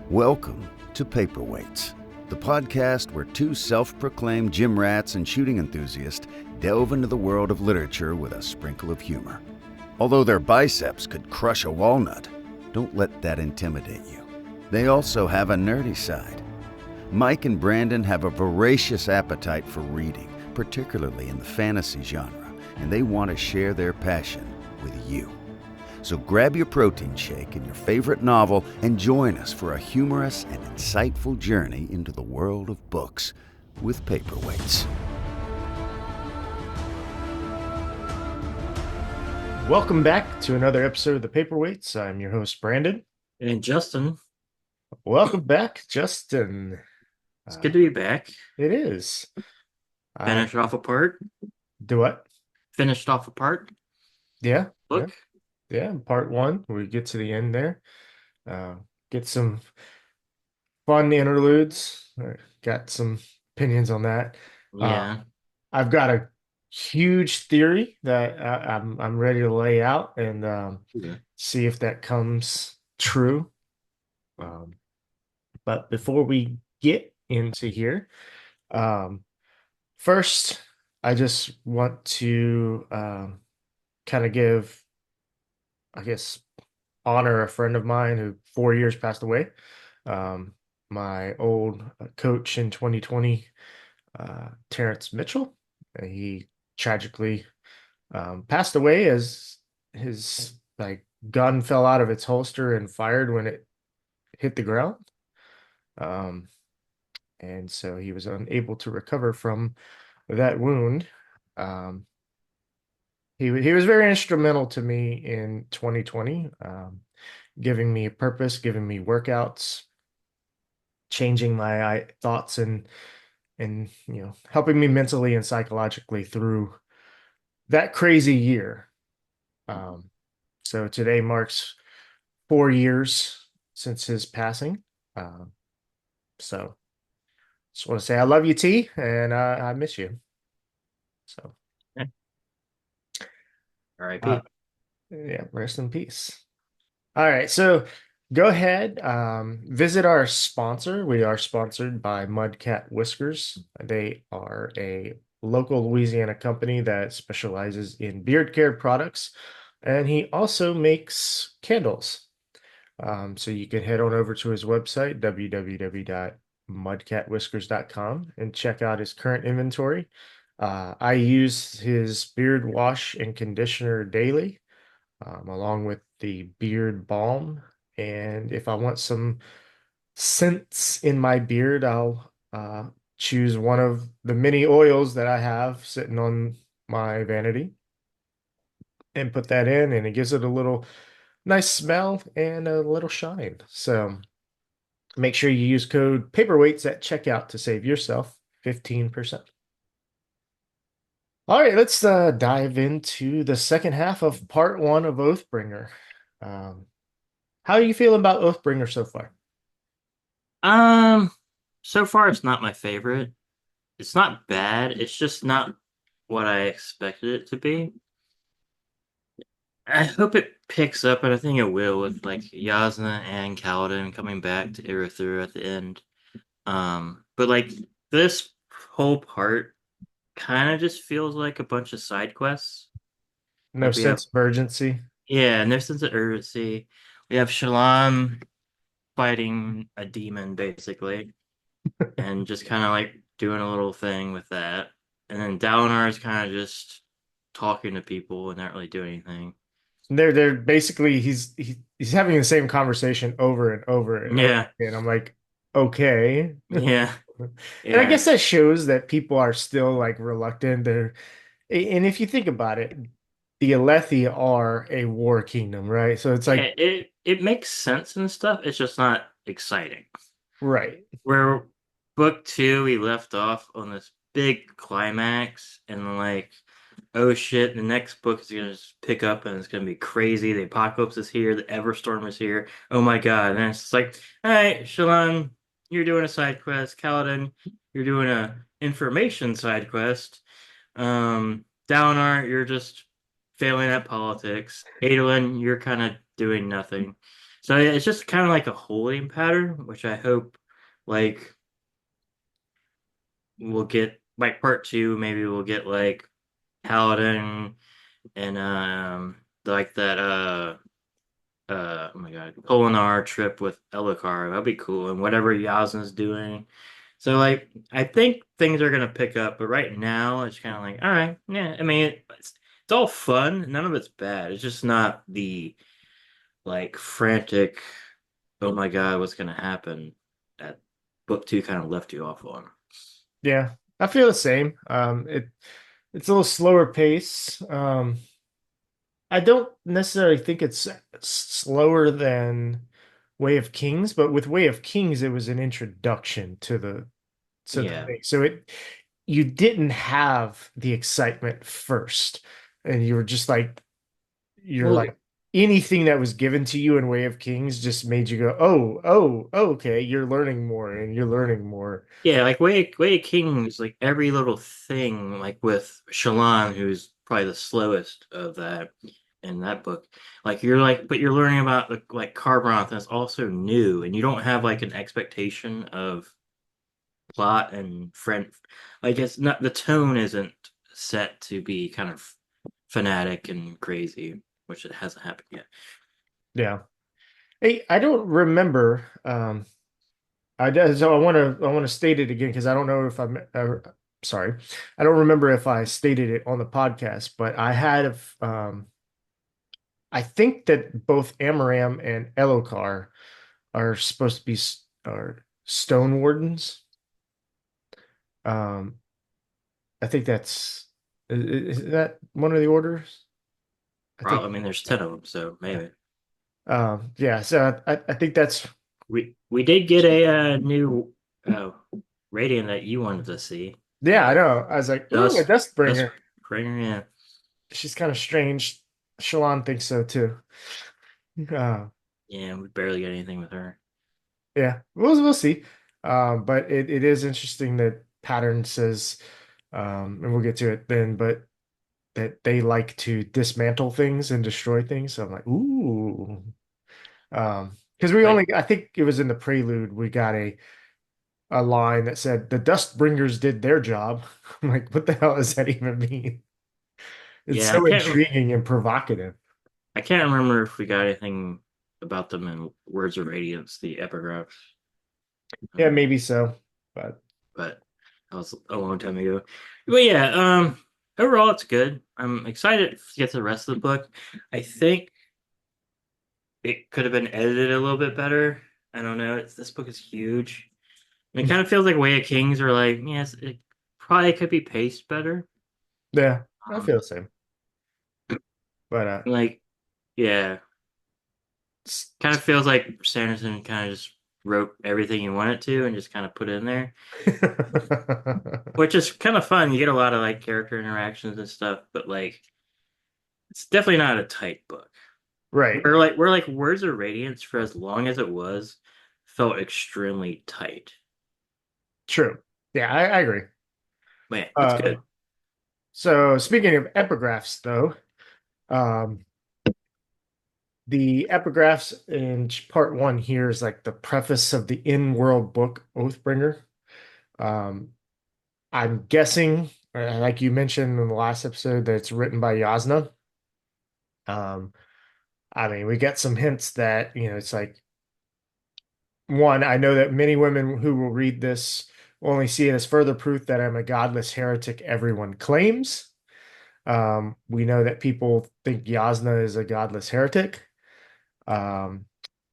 Welcome to Paperweights, the podcast where two self-proclaimed gym rats and shooting enthusiasts delve into the world of literature with a sprinkle of humor. Although their biceps could crush a walnut, don't let that intimidate you. They also have a nerdy side. Mike and Brandon have a voracious appetite for reading, particularly in the fantasy genre, and they want to share their passion with you. So grab your protein shake and your favorite novel and join us for a humorous and insightful journey into the world of books with Paperweights. Welcome back to another episode of the Paperweights. I'm your host, Brandon. And Justin. Welcome back, Justin. It's good to be back. It is. Finished off a part. Do what? Finished off a part. Yeah. Look. Yeah, part one. We get to the end there. Get some fun interludes. Got some opinions on that. Yeah. I've got a huge theory that I'm ready to lay out and see if that comes true. But before we get into here, first, I just want to kind of give, I guess, honor a friend of mine who 4 years passed away. My old coach in 2020, Terrence Mitchell. He tragically passed away as his gun fell out of its holster and fired when it hit the ground. And so he was unable to recover from that wound. He was very instrumental to me in 2020, giving me a purpose, giving me workouts, changing my thoughts and helping me mentally and psychologically through that crazy year. So today marks 4 years since his passing. So just want to say I love you, T, and I miss you. So. R.I.P. Yeah, rest in peace. All right, so go ahead, visit our sponsor. We are sponsored by Mudcat Whiskers. They are a local Louisiana company that specializes in beard care products, and he also makes candles. So you can head on over to his website, www.mudcatwhiskers.com, and check out his current inventory. I use his beard wash and conditioner daily, along with the beard balm. And if I want some scents in my beard, I'll choose one of the many oils that I have sitting on my vanity and put that in, and it gives it a little nice smell and a little shine. So make sure you use code Paperweights at checkout to save yourself 15%. All right, let's dive into the second half of part one of Oathbringer. How are you feeling about Oathbringer so far? So far it's not my favorite. It's not bad. It's just not what I expected it to be. I hope it picks up, and I think it will, with like Yasna and Kaladin coming back to Irithyr at the end. But like this whole part kind of just feels like a bunch of side quests. No Like we sense have, of urgency. yeah, no sense of urgency. We have Shalom fighting a demon basically, and just kind of like doing a little thing with that. And then Dalinar is kind of just talking to people and not really doing anything. They're basically he's having the same conversation over and over and over Yeah, again. I'm like, okay. yeah, And I yeah. guess that shows that people are still like reluctant. And if you think about it, the Alethi are a war kingdom, right? So it's Yeah, like, it makes sense and stuff. It's just not exciting. right. Where book two, we left off on this big climax, and like, oh shit, the next book is gonna just pick up and it's gonna be crazy. The apocalypse is here, the Everstorm is here. Oh my god. And it's just like, all right, Shalon, you're doing a side quest. Kaladin, you're doing a information side quest. Dalinar, you're just failing at politics. Adolin, you're kind of doing nothing. So it's just kind of like a holding pattern, which I hope like we'll get like part two. Maybe we'll get like Paladin and like that oh my god, Polinar trip with Elokar. That'd be cool. And whatever Yasna's doing. So like I think things are gonna pick up, but right now it's kind of like, all right, yeah. I mean, it's all fun. None of it's bad. It's just not the like frantic, oh my god, what's gonna happen that book two kind of left you off on. Yeah, I feel the same. It's a little slower pace. I don't necessarily think it's slower than Way of Kings, but with Way of Kings, it was an introduction to the Yeah. thing. So it you didn't have the excitement first, and you were just like you're Well, like anything that was given to you in Way of Kings just made you go, okay, you're learning more and you're learning more. yeah, like Way of Kings, like every little thing, like with Shallan, who's probably the slowest of that in that book. Like you're like, but you're learning about like Carbonath, and it's also new, and you don't have like an expectation of plot and friend. Like it's not the tone isn't set to be kind of fanatic and crazy, which it hasn't happened yet. Yeah. Hey, I don't remember. So I want to state it again because I don't know if sorry, I don't remember if I stated it on the podcast, but I think that both Amaram and Elokar are supposed to be are stone wardens. Um, I think is that one of the orders? I Probably, think I mean, there's 10 of them, so yeah. maybe. Yeah, so I think that's We did get a new uh, Radiant that you wanted to see. yeah, I know. I was like, ooh, a Dust Dust Dustbringer. Bringer, yeah. She's kind of strange. Shalon thinks so too. Uh, Yeah, we barely got anything with her. yeah, we'll see. But it is interesting that Pattern says, and we'll get to it then, but that they like to dismantle things and destroy things. So I'm like, ooh. Because Like, I think it was in the prelude, we got a line that said the Dust Bringers did their job. I'm like, what the hell does that even mean? It's yeah, so intriguing and provocative. I can't remember if we got anything about them in Words of Radiance, the epigraphs. Yeah, Um, maybe so. But but that was a long time ago. But yeah, overall it's good. I'm excited to get to the rest of the book. I think it could have been edited a little bit better. I don't know. This book is huge. And it kind of feels like Way of Kings are like, yes, it probably could be paced better. yeah, I Um, feel the same. But like, yeah, s- kind of feels like Sanderson kind of just wrote everything he wanted to and just kind of put it in there, which is kind of fun. You get a lot of like character interactions and stuff, but like, it's definitely not a tight book. right, We're like Words of Radiance for as long as it was felt extremely tight. true. Yeah, I agree. Man, it's Uh, good. so speaking of epigraphs, though, um, the epigraphs in part one here is like the preface of the in-world book Oathbringer. Um, I'm guessing, like you mentioned in the last episode, that it's written by Yasna. Um, I mean, we get some hints that, it's like one, I know that many women who will read this only see it as further proof that I'm a godless heretic everyone claims. We know that people think Yasna is a godless heretic. Um,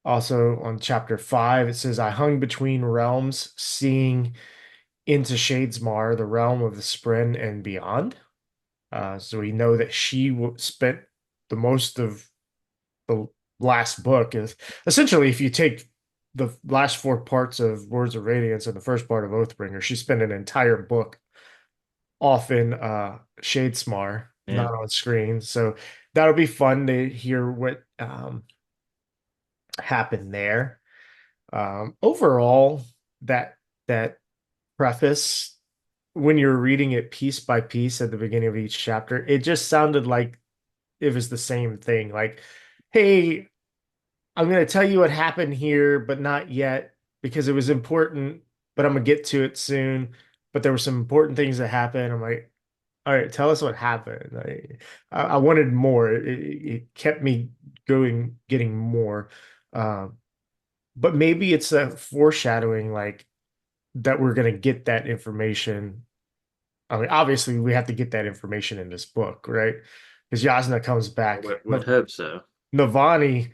Also on chapter 5, it says, I hung between realms, seeing into Shadesmar, the realm of the Spren and beyond. So we know that she spent the most of the last book is essentially if you take the last four parts of Words of Radiance and the first part of Oathbringer, she spent an entire book off in Shadesmar, Yeah. not on screen. So that'll be fun to hear what happened there. Overall, that preface, when you're reading it piece by piece at the beginning of each chapter, it just sounded like it was the same thing. Like, hey, I'm gonna tell you what happened here, but not yet because it was important, but I'm gonna get to it soon. But there were some important things that happened. I'm like, all right, tell us what happened. I wanted more. It kept me going, getting more. Um, but maybe it's a foreshadowing, like that we're gonna get that information. I mean, obviously, we have to get that information in this book, right? Because Yasna comes back. Would hope so. Navani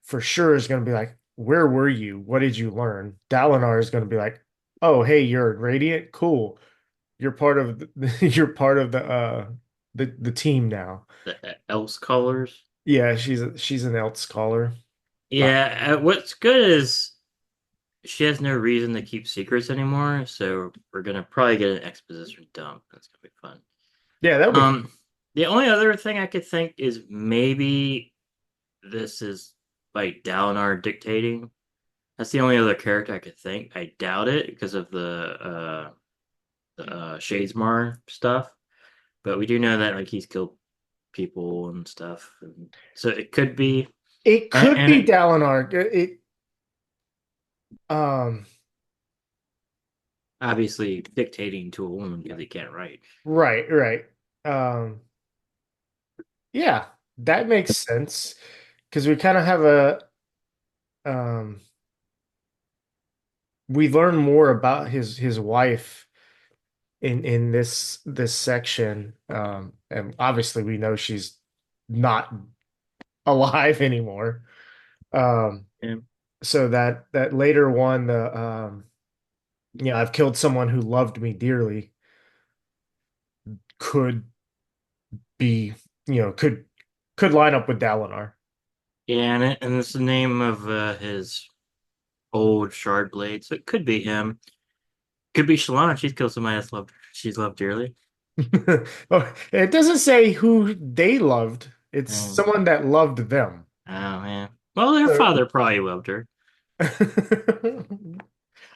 for sure is going to be like, "Where were you? What did you learn?" Dalinar is going to be like, "Oh, hey, you're Radiant. Cool. You're part of you're part of the team now." The else colors. Yeah, she's an Elf scholar. Uh, Yeah, what's good is she has no reason to keep secrets anymore, so we're gonna probably get an exposition dump. That's gonna be fun. yeah, that'll be Um, the only other thing I could think is maybe this is like Dalinar dictating. That's the only other character I could think. I doubt it because of the Shadesmar stuff, but we do know that like he's killed people and stuff, and so it could be. it And, could and be it, Dalinar. Um obviously dictating to a woman because he can't write. right, right. Um yeah, that makes sense because we kind of have a um we learn more about his wife in this section, and obviously we know she's not alive anymore. um Yeah, so that later one, the I've killed someone who loved me dearly, could be, could line up with Dalinar. yeah, and it's the name of his old shard blade, so it could be him. Could be Shalana. She's killed somebody she's loved dearly. Oh, it doesn't say who they loved. It's Mm. someone that loved them. Oh man. Well, her So father probably loved her.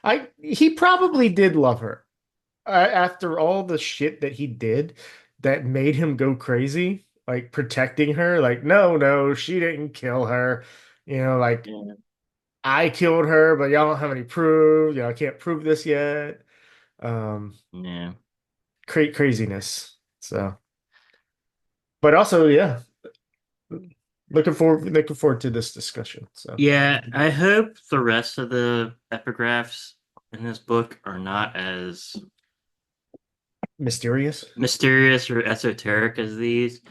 I he probably did love her. After all the shit that he did that made him go crazy, like protecting her, like, no, no, she didn't kill her. Like, Yeah. I killed her, but y'all don't have any proof. I can't prove this yet. Um, Yeah. Craziness. So, but also, yeah, looking forward to this discussion. So Yeah, I hope the rest of the epigraphs in this book are not as mysterious. mysterious or esoteric as these.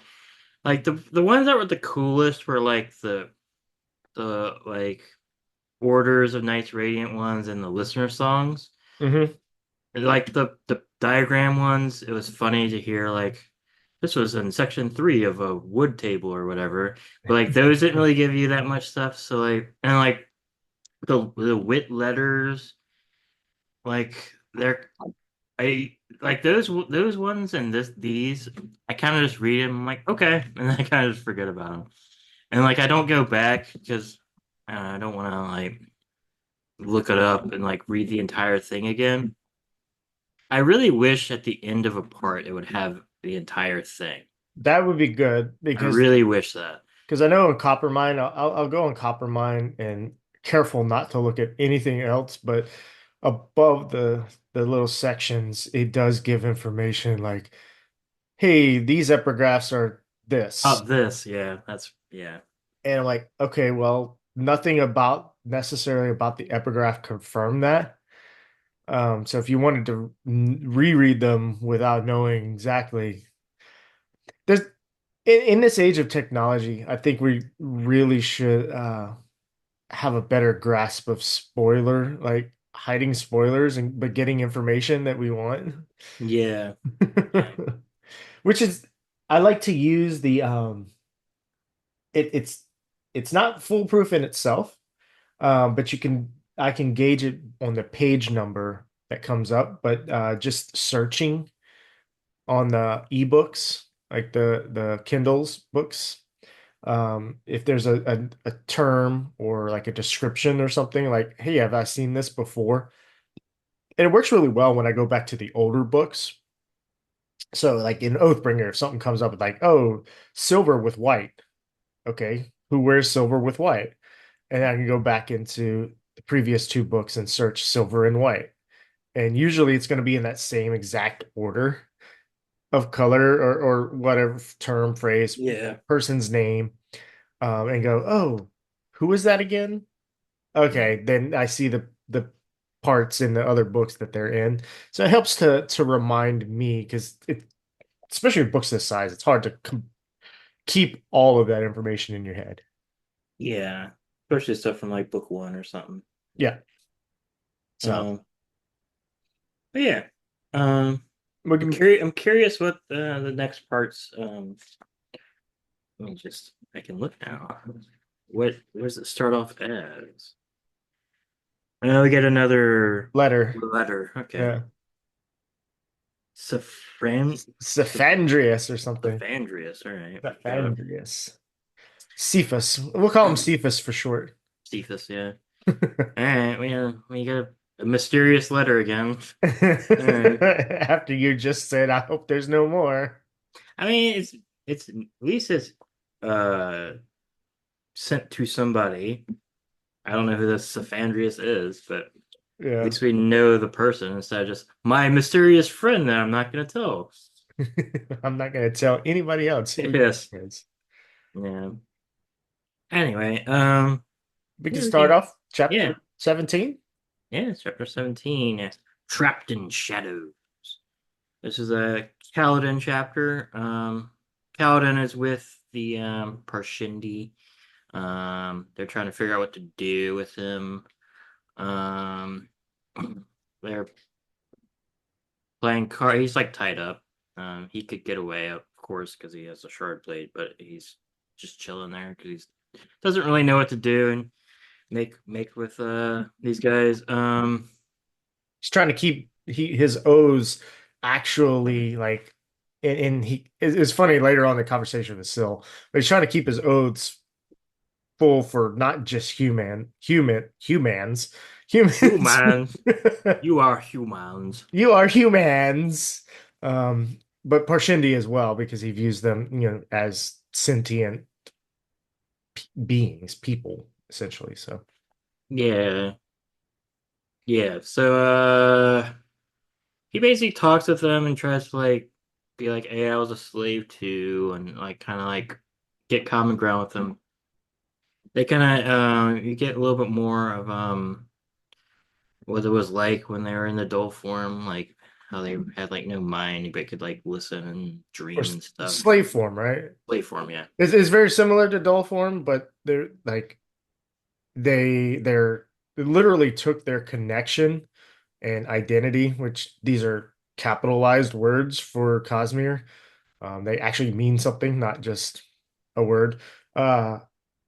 Like the ones that were the coolest were like the like Orders of Knights Radiant ones and the listener songs. Hmm. Like the diagram ones, it was funny to hear like this was in section 3 of a wood table or whatever. But like those didn't really give you that much stuff. So like and like the wit letters, like they're I like those ones and these I kind of just read them. I'm like okay, and then I kind of just forget about them. And like I don't go back because I don't want to like look it up and like read the entire thing again. I really wish at the end of a part it would have the entire thing. That would be good I because really wish that. I know in Coppermine, I'll go on Coppermine and careful not to look at anything else, but above the little sections, it does give information like, hey, these epigraphs are Oh, this. this, yeah, that's yeah. And I'm like, okay, well, nothing about necessarily about the epigraph confirmed that. So if you wanted to reread them without knowing exactly, there's in this age of technology, I think we really should have a better grasp of spoiler, like hiding spoilers and but getting information that we want. Yeah. Yeah. Which is, I like to use the it's not foolproof in itself, but I can gauge it on the page number that comes up, but just searching on the ebooks, like the Kindle's books, if there's a term or like a description or something like, hey, have I seen this before? And it works really well when I go back to the older books. So like in Oathbringer, if something comes up with like, oh, silver with white. Okay, who wears silver with white? and I can go back into the previous two books and search silver and white. And usually it's going to be in that same exact order of color or whatever term, phrase, Yeah. person's name, and go, oh, who is that again? Yeah. Okay, then I see the parts in the other books that they're in. So it helps to remind me because it, especially with books this size, it's hard to keep all of that information in your head. Yeah. Especially stuff from like book one or something. Yeah. So Um, but yeah. Um, we I'm can curious. I'm curious what the next parts. Let me just. I can look now. What does it start off as? Oh, we get another letter. letter. Okay. Yeah. Safran Cephadrius or something. Safandrius. All right. Got it. Cephadrius. Cephas. We'll call him Cephas for short. Cephas, yeah. All right. We got a mysterious letter again. All right. After you just said, I hope there's no more. I mean, it's at least it's uh sent to somebody. I don't know who this Safandrius is, but at Yeah. least we know the person instead of just my mysterious friend that I'm not gonna tell. I'm not going to tell anybody else who Yes. it is. Yeah. Anyway, We can yeah, we start can. off chapter Yeah, 17. yeah. It's chapter 17. Trapped in shadows. This is a Kaladin chapter. Kaladin is with the Parshindi. They're trying to figure out what to do with him. Um, they're playing card. He's like tied up. He could get away, of course, because he has a shard blade, but he's just chilling there because he doesn't really know what to do and make with these guys. He's trying to keep his O's actually like, and he it's funny later on in the conversation with Syl, but he's trying to keep his oaths full for not just humans. Humans, you are humans. You are humans. But Parshindi as well, because he views them, as sentient beings, people, essentially. So Yeah, yeah. So he basically talks with them and tries to like be like, "Hey, I was a slave too," and like kind of like get common ground with them. They kind of you get a little bit more of what it was like when they were in the doll form, like how they had like no mind but could like listen and or dream and stuff. slave form, right? Play form, yeah. It's very similar to doll form, but they're like they literally took their connection and identity, which these are capitalized words for Cosmere. They actually mean something, not just a word. Uh,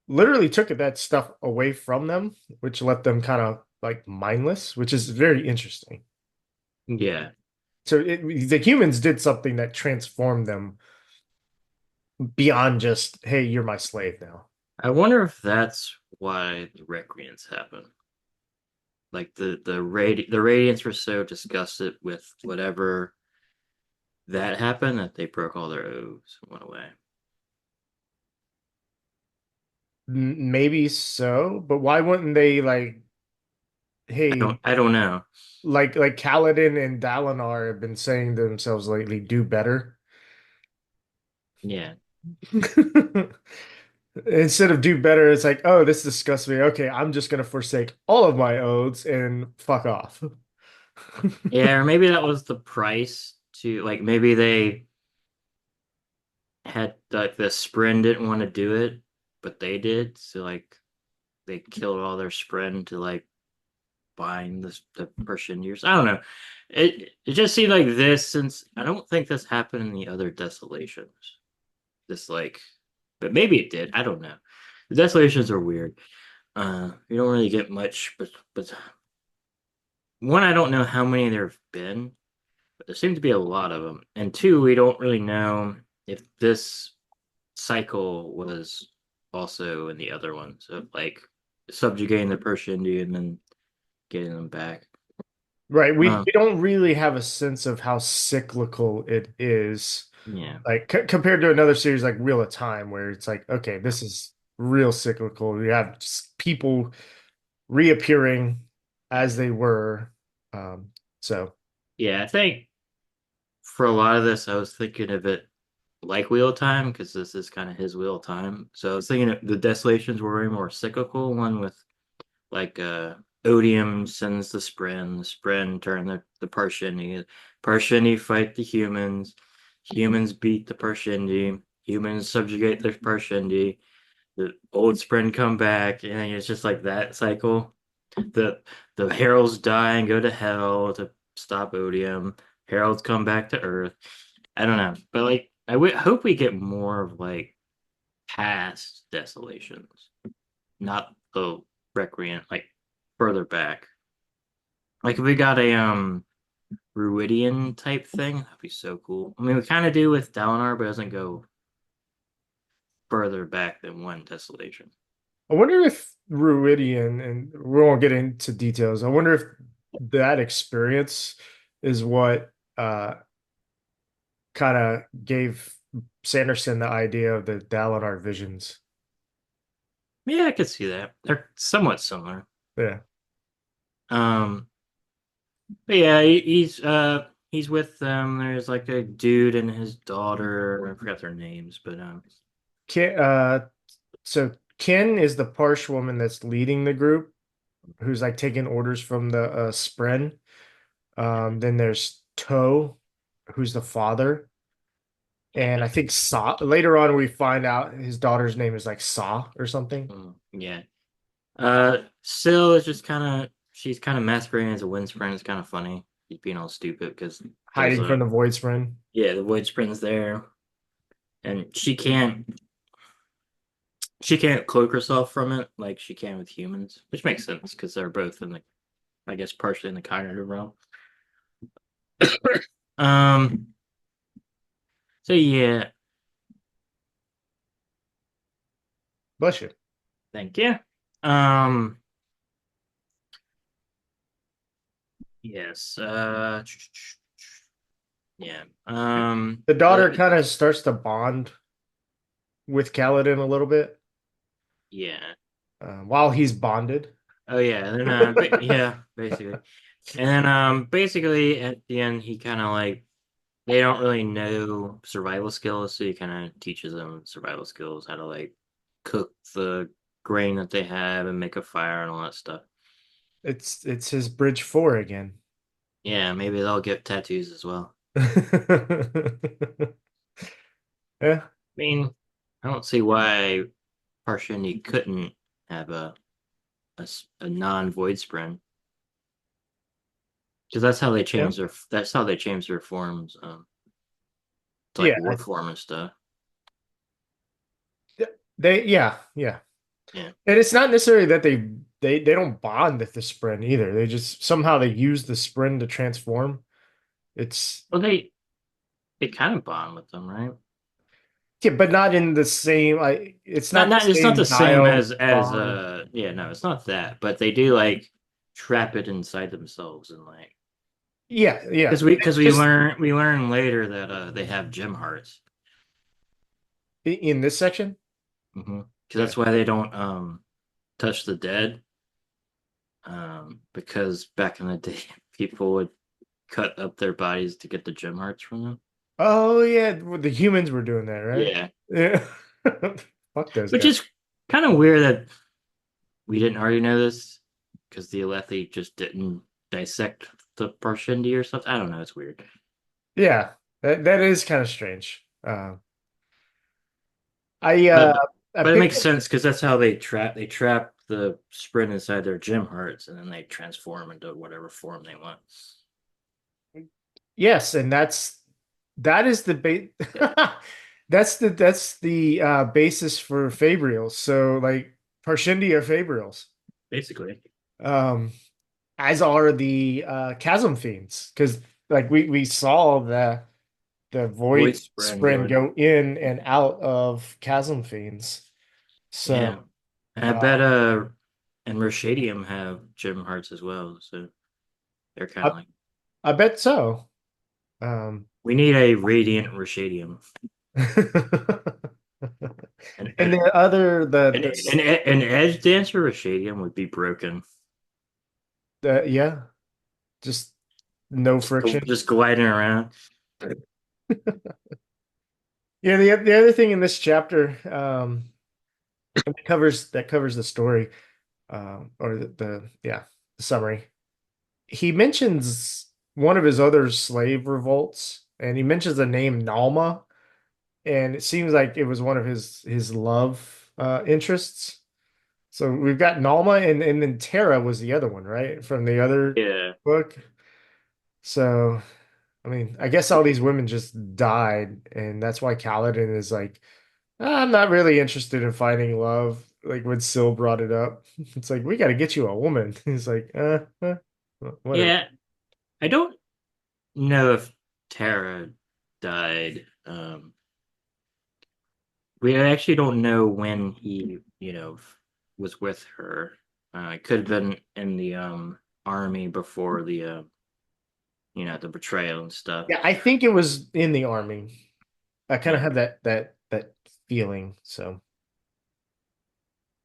Literally took that stuff away from them, which left them kind of like mindless, which is very interesting. Yeah. So the humans did something that transformed them beyond just, hey, you're my slave now. I wonder if that's why the recreants happen. Like the radiants were so disgusted with whatever that happened that they broke all their oaths and went away. Maybe so, but why wouldn't they like, hey, I don't know. like Kaladin and Dalinar have been saying to themselves lately, do better. Yeah. Instead of do better, it's like, oh, this disgusts me. Okay, I'm just gonna forsake all of my oaths and fuck off. Yeah, or maybe that was the price to like maybe they had like the Spren didn't want to do it, but they did. So like they killed all their Spren to like bind the Persian years. I don't know. It just seemed like this since I don't think this happened in the other desolations. This like but maybe it did. I don't know. The desolations are weird. You don't really get much, but one, I don't know how many there have been, but there seem to be a lot of them. And two, we don't really know if this cycle was also in the other one. So like subjugating the Persian Indian and then getting them back. Right. We Um, don't really have a sense of how cyclical it is. yeah. Like compared to another series like Wheel of Time, where it's like, okay, this is real cyclical. You have just people reappearing as they were. Um, so Yeah, I think for a lot of this, I was thinking of it like Wheel of Time because this is kind of his Wheel of Time. So I was thinking of the Desolations were way more cyclical. One with like Odium sends the Spren turn the Parshendi. Parshendi fight the humans. Humans beat the Parshendi. Humans subjugate the Parshendi. The old Spren come back, and it's just like that cycle. The the heralds die and go to hell to stop Odium. Heralds come back to Earth. I don't know, but like hope we get more of like past desolations, not the recreant like further back. Like if we got a Ruidian type thing, that'd be so cool. I mean, we kind of do with Dalinar, but it doesn't go further back than one desolation. I wonder if Ruidian, and we won't get into details. I wonder if that experience is what kind of gave Sanderson the idea of the Dalinar visions. Yeah, I could see that. They're somewhat similar. Yeah. Um, but yeah, he's with them. There's like a dude and his daughter. I forgot their names, but Ken, so Ken is the Parsh woman that's leading the group, who's like taking orders from the Spren. Then there's Toe, who's the father. And I think Sa later on we find out his daughter's name is like Sa or something. Yeah. Syl is just kind of she's kind of masquerading as a wind sprint. It's kind of funny. She's being all stupid because there's Hiding from the Void Spren. yeah, the void sprint's there, and she can't cloak herself from it like she can with humans, which makes sense because they're both in the I guess partially in the cognitive realm. um. So yeah, Bless you. thank you. Um. Yes. Yeah. The daughter kind of starts to bond with Kaladin a little bit Yeah. while he's bonded. Oh yeah. Then yeah, basically. And then basically at the end he kind of like they don't really know survival skills, so he kind of teaches them survival skills, how to like cook the grain that they have and make a fire and all that stuff. It's his bridge four again. Yeah, maybe they'll get tattoos as well. Yeah. I mean, I don't see why Parshendi couldn't have a non-void sprint because Yeah. that's how they change their forms to like Yeah. war form and stuff. Yeah. Yeah. And it's not necessarily that they don't bond with the Spren either. They just somehow they use the Spren to transform. It's Well, they kind of bond with them, right? yeah, but not in the same like it's not the It's not same the same dial as bond. yeah, no, it's not that, but they do like trap it inside themselves and like Yeah. because It's just we learn later that they have gem hearts. in this section. Because Yeah. that's why they don't touch the dead. Because back in the day, people would cut up their bodies to get the gem hearts from them. Oh yeah, well, the humans were doing that, right? Yeah, Yeah. Fuck those which guys. is kind of weird that we didn't already know this because the Alethi just didn't dissect the Parshendi or something. I don't know. It's weird. Yeah, that is kind of strange. I But I but it picked makes sense because that's how they trap the sprint inside their gem hearts and then they transform into whatever form they want. yes, and that is the base. Yeah, That's the basis for Fabrials. So like Parshendi are Fabrials. basically. Um, as are the Chasm Fiends, because like we saw the Void Void sprint Spren going. go in and out of Chasm Fiends. Yeah, So and I bet uh, and Rashadium have gem hearts as well, so they're kind I of like I bet so. Um, we need a radiant Rashadium. An And the other an edge dancer or shadium would be broken. the yeah, just no friction. Just gliding around. Yeah, the other thing in this chapter that covers the story or the yeah, the summary. He mentions one of his other slave revolts, and he mentions the name Nalma, and it seems like it was one of his love interests. So we've got Nalma, and then Tara was the other one, right? From the other Yeah. book. So, I mean, I guess all these women just died, and that's why Kaladin is like, "Ah, I'm not really interested in finding love." Like when Syl brought it up, it's like we got to get you a woman. He's like, whatever. Yeah. I don't know if Tara died. We actually don't know when he, was with her. It could have been in the army before the the betrayal and stuff. Yeah, I think it was in the army. I kind of Yeah. had that feeling. So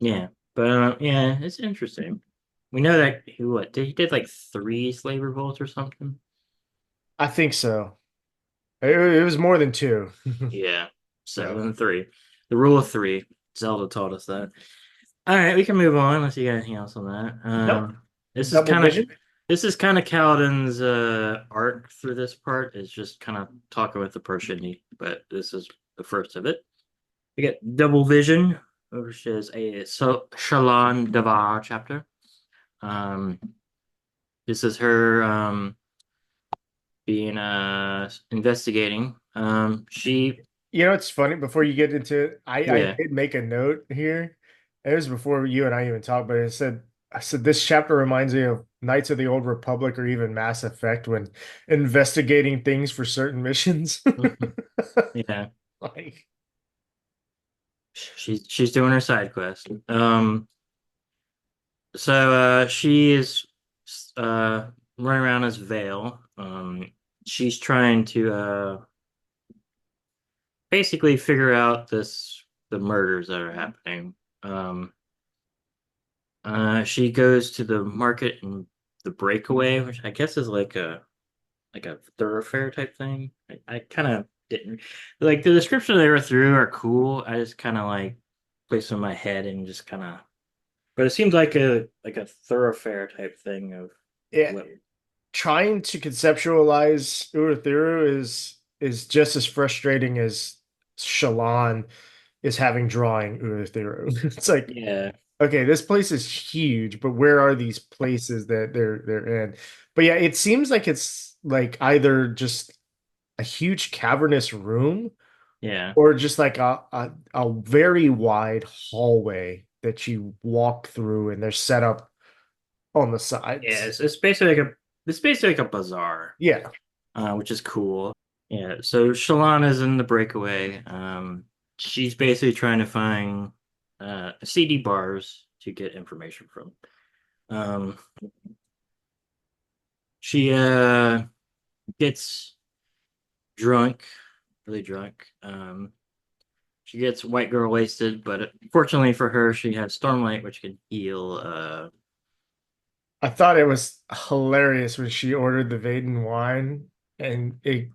Yeah. But yeah, it's interesting. We know that he did like three slave revolts or something. I think so. It was more than two. Yeah. So So then three. The rule of three. Zelda taught us that. All right, we can move on unless you got anything else on that. nope. This is Double kind of vision. this is kind of Kaladin's arc through this part is just kind of talking with the Persian, but this is the first of it. We get double vision, which is a Shalon Davar chapter. Um, this is her being investigating. She You know, it's funny. Before you get into it, I yeah. did make a note here. It was before you and I even talked, but I said this chapter reminds me of Knights of the Old Republic or even Mass Effect when investigating things for certain missions. Yeah, Like, she's doing her side quest. So she is uh running around as Vale. She's trying to basically figure out the murders that are happening. Um, she goes to the market and the breakaway, which I guess is like a thoroughfare type thing. I kind of didn't like the description they were through are cool. I just kind of like place them in my head and just kind of, but it seems like a thoroughfare type thing of yeah, what. trying to conceptualize Urithiru is just as frustrating as Shalon is having drawing Urithiru. It's like, Yeah, okay, this place is huge, but where are these places that they're in? But yeah, it seems like it's like either just a huge cavernous room yeah, or just like a very wide hallway that you walk through and they're set up on the yeah. sides. It's basically like a bazaar, Yeah. which is cool. Yeah. So Shalana's in the breakaway. She's basically trying to find CD bars to get information from. Um, she gets drunk, really drunk. She gets white girl wasted, but fortunately for her, she has Stormlight, which can heal. I thought it was hilarious when she ordered the Vaden wine and it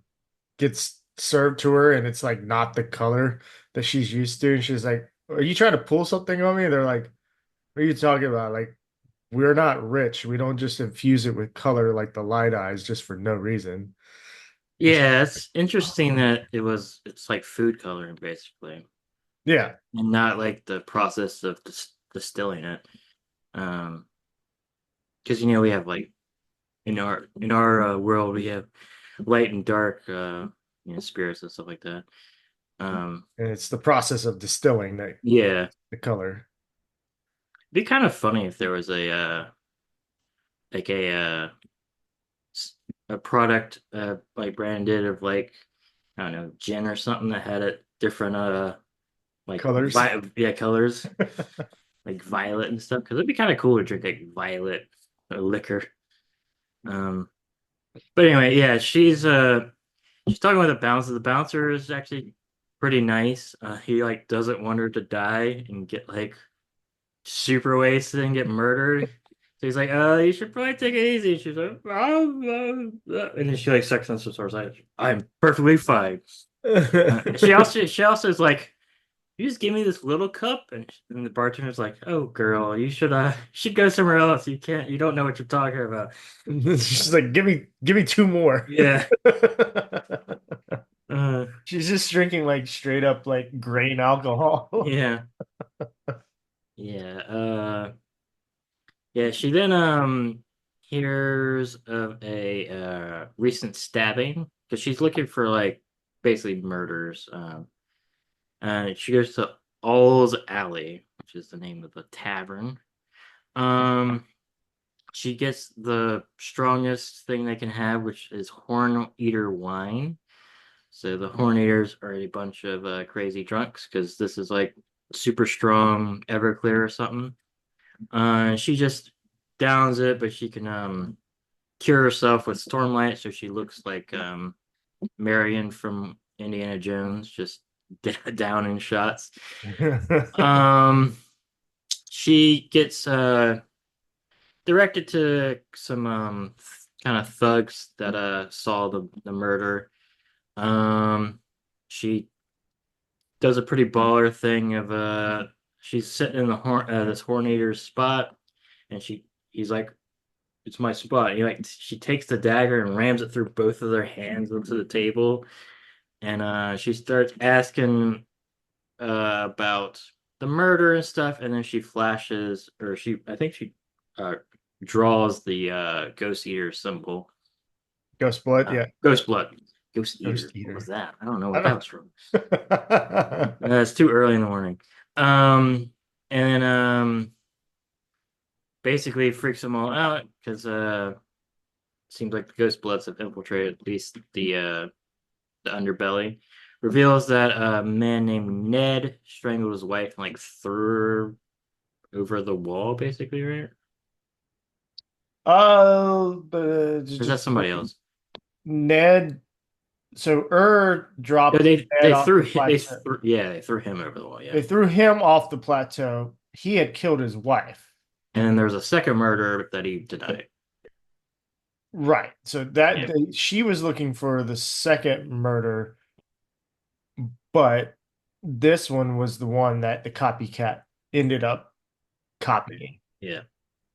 gets served to her and it's like not the color that she's used to. And she's like, "Are you trying to pull something on me?" And they're like, "What are you talking about? Like, we're not rich. We don't just infuse it with color like the light eyes just for no reason." And she, Yeah, it's interesting that it's like food coloring basically, yeah, and not like the process of distilling it. Um, because we have like in our world we have light and dark spirits and stuff like that. Um, and it's the process of distilling yeah, the color. it'd be kind of funny if there was like a product like branded of like I don't know gin or something that had a different like Colors. yeah colors like violet and stuff because it'd be kind of cool to drink like violet liquor. Um, but anyway, yeah, she's talking with the bouncer. The bouncer is actually pretty nice. He like doesn't want her to die and get like super wasted and get murdered. So he's like, you should probably take it easy. She's like, and then she like sucks on some swords. Like, I'm perfectly fine. She also is like, you just give me this little cup, and the bartender's like, oh girl, you should go somewhere else. You don't know what you're talking about. She's like, give me two more. Yeah. Uh, She's just drinking like straight up like grain alcohol. yeah. Yeah. Yeah, she then hears of a recent stabbing because she's looking for like basically murders. She goes to All's Alley, which is the name of the tavern. Um, she gets the strongest thing they can have, which is Horn Eater wine. So the Horn Eaters are a bunch of crazy drunks because this is like super strong Everclear or something. She just downs it, but she can cure herself with Stormlight, so she looks like Marion from Indiana Jones, just down in shots. Um, she gets directed to some kind of thugs that saw the murder. Um, she does a pretty baller thing of she's sitting in the this Hornator's spot, and he's like, it's my spot. He like she takes the dagger and rams it through both of their hands into the table, and she starts asking about the murder and stuff, and then she flashes, or I think she uh, draws the Ghost Eater symbol. Ghost blood, yeah. Ghost blood. Ghost Eater. Ghost What was eater. that? I don't know I what that don't. was from. It's too early in the morning. And basically freaks them all out because seems like the Ghost Bloods have infiltrated at least the underbelly. Reveals that a man named Ned strangled his wife and like threw her over the wall, basically, right? Oh, Or is that somebody else? Ned. So No, dropped Ned they off threw the him, plateau. they threw him over the wall, yeah. They threw him off the plateau. He had killed his wife. And then there's a second murder that he denied. Right. So Yeah, she was looking for the second murder, but this one was the one that the copycat ended up copying. yeah.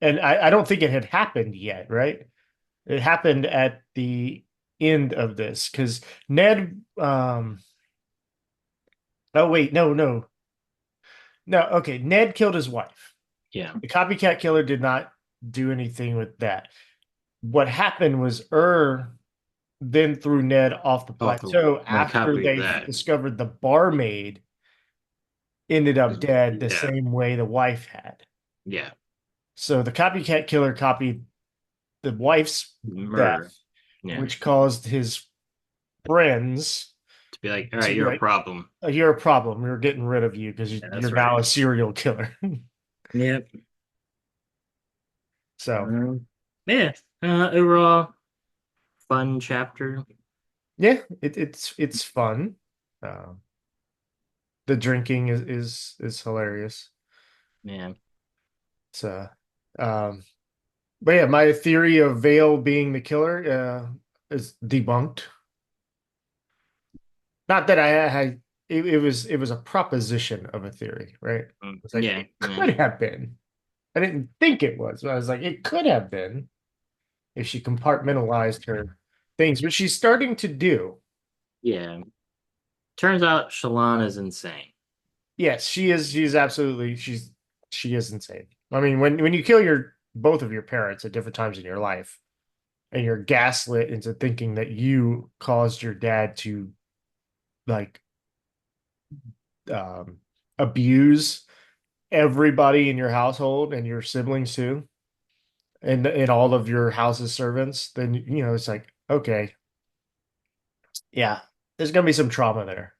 And I don't think it had happened yet, right? It happened at the end of this because Ned oh wait, no, okay. Ned killed his wife. Yeah. The copycat killer did not do anything with that. What happened was then threw Ned off the Off the plateau and then after copied they that. discovered the barmaid ended up dead the Yeah. same way the wife had. Yeah. So the copycat killer copied the wife's Murder. death, Yeah. which caused his friends To be like, all to right, be you're a like, problem. "Oh, you're a problem. We're getting rid of you because Yeah, you're that's now right. a serial killer." Yep. So Yeah. Overall, fun chapter. yeah, it's fun. Uh, the drinking is hilarious. Yeah. So, um, but yeah, my theory of Vale being the killer is debunked. Not that it was a proposition of a theory, right? It's like Yeah. it Yeah. could have been. I didn't think it was, but I was like, it could have been if she compartmentalized her things, which she's starting to do. Yeah. Turns out Shalon is insane. Yes, she is. She's absolutely. She is insane. I mean, when you kill your both of your parents at different times in your life, and you're gaslit into thinking that you caused your dad to like abuse everybody in your household and your siblings too, and all of your house's servants, then it's like, okay, yeah, there's gonna be some trauma there.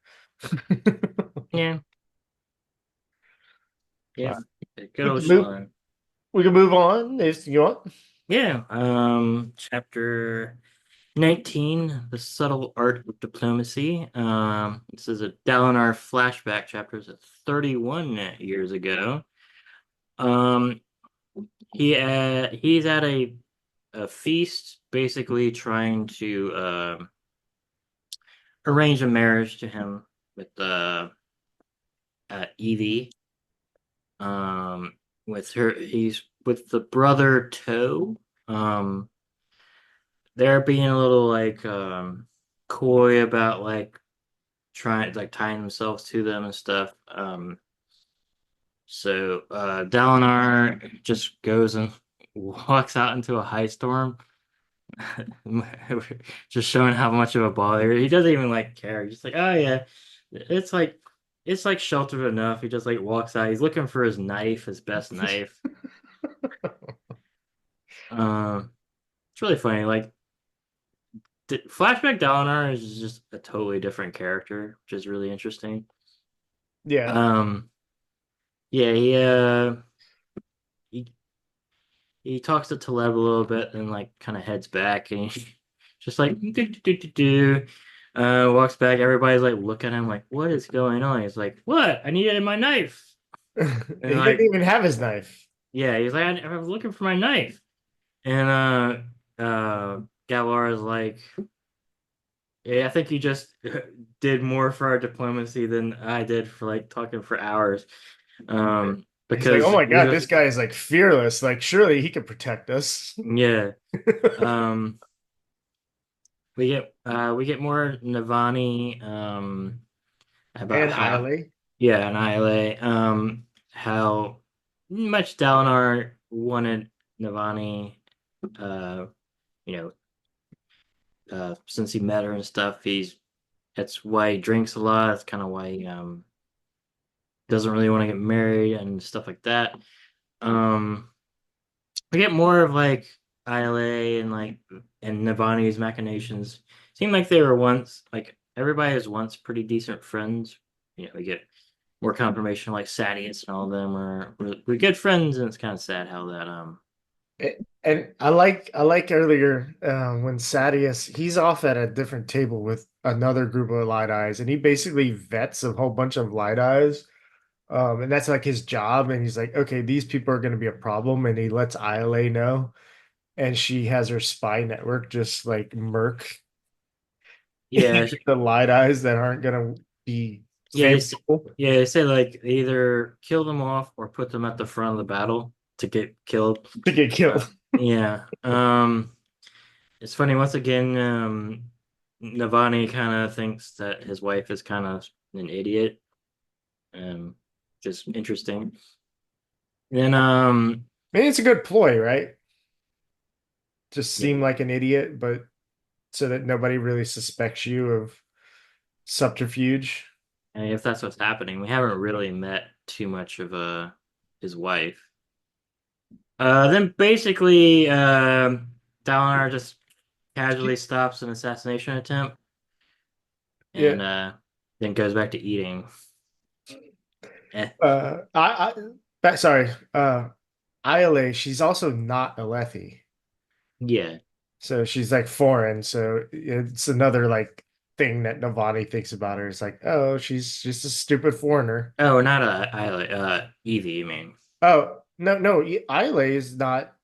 Yeah. Uh, Yeah. Good we old can move. Shalon. We can move on if you want. Yeah. Chapter 19, The Subtle Art of Diplomacy. This is a Dalinar flashback chapters of 31 years ago. Um, he's at a feast, basically trying to arrange a marriage to him with Evie. Um, with her, he's with the brother Toe. Um, they're being a little like coy about like trying like tying themselves to them and stuff. So Dalinar just goes and walks out into a high storm, just showing how much of a baller he doesn't even like care. He's just like, oh yeah, it's like it's like sheltered enough. He just like walks out. He's looking for his knife, his best knife. Um, it's really funny. Like Flashback Dalinar is just a totally different character, which is really interesting. Yeah. Um, yeah, he he talks to Taleb a little bit and like kind of heads back and he just like walks back. Everybody's like looking at him like, what is going on? He's like, what? I needed my knife. And He didn't like, even have his knife. yeah, he's like, I was looking for my knife. And Galar is like, yeah, I think you just did more for our diplomacy than I did for like talking for hours. He's like, oh Because my we God, just this guy is like fearless. Like, surely he could protect us. yeah. Um we get more Navani about And how Islay. yeah, Annihilate how much Dalinar wanted Navani uh you know since he met her and stuff. That's why he drinks a lot. That's kind of why he doesn't really want to get married and stuff like that. Um we get more of like Islay and like and Navani's machinations. Seem like they were once like everybody is once pretty decent friends. We get more confirmation like Sadius and all of them we're good friends, and it's kind of sad how that And I like earlier when Sadius he's off at a different table with another group of light eyes, and he basically vets a whole bunch of light eyes, and that's like his job. And he's like, okay, these people are going to be a problem, and he lets Islay know, and she has her spy network just like murk yeah the light eyes that aren't going to be yeah favorable they say like either kill them off or put them at the front of the battle to get killed. to get uh, killed. yeah it's funny once again. Navani kind of thinks that his wife is kind of an idiot. um just interesting. Then Maybe it's a good ploy, right? Just yeah, seem like an idiot, but so that nobody really suspects you of subterfuge. and if that's what's happening, we haven't really met too much of his wife. Then basically Dalinar just casually stops an assassination attempt Yeah. and then goes back to eating. Eh, Sorry. Iole, she's also not Alethi. yeah. So she's like foreign. So it's another like thing that Navani thinks about her. It's like, oh, she's just a stupid foreigner. Oh, not Evie, you mean? Oh, no, no, Iole is not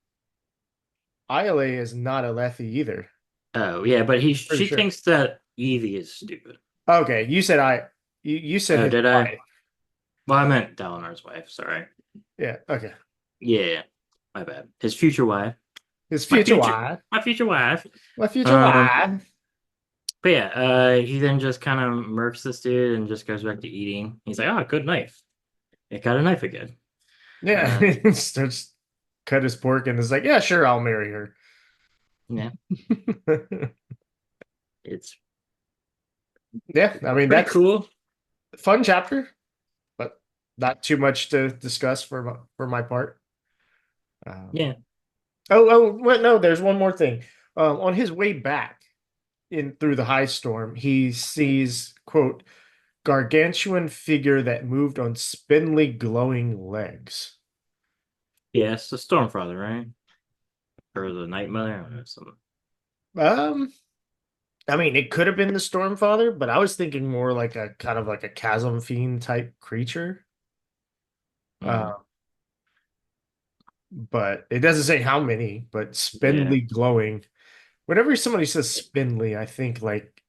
Alethi either. Oh, yeah, but Pretty she sure. thinks that Evie is stupid. Okay, you said Oh, his did I? wife. Well, I meant Dalinar's wife. Sorry. Yeah, okay. Yeah, my bad. His future wife. His My future future, wife. my future wife. My future Um, wife. but yeah, he then just kind of murks this dude and just goes back to eating. He's like, "Oh, good knife. It got a knife again." Yeah, Uh, he starts cut his pork and is like, yeah, sure, I'll marry her. yeah, it's Yeah, I mean pretty that's cool. a fun chapter, but not too much to discuss for my part. Um, Yeah. well, no, there's one more thing. On his way back in through the high storm, he sees, quote, gargantuan figure that moved on spindly glowing legs. Yeah, it's the Stormfather, right? Or the Night Mother. I don't know, something. Um, I mean, it could have been the Stormfather, but I was thinking more like a kind of like a chasm fiend type creature. Mm, But it doesn't say how many, but yeah. spindly glowing. Whenever somebody says spindly, I think like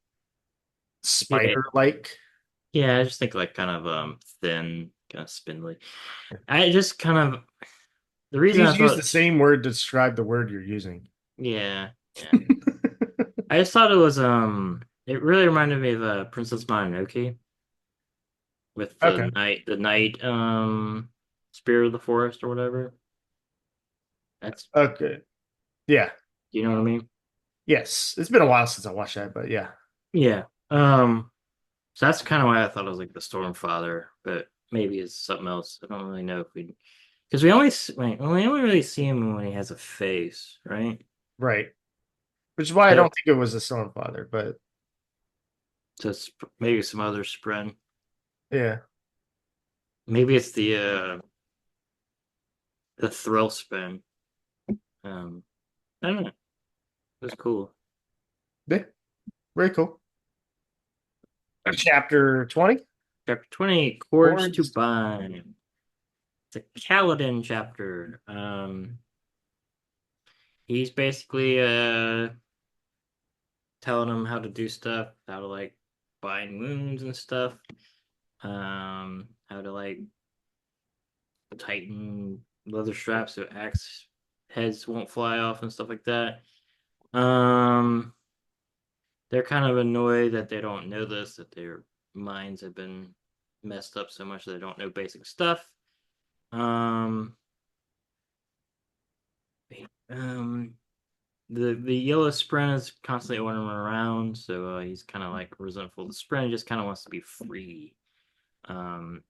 Yeah. spider-like. Yeah, I just think like kind of thin, kind of spindly. I just kind of the reason I Please use the thought same word to describe the word you're using. yeah, yeah. I just thought it was it really reminded me of Princess Mononoke with Okay. the night spirit of the forest or whatever. That's Okay. Yeah. you know what I mean? Yes. It's been a while since I watched that, but yeah. Yeah. So that's kind of why I thought it was like the Stormfather, but maybe it's something else. I don't really know if we because we only really see him when he has a face, right? Right. Which is why I So, don't think it was the Stormfather, but so maybe some other spread. yeah. Maybe it's the thrill spin. Um, I don't know. It was cool. Yeah. Very cool. Chapter 20. Chapter 20, Chords to Boards. Bind. It's a Kaladin chapter. He's basically telling him how to do stuff, how to like bind wounds and stuff. How to like tighten leather straps so axe heads won't fly off and stuff like that. Um, they're kind of annoyed that they don't know this, that their minds have been messed up so much that they don't know basic stuff. Um, um, the yellow Spren is constantly ordering him around, so he's kind of like resentful. The Spren just kind of wants to be free. Um,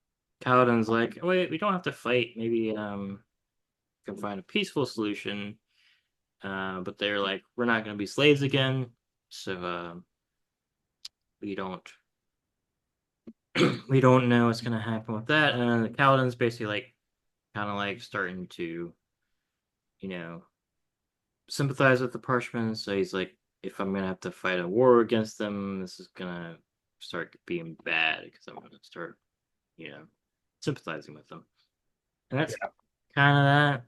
Kaladin's like, wait, we don't have to fight. Maybe can find a peaceful solution. But they're like, we're not going to be slaves again, so we don't we don't know what's going to happen with that. And the Kaladin's basically like kind of like starting to you know sympathize with the Parshmen. So he's like, if I'm going to have to fight a war against them, this is going to start being bad because I'm going to start you know sympathizing with them, and that's kind of that.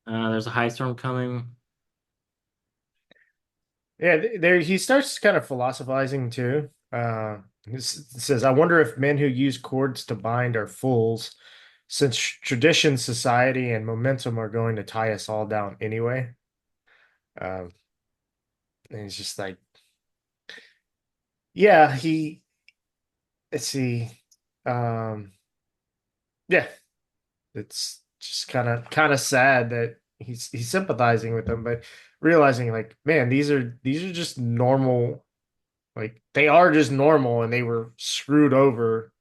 There's a high storm coming. Yeah, there he starts kind of philosophizing too. It says, "I wonder if men who use cords to bind are fools, since tradition, society, and momentum are going to tie us all down anyway." Um, and he's just like, "Yeah, he." Let's see. Um, yeah, it's just kind of sad that he's sympathizing with them, but realizing like, man, these are just normal. Like they are just normal and they were screwed over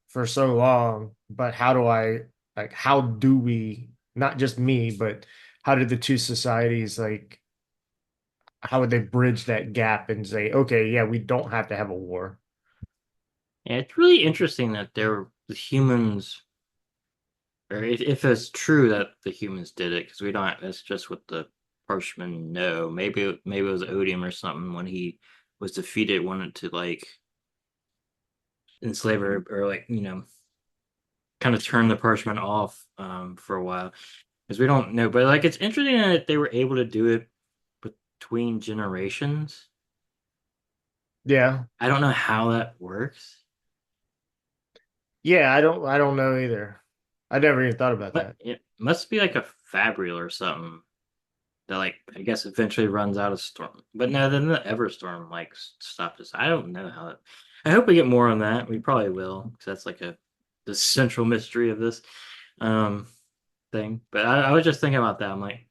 for so long. But how do we, not just me, but how did the two societies how would they bridge that gap and say, okay, yeah, we don't have to have a war? And it's really interesting that the humans, or if it's true that the humans did it, because we don't. That's just what the Parshmen know. Maybe it was Odium or something when he was defeated, wanted to like enslave or like kind of turn the Parshmen off for a while because we don't know. But like it's interesting that they were able to do it between generations. Yeah. I don't know how that works. Yeah, I don't know either. I never even thought about But that. it must be like a Fabrial or something that like I guess eventually runs out of storm. But no, then the Everstorm like stopped us. I don't know how. I hope we get more on that. We probably will because that's like the central mystery of this um thing. But I was just thinking about that. I'm like,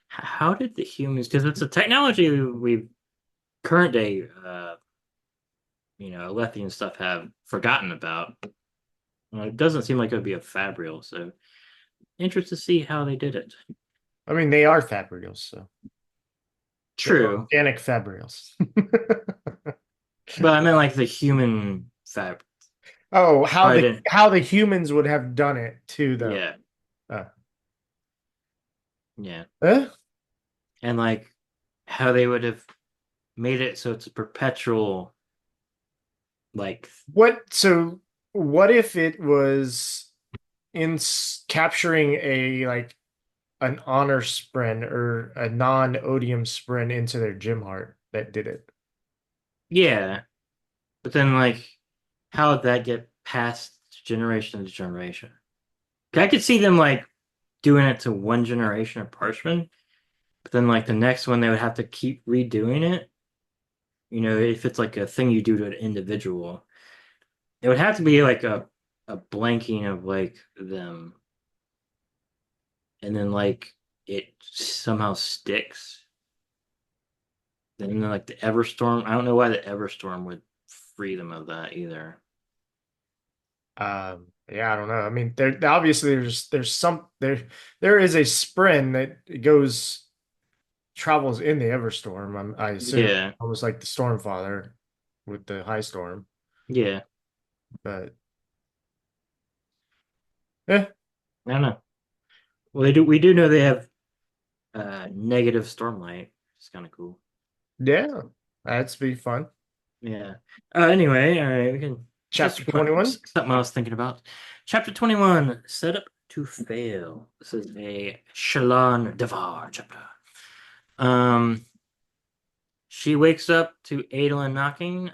how did the humans? Because it's a technology we current day Alethian stuff have forgotten about. It doesn't seem like it would be a Fabrial. So interested to see how they did it. I mean, they are fabrials, so they're True, organic fabrials. but I meant like the human fab. Oh, Probably didn't. how the humans would have done it to them. Yeah, Uh, yeah, eh? and like how they would have made it so it's a perpetual like What if it was capturing a like an honor sprint or a non-odium sprint into their gym heart that did it? yeah, but then like how would that get passed generation to generation? 'Cause I could see them like doing it to one generation of Parchment, but then like the next one they would have to keep redoing it. You know, if it's like a thing you do to an individual, it would have to be like a blanking of like them, and then like it somehow sticks. Then like the Everstorm, I don't know why the Everstorm would free them of that either. Yeah, I don't know. I mean, there obviously there is a sprint that goes travels in the Everstorm. I assume Yeah, almost like the Stormfather with the High Storm, yeah, but yeah, I don't know. Well, they do. We do know they have negative Stormlight. It's kind of cool. yeah, that's be fun. Yeah. Anyway, all right, we can. Chapter 21. Something I was thinking about. Chapter 21, Set Up to Fail. This is a Shalon Devar chapter. Um, she wakes up to Adolin knocking.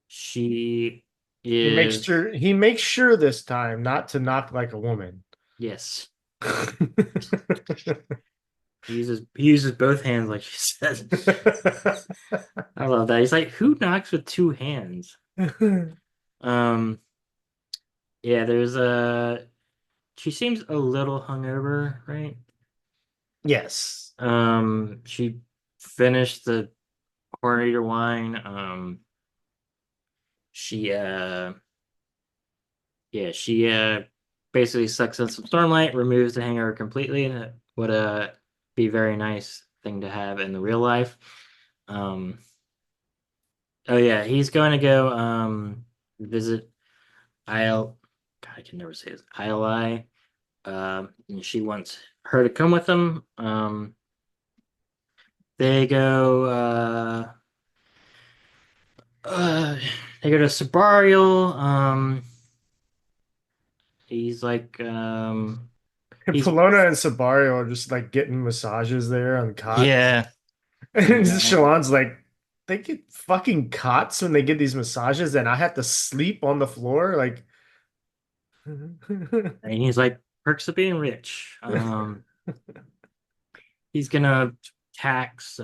She is, He makes sure this time not to knock like a woman. yes, he uses both hands like she said. I love that. He's like, who knocks with two hands? Um, yeah, there's a she seems a little hungover, right? Yes. She finished the Hornator wine. She yeah, she basically sucks in some Stormlight, removes the hangover completely. That would be a very nice thing to have in the real life. Um, oh yeah, he's going to go visit Isle. God, I can never say this. Isle. And she wants her to come with them. They go. Uh, they go to Sabarial. He's like. He's Polona and Sabario are just like getting massages there on cots. yeah. And Yeah. Shalon's like, they get fucking cots when they get these massages, and I have to sleep on the floor. Like, And he's like perks of being rich. He's gonna tax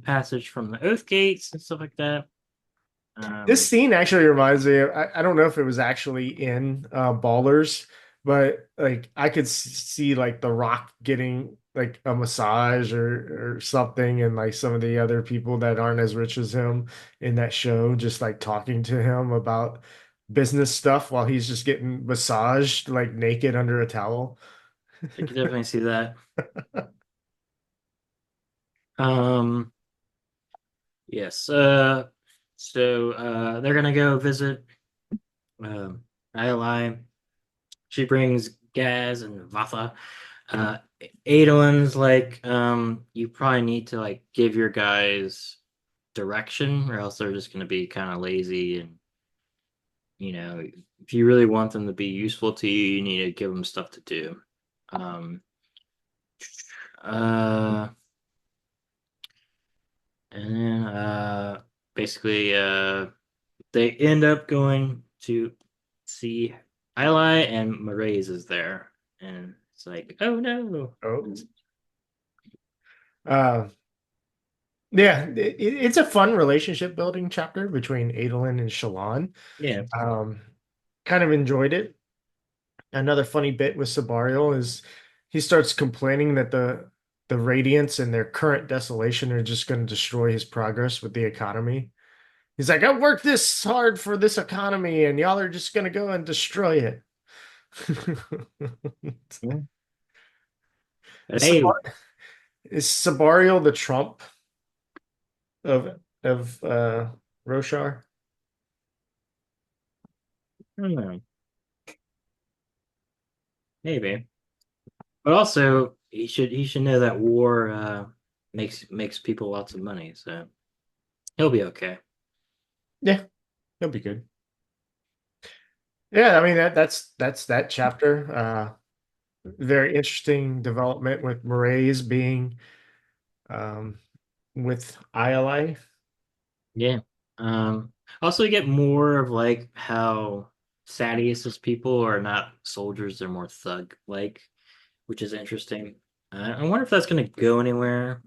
passage from the Oath Gates and stuff like that. this Um, scene actually reminds me of, I don't know if it was actually in Ballers, but like I could see like The Rock getting like a massage or something, and like some of the other people that aren't as rich as him in that show just like talking to him about business stuff while he's just getting massaged like naked under a towel. I can definitely see that. Um, yes. So they're gonna go visit um Ioli. She brings Gaz and Vatha. Uh, Adolin's like, you probably need to like give your guys direction, or else they're just gonna be kind of lazy. And you know, if you really want them to be useful to you, you need to give them stuff to do. Um, uh, and then basically, they end up going to see Ili, and Maraise is there, and it's like, oh no. Oh. Uh, yeah, it's a fun relationship building chapter between Adolin and Shalon. Yeah. Um, Kind of enjoyed it. Another funny bit with Sabarial is he starts complaining that the Radiants and their current desolation are just going to destroy his progress with the economy. He's like, I worked this hard for this economy, and y'all are just going to go and destroy it. Yeah. But Is hey, I is Sabarial the Trump of Roshar? don't know, maybe. But also, he should know that war. makes people lots of money, so he'll be okay. Yeah, he'll be good. Yeah, I mean that's that chapter. Very interesting development with Marays being um with ILA. Yeah. Also, you get more of like how Sadius's people are not soldiers; they're more thug-like, which is interesting. I wonder if that's going to go anywhere,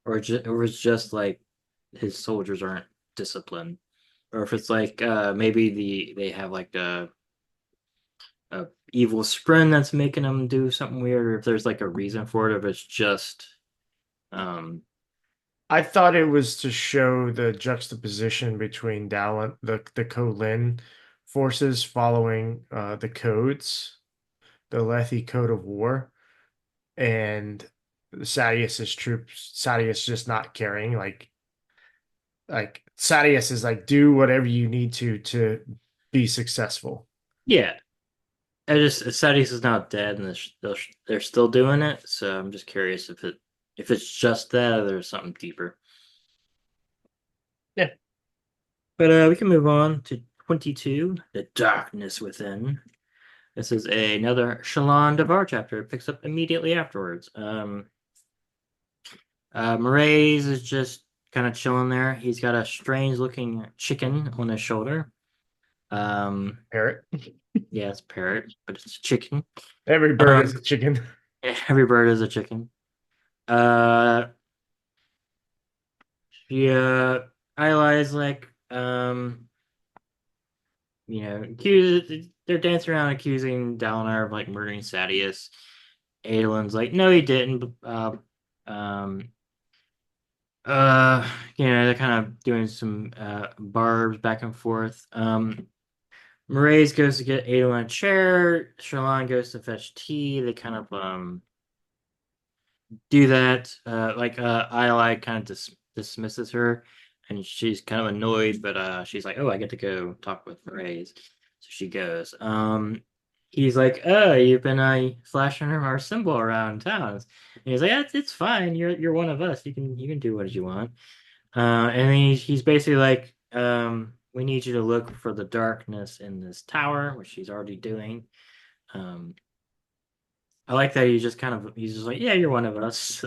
or it's just like his soldiers aren't disciplined, or if it's like maybe they have like a evil spren that's making them do something weird, or if there's like a reason for it, or if it's just um I thought it was to show the juxtaposition between Dallin, the Kholin forces following the codes, the Lethi Code of War, and Sadius's troops. Sadius just not caring. Like Sadius is like, do whatever you need to be successful. yeah. I just Sadius is not dead, and they're still doing it. So I'm just curious if it's just that or there's something deeper. Yeah. But we can move on to 22, The Darkness Within. This is another Shalon Devar chapter. It picks up immediately afterwards. Marays is just kind of chilling there. He's got a strange looking chicken on his shoulder. Um, Parrot. yeah, it's a parrot, but it's a chicken. Every bird is Um, a chicken. every bird is a chicken. Uh, yeah, Isla is like, they're dancing around accusing Dalinar of like murdering Sadius. Adolin's like, no, he didn't. Um, uh, they're kind of doing some barbs back and forth. Marays goes to get Adolin a chair. Shallan goes to fetch tea. They kind of do that. Ili kind of dismisses her, and she's kind of annoyed, but she's like, "Oh, I get to go talk with Marays," so she goes. He's like, "Oh, you've been flashing our symbol around town," and he's like, "It's fine. You're one of us. You can do what you want." And he's basically like, "We need you to look for the darkness in this tower," which she's already doing. Um, I like that he's just like, yeah, you're one of us.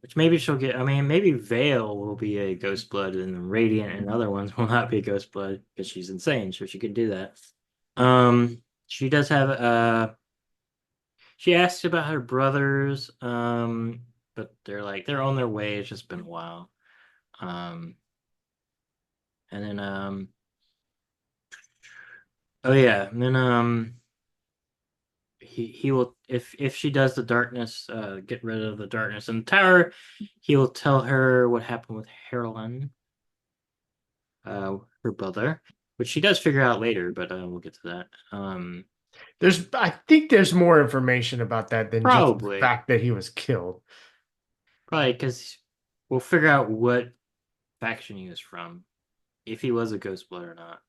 Which maybe she'll get. I mean, maybe Vale will be a ghost blood, and Radiant and other ones will not be a ghost blood because she's insane, so she can do that. She does have. She asks about her brothers. But they're on their way. It's just been a while. Um, and then oh yeah, and then he will if she does the darkness get rid of the darkness in the tower, he will tell her what happened with Harlan, her brother, which she does figure out later, but we'll get to that. I think there's more information about that than just the Probably fact that he was killed. probably because we'll figure out what faction he was from, if he was a ghost blood or not.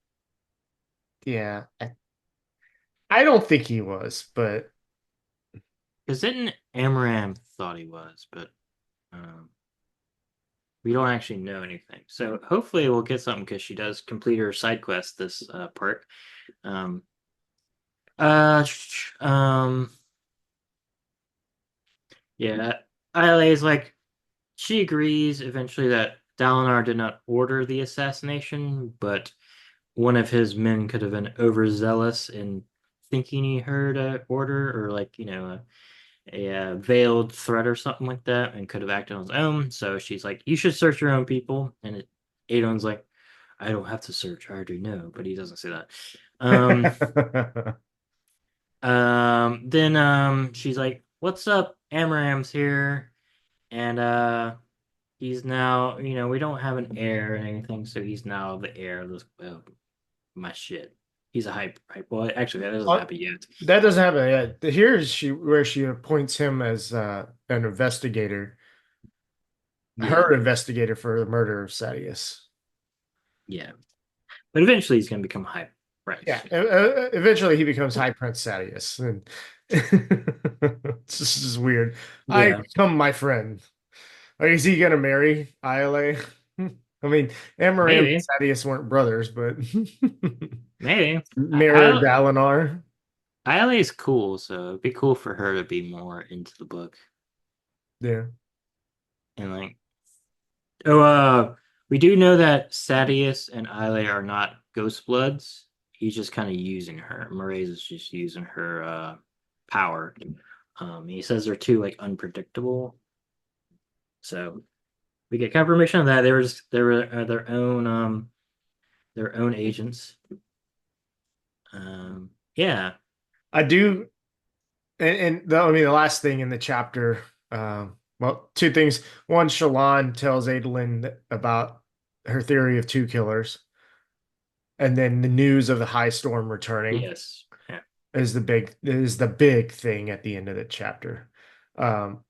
Yeah, I don't think he was, but Because didn't Amaram thought he was, but um, we don't actually know anything. So hopefully we'll get something because she does complete her side quest this part. Um, uh, um, yeah, Islay is like she agrees eventually that Dalinar did not order the assassination, but one of his men could have been overzealous in thinking he heard a order or like a veiled threat or something like that, and could have acted on his own. So she's like, "You should search your own people," and Adon's like, "I don't have to search. I already know," but he doesn't say that. Um, then she's like, "What's up? Amaram's here." And he's now, we don't have an heir or anything, so he's now the heir of this my shit. He's a hype boy. Actually, that doesn't Uh, happen yet. that doesn't happen yet. Here is where she appoints him as an investigator, Yeah, her investigator for the murder of Sadius. yeah. But eventually he's gonna become hype. Right. Yeah, eventually he becomes High Prince Sadius, and it's just weird. I Yeah. become my friend. Like, is he gonna marry Iole? I mean, Amaram and Maybe. Sadius weren't brothers, but Maybe. Mirror Dalinar. Islay is cool, so it'd be cool for her to be more into the book. Yeah. And like, oh, we do know that Sadius and Islay are not Ghost Bloods. He's just kind of using her. Mraize is just using her power. He says they're too like unpredictable. So we get confirmation of that. They were their own agents. Yeah. I do, I mean, the last thing in the chapter, well, two things. One, Shallan tells Adolin about her theory of two killers, and then the news of the high storm returning Yes. Yeah. is the big thing at the end of the chapter. Um,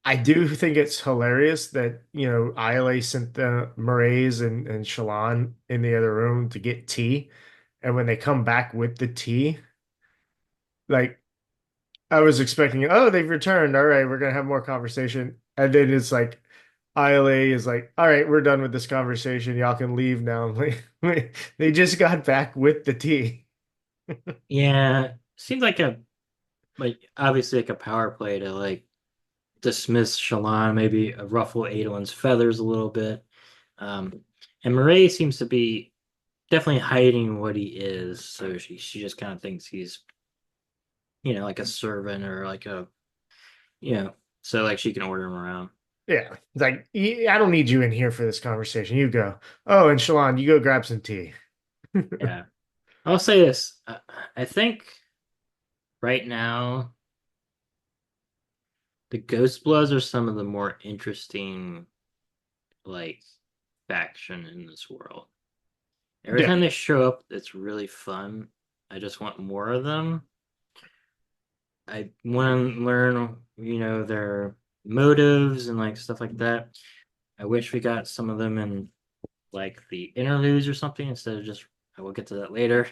I do think it's hilarious that, Iole sent the Murrays and Shallan in the other room to get tea. And when they come back with the tea, like, I was expecting, oh, they've returned. All right, we're gonna have more conversation. And then it's like Iole is like, all right, we're done with this conversation. Y'all can leave now. Like, they just got back with the tea. Yeah. Seems like obviously like a power play to like dismiss Shallan, maybe ruffle Adolin's feathers a little bit. Um, and Murray seems to be definitely hiding what he is, so she just kind of thinks he's like a servant or like a so like she can order him around. Yeah, it's like, I don't need you in here for this conversation. You go. Oh, and Shallan, you go grab some tea. Yeah, I'll say this. I think right now the Ghost Bloods are some of the more interesting like faction in this world. Every Yeah. time they show up, it's really fun. I just want more of them. I want to learn, their motives and like stuff like that. I wish we got some of them in like the interludes or something instead of just. I will get to that later.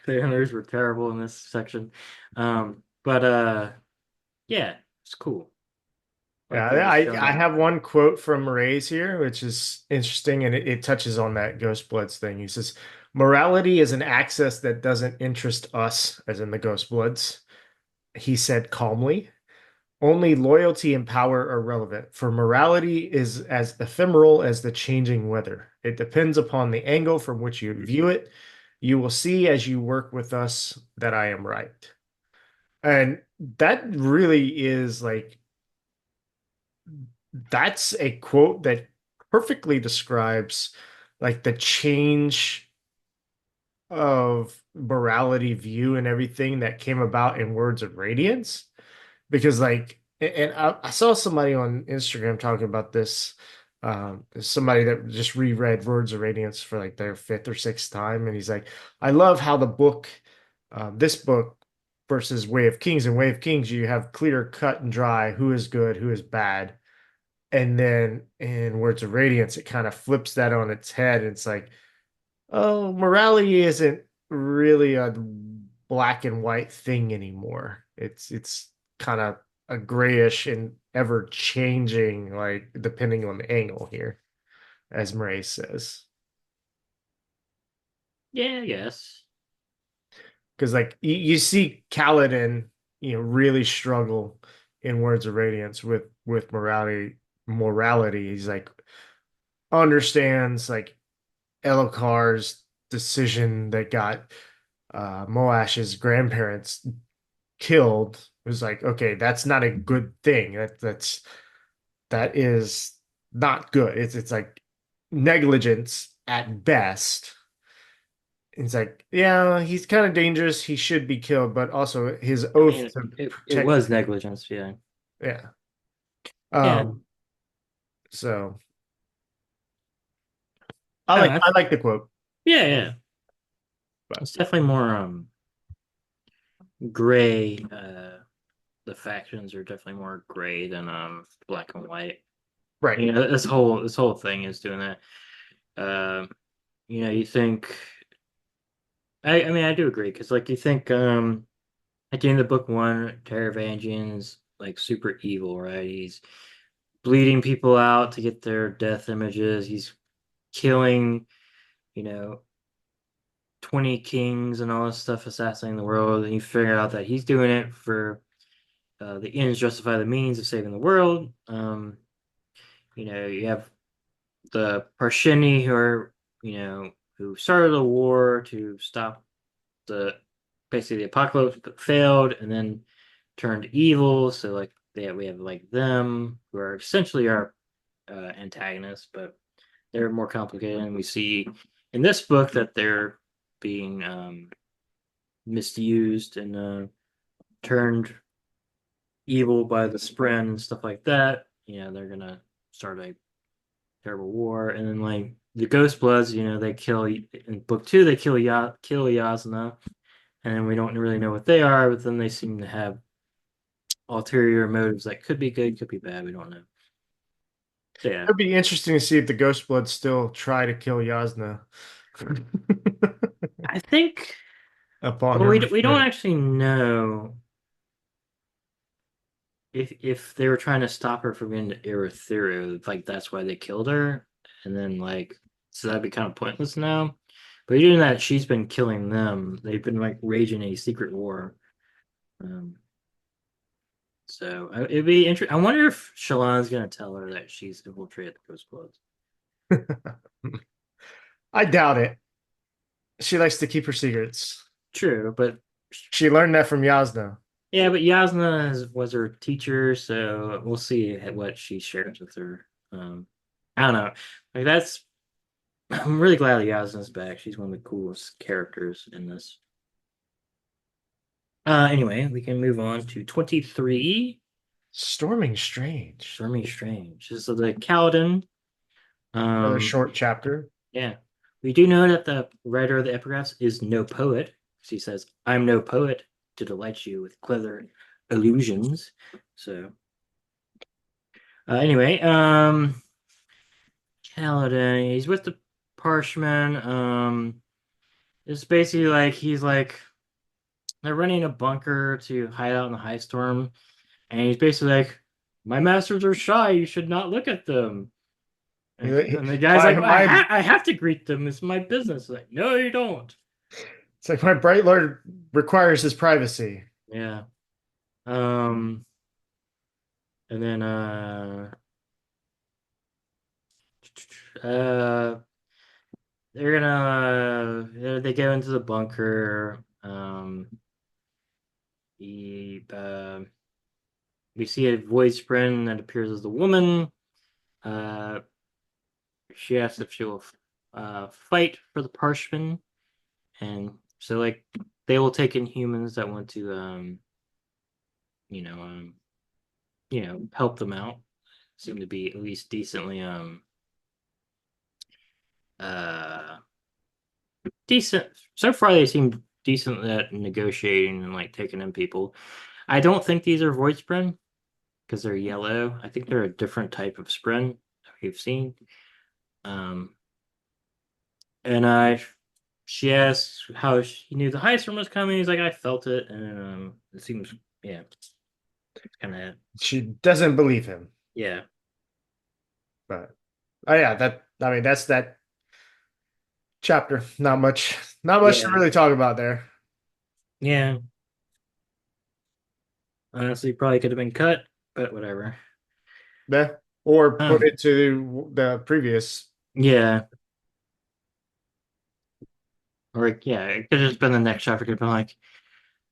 The interludes were terrible in this section, but yeah, it's cool. Yeah, Like they're just I showing. have one quote from Ray's here, which is interesting, and it touches on that Ghost Bloods thing. He says, "Morality is an axis that doesn't interest us, as in the Ghost Bloods," he said calmly. "Only loyalty and power are relevant, for morality is as ephemeral as the changing weather. It depends upon the angle from which you view it. You will see as you work with us that I am right." And that really is like, that's a quote that perfectly describes like the change of morality view and everything that came about in Words of Radiance. Because like, and I saw somebody on Instagram talking about this. Somebody that just reread Words of Radiance for like their fifth or sixth time, and he's like, I love how the book, this book versus Way of Kings. In Way of Kings, you have clear cut and dry who is good, who is bad. And then in Words of Radiance, it kind of flips that on its head. It's like, oh, morality isn't really a black and white thing anymore. It's kind of a grayish and ever changing, like depending on the angle here, as Murray says. Yeah, I guess. Because like you see Kaladin, really struggle in Words of Radiance with morality. He's like understands like Elokar's decision that got Moash's grandparents killed. It was like, okay, that's not a good thing. That is not good. It's like negligence at best. It's like, yeah, he's kind of dangerous. He should be killed, but also his I oath mean, to it protect. was negligence. Yeah. Yeah. Yeah. So I don't know. I like the quote, Yeah, yeah. but It's definitely more gray. The factions are definitely more gray than black and white. right. This whole thing is doing that. You think I mean, I do agree because, like, you think at the end of book one, Taravangian's like super evil, right? He's bleeding people out to get their death images. He's killing, you know, 20 kings and all this stuff, assassinating the world. And you figure out that he's doing it for the ends justify the means of saving the world. You have the Parshini who are, who started the war to stop the basically the apocalypse, but failed and then turned evil. So like we have like them who are essentially our antagonists, but they're more complicated. And we see in this book that they're being misused and turned evil by the Spren and stuff like that. They're gonna start a terrible war, and then like the Ghost Bloods, they kill in book two. They kill Yasna, and then we don't really know what they are. But then they seem to have ulterior motives that could be good, could be bad. We don't know. So, yeah, It'd be interesting to see if the Ghost Bloods still try to kill Yasna I think. upon Well, her we don't return. actually know if they were trying to stop her from getting to Erythrea, like that's why they killed her, and then like so that'd be kind of pointless now. But doing that, she's been killing them. They've been like raging a secret war. Um, it'd be interesting. I wonder if Shallan's gonna tell her that she's infiltrated the Ghost Bloods. I doubt it. She likes to keep her secrets. True, but She learned that from Yasna. yeah, but Yasna was her teacher, so we'll see what she shares with her. I don't know. Like that's I'm really glad that Yasna's back. She's one of the coolest characters in this. Anyway, we can move on to 23, Storming Strange. Stormy Strange. This is the Kaladin. Another Um, short chapter. yeah. We do know that the writer of the epigraphs is no poet. She says, I'm no poet to delight you with clever illusions. So, anyway, Kaladin, he's with the Parshmen. It's basically like he's like they're running a bunker to hide out in the high storm, and he's basically like, "My masters are shy. You should not look at them." And the guy's like, My I have to greet them. It's my business." Like, no, you don't. It's like my bright lord requires his privacy. Yeah. Um. And then uh they're gonna they go into the bunker. He We see a voice friend that appears as the woman. Uh, she asks if she'll fight for the Parshmen, and so like they will take in humans that want to you know um help them out. Seem to be at least decently uh decent so far. They seem decent at negotiating and like taking in people. I don't think these are void spren because they're yellow. I think they're a different type of spren that we've seen. Um, and she asked how she knew the heist was coming. He's like, I felt it, and it seems, yeah, kind of, She doesn't believe him. yeah, But oh yeah, that's that chapter. Not much to yeah, really talk about there. yeah. Honestly, probably could have been cut, but whatever. Yeah. Or put Um, it to the previous. yeah, or yeah, it could have just been the next chapter. Could have been like,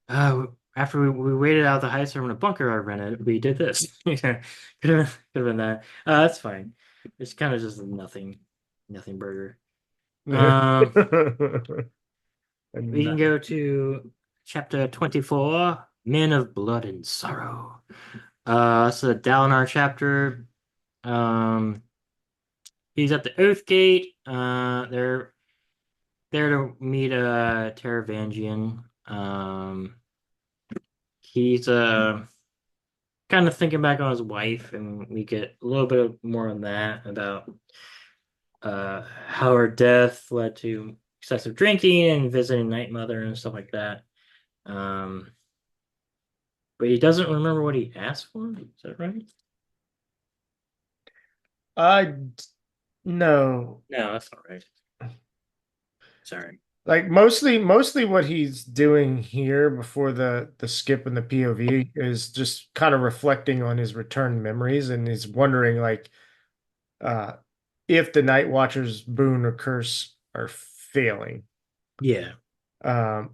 after we waited out the heist from the bunker I rented, we did this. Yeah, could have been that. That's fine. It's kind of just nothing burger. Um, we And can go to chapter 24, Men of Blood and Sorrow. So the Dalinar chapter. Um, he's at the Oath Gate. They're there to meet Taravangian. He's kind of thinking back on his wife, and we get a little bit more on that about how her death led to excessive drinking and visiting Night Mother and stuff like that. Um, but he doesn't remember what he asked for. Is that right? Uh, no. No, that's not right. Sorry. Like mostly what he's doing here before the skip and the POV is just kind of reflecting on his returned memories, and he's wondering like uh if the Night Watcher's boon or curse are failing. Yeah. Um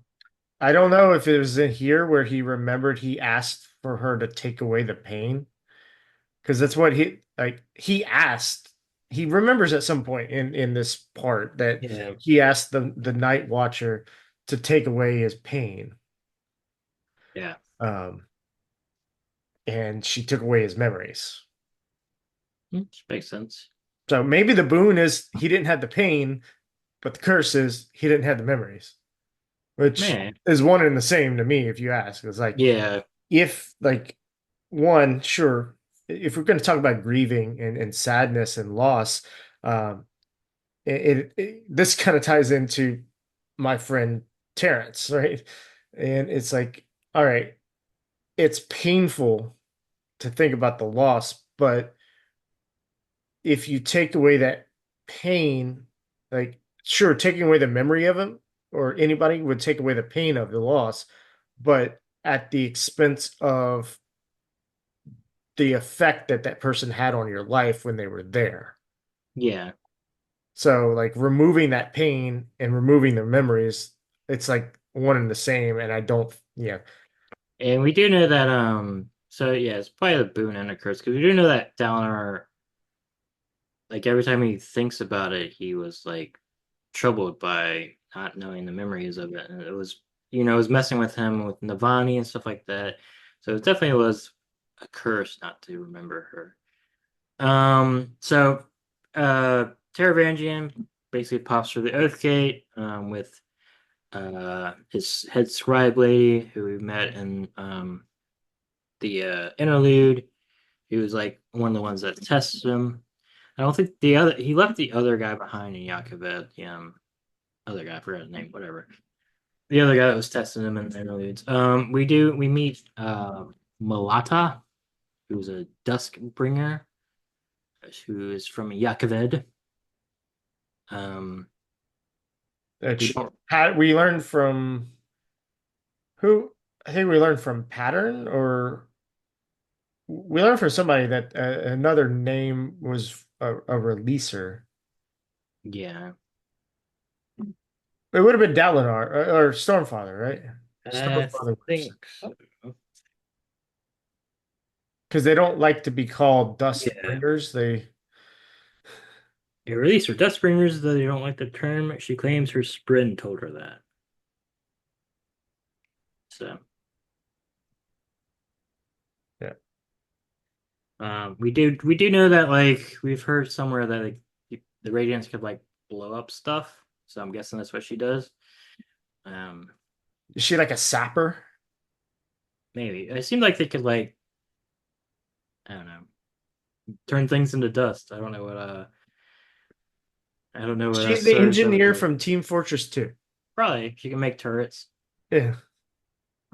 I don't know if it was in here where he remembered he asked for her to take away the pain, because that's what he asked. He remembers at some point in this part that Yeah. he asked the Night Watcher to take away his pain. Yeah. Um, and she took away his memories. Which makes sense. So maybe the boon is he didn't have the pain, but the curse is he didn't have the memories, which Man. is one and the same to me if you ask. It's like Yeah. if like one, sure, if we're going to talk about grieving and sadness and loss, um, this kind of ties into my friend Terrence, right? And it's like, all right, it's painful to think about the loss, but if you take away that pain, like, sure, taking away the memory of him or anybody would take away the pain of the loss, but at the expense of the effect that that person had on your life when they were there. Yeah. So, like, removing that pain and removing the memories, it's like one and the same. And I don't, yeah, And we do know that so yeah, it's probably the boon and a curse because we do know that Dalinar, like every time he thinks about it, he was like troubled by not knowing the memories of it. And it was, it was messing with him with Navani and stuff like that. So it definitely was a curse not to remember her. So Taravangian basically pops through the Oath Gate with his head scribe lady who we met in the interlude. He was like one of the ones that tested him. I don't think he left the other guy behind in Yakoved. The other guy, I forgot his name, whatever. The other guy that was testing him in the interludes. We meet Malata, who's a dusk bringer, who is from Yakoved. Um, we which don't. we learned from who? I think we learned from Pattern, or we learned from somebody that another name was a releaser. Yeah, It would have been Dalinar or Stormfather, right? I Stormfather was, think so. because they don't like to be called Dust Yeah. Bringers. They A release for Dust Bringers, though they don't like the term. She claims her Sprin told her that. So yeah. we do know that like we've heard somewhere that like the Radiants could like blow up stuff. So I'm guessing that's what she does. Um, Is she like a sapper? maybe it seemed like they could like I don't know turn things into dust. I don't know what She's the Surge does. engineer But from Team Fortress 2. probably she can make turrets. Yeah.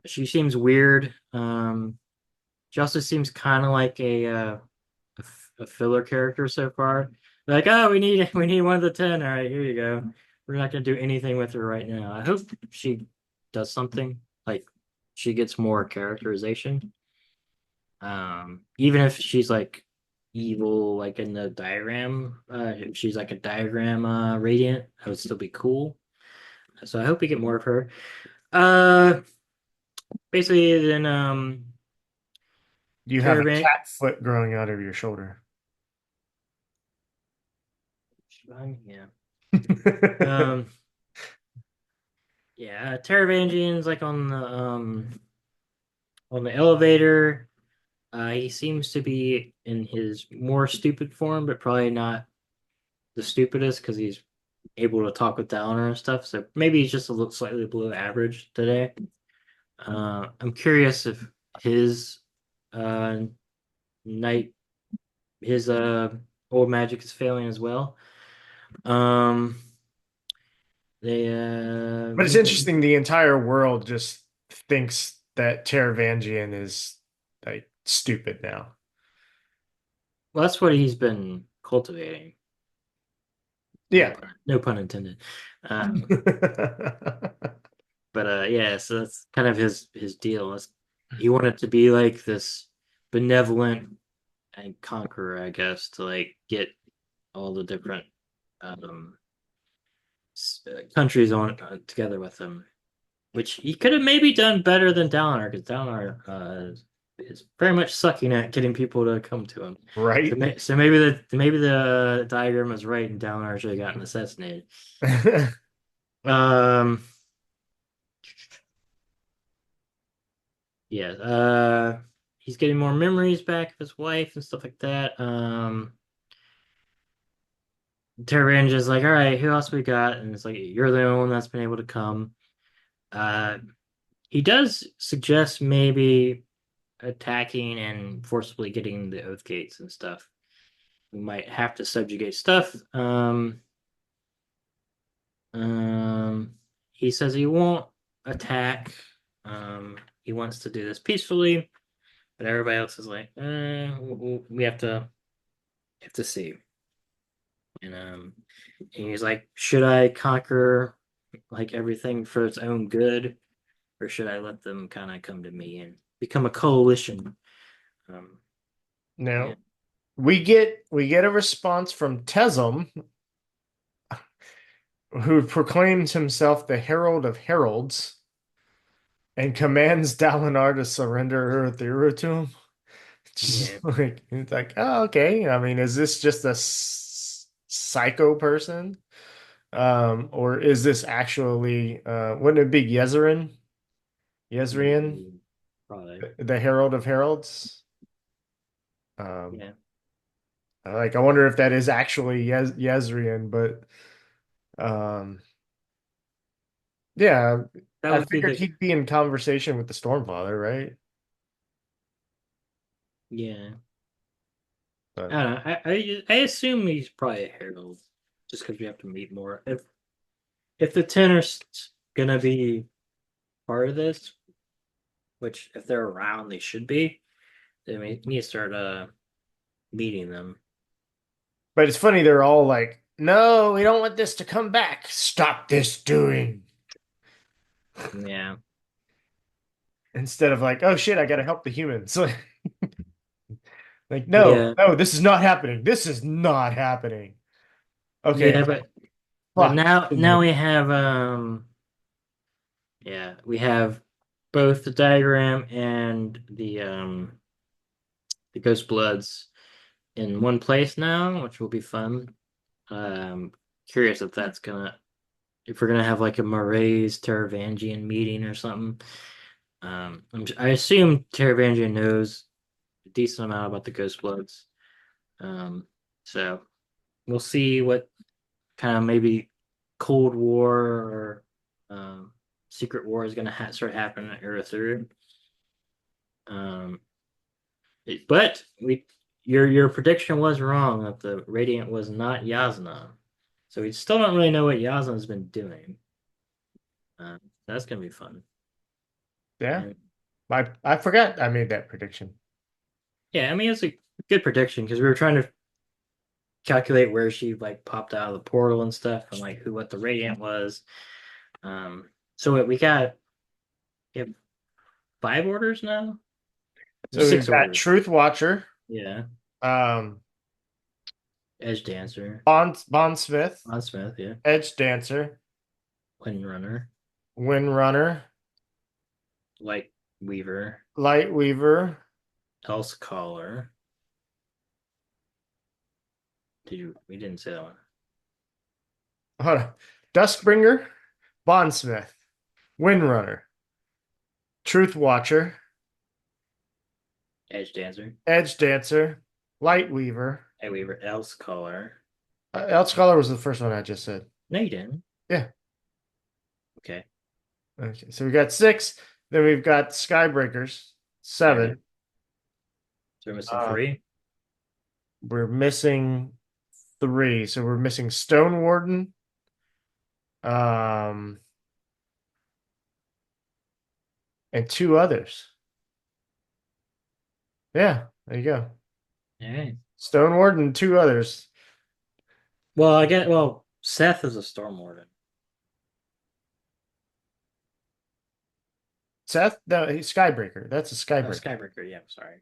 She seems weird. She also seems kind of like a filler character so far. Like, oh, we need one of the 10. All right, here you go. We're not gonna do anything with her right now. I hope she does something. Like she gets more characterization. Even if she's like evil, like in the diagram, if she's like a diagram radiant, that would still be cool. So I hope we get more of her. Uh, basically, then You have a Caravan. cat foot growing out of your shoulder. Yeah. Um, yeah, Taravangian's like on the elevator. He seems to be in his more stupid form, but probably not the stupidest because he's able to talk with Downer and stuff. So maybe he's just a little slightly below average today. I'm curious if his uh night his old magic is failing as well. Um They But it's interesting. The entire world just thinks that Taravangian is like stupid now. well, that's what he's been cultivating. Yeah. No pun intended. Um, but yeah, so that's kind of his deal. He wanted to be like this benevolent and conqueror, I guess, to like get all the different um countries on together with him, which he could have maybe done better than Dalinar, because Dalinar is very much sucking at getting people to come to him. So, Right. so maybe the diagram was right, and Dalinar should have gotten assassinated. Um, yeah. He's getting more memories back of his wife and stuff like that. Terran's is like, all right, who else we got? And it's like, you're the only one that's been able to come. Uh, he does suggest maybe attacking and forcibly getting the oath gates and stuff. We might have to subjugate stuff. Um, he says he won't attack. He wants to do this peacefully, but everybody else is like, we have to see. And he's like, should I conquer like everything for its own good, or should I let them kind of come to me and become a coalition? Um, yeah, Now we get a response from Tesm, who proclaims himself the Herald of Heralds and commands Dalinar to surrender Urithiru to him. yeah. It's like, oh, okay. I mean, is this just a psycho person? Or is this actually wouldn't it be Yezerin? Yezrian, Mm, probably. the Herald of Heralds? Um, Yeah. like I wonder if that is actually Yezrian, but yeah, That I would be figured the he'd be in conversation with the Stormfather, right? yeah. I But don't know. I assume he's probably a herald, just because we have to meet more. If the ten are gonna be part of this, which if they're around, they should be. Then we need to start meeting them. but it's funny, they're all like, no, we don't want this to come back. Stop this doing. Yeah. Instead of like, oh shit, I gotta help the humans. Like, no, Yeah. no, this is not happening. This is not happening. Okay, Yeah, but fuck. now we have yeah, we have both the diagram and the Ghost Bloods in one place now, which will be fun. Um, Curious if we're gonna have like a Marays Taravangian meeting or something. I assume Taravangian knows a decent amount about the Ghost Bloods. Um, so we'll see what kind of maybe Cold War or Secret War is gonna start happening at Earth. Um, but your prediction was wrong that the Radiant was not Yasna. So we still don't really know what Yasna's been doing. That's gonna be fun. Yeah, And I forgot I made that prediction. yeah, I mean it's a good prediction because we were trying to calculate where she like popped out of the portal and stuff, and like who what the Radiant was. So we have 5 orders now. So we've Six got orders. Truth Watcher, Yeah, um, Edge Dancer, Bondsmith, Smith, yeah, Edge Dancer, Wind Runner, Windrunner, Light Weaver, Light Weaver, Else Caller. We didn't say that one. hold on, Duskbringer, Bondsmith, Windrunner, Truth Watcher, Edge Dancer, Edge Dancer, Light Weaver. Light Weaver, Else Caller. Eldscholar was the first one I just said. No, you didn't. Yeah. Okay. Okay. So we got 6. Then we've got Skybreakers, 7. So we're missing Um, 3. we're missing 3. So we're missing Stone Warden, Um, and two others. Yeah, there you go. All right. Stoneward and two others. Well, I get. Well, Seth is a Storm Warden. Seth, no, he's Skybreaker. That's a Oh, Skybreaker. Skybreaker. Yeah, sorry.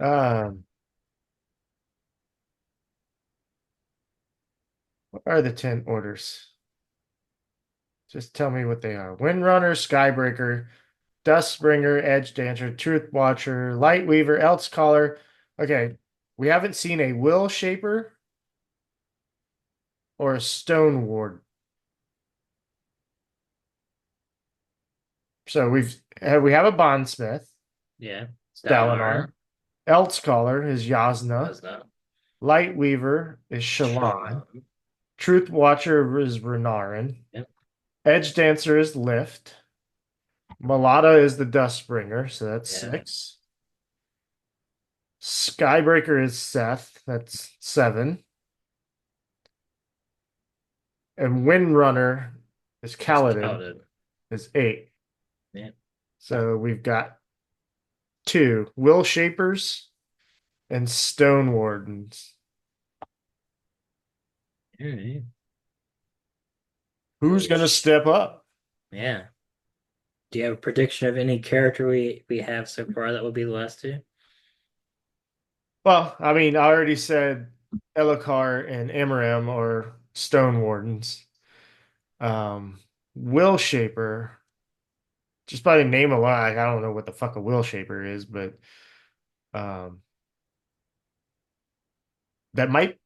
Um, what are the 10 orders? Just tell me what they are. Windrunner, Skybreaker, Dustbringer, Edge Dancer, Truth Watcher, Light Weaver, Elf Caller. Okay, we haven't seen a Will Shaper or a Stone Ward. So we have a Bondsmith, Yeah. Dalinar. Dalinar. Elf Caller is Yasna. Does not. Light Weaver is Shallan. Shalom. Truth Watcher is Renarin. Yep. Edge Dancer is Lift. Malata is the Dustbringer, so that's Yeah. 6. Skybreaker is Seth, that's 7. And Windrunner is It's Kaladin, Kaladin. is 8. Yeah. So we've got 2 Will Shapers and Stone Wardens. All right. Who's going to step up? Yeah. Do you have a prediction of any character we have so far that will be the last two? Well, I mean, I already said Elokar and Amaram are Stone Wardens. Will Shaper, just by the name alone, I don't know what the fuck a Will Shaper is, but um, that might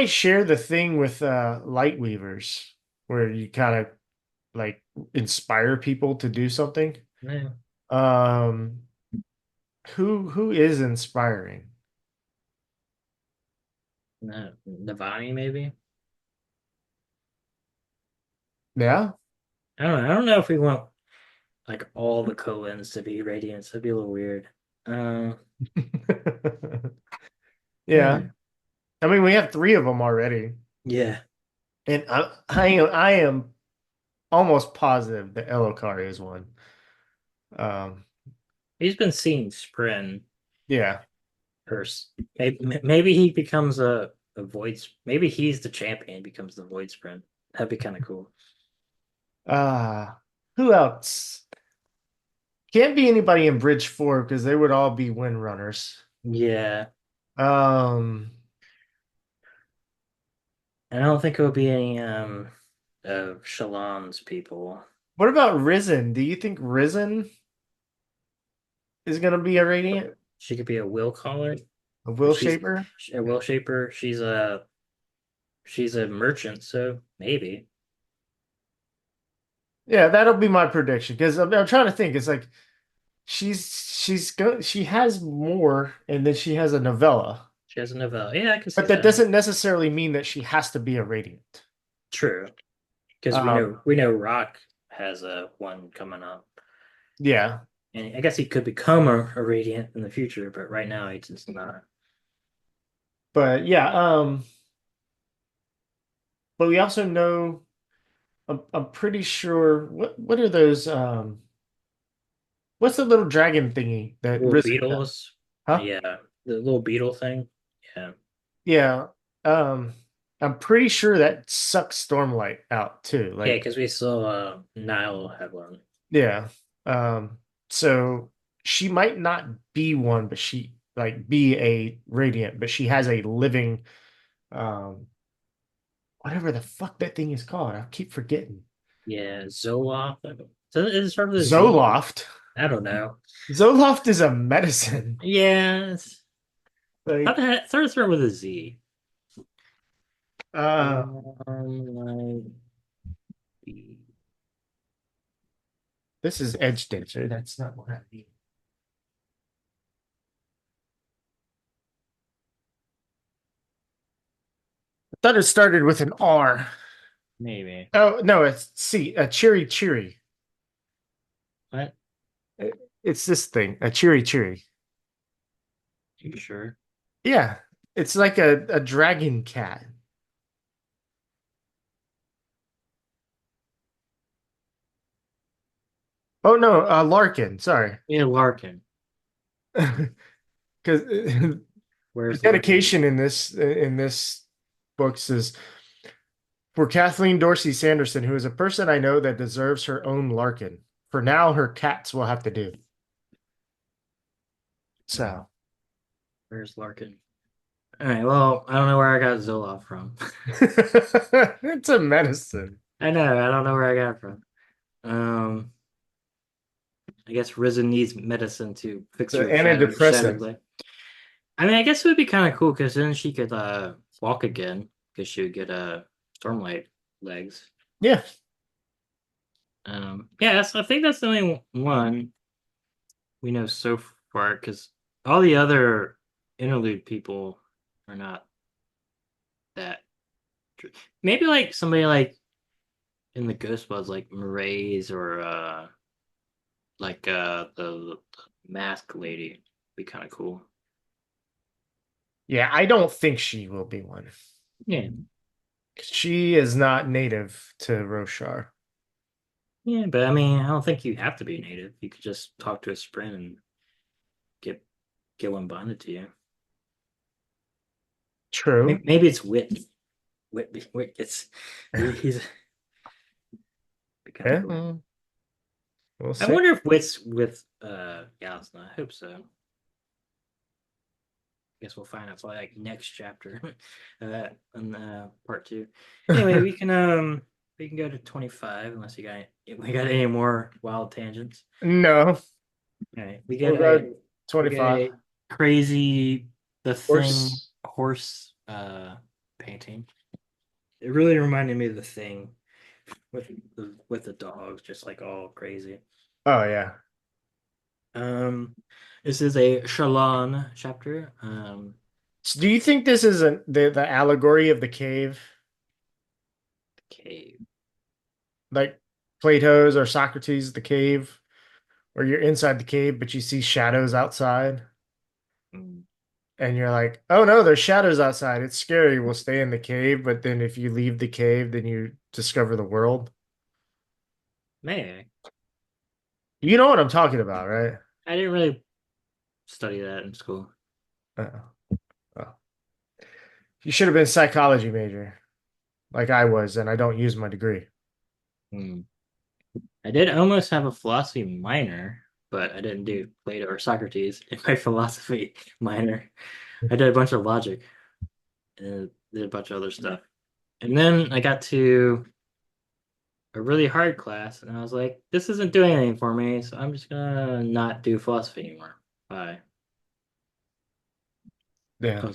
share the thing with Light Weavers, where you kind of like inspire people to do something. No. Um, who is inspiring? No. Navani, maybe? Yeah. I don't know if we want like all the Coens to be Radiants. That'd be a little weird. Uh, Yeah. hmm. I mean, we have 3 of them already, Yeah. and I am almost positive that Elokar is one. Um, He's been seeing Spren yeah. first. Maybe he becomes a Void. Maybe he's the champion, becomes the Void Spren. That'd be kind of cool. Uh, who else? Can't be anybody in Bridge 4 because they would all be Windrunners. Yeah. Um, And I don't think it would be any of Shallan's people. what about Risen? Do you think Risen is gonna be a Radiant? She could be a will caller. A But Will Shaper? a will shaper. She's a merchant, so maybe. Yeah, that'll be my prediction because I'm trying to think. It's like she has more, and then she has a novella, She has a novella. Yeah, I can see but that that. doesn't necessarily mean that she has to be a Radiant. True. Because Um, we know Rock has a one coming up. yeah, And I guess he could become a radiant in the future, but right now he's just not. but yeah, but we also know I'm pretty sure what are those what's the little dragon thingy that Little Risen does? beetles. Huh? Yeah. The little beetle thing. Yeah. Yeah. Um, I'm pretty sure that sucks Stormlight out too. Yeah, Like, because we saw Nile have one. yeah. So she might not be one, but she like be a radiant, but she has a living whatever the fuck that thing is called. I keep forgetting. Yeah, Zoloft. So it start with a Z. Zoloft. I don't know. Zoloft is a medicine. Yeah, it's Like, start with a Z. uh, Like, this is Edge Dancer. That's not what I mean. I thought it started with an R. maybe. Oh no, it's C. A cheery cheery. What? It's this thing. A cheery cheery. You sure? Yeah, it's like a dragon cat. Oh no, Larkin. Sorry, Yeah, Larkin. because the Where's Larkin? dedication in this book says for Kathleen Dorsey Sanderson, who is a person I know that deserves her own Larkin. For now, her cats will have to do. So Where's Larkin? All right. Well, I don't know where I got Zoloft from. it's a medicine. I know. I don't know where I got it from. Um, I guess Risen needs medicine to It's fix an her shattered antidepressant. leg. I mean, I guess it would be kind of cool because then she could walk again because she would get stormlight legs. Yeah, Yeah, I think that's the only one we know so far because all the other interlude people are not that. Maybe like somebody like in the Ghost Buds, like Marays or like the mask lady, be kind of cool. yeah. I don't think she will be one. Yeah, She is not native to Roshar. yeah, but I mean, I don't think you have to be native. You could just talk to a sprint and get get one bonded to you. True. Maybe it's Wit. Wit gets he's be kind of Yeah, cool. we'll I see. wonder if Wit's with Yasna. I hope so. Guess we'll find out for like next chapter, in part two. Anyway, we can go to 25 unless we got any more wild tangents. No, All right, we'll go 25. a crazy the thing Horse. horse painting. It really reminded me of the thing with the dogs, just like all crazy. Oh yeah. Um, this is a Shalon chapter. So do you think this is the allegory of the cave, Cave. like Plato's or Socrates, the cave, where you're inside the cave but you see shadows outside, Mm, and you're like, oh no, there's shadows outside. It's scary. We'll stay in the cave, but then if you leave the cave, then you discover the world. May You know what I'm talking about, right? I didn't really study that in school. Uh-oh. Oh. You should have been a psychology major, like I was, and I don't use my degree. Hmm. I did almost have a philosophy minor, but I didn't do Plato or Socrates in my philosophy minor. I did a bunch of logic and did a bunch of other stuff. And then I got to a really hard class, and I was like, this isn't doing anything for me, so I'm just gonna not do philosophy anymore. Bye. Yeah.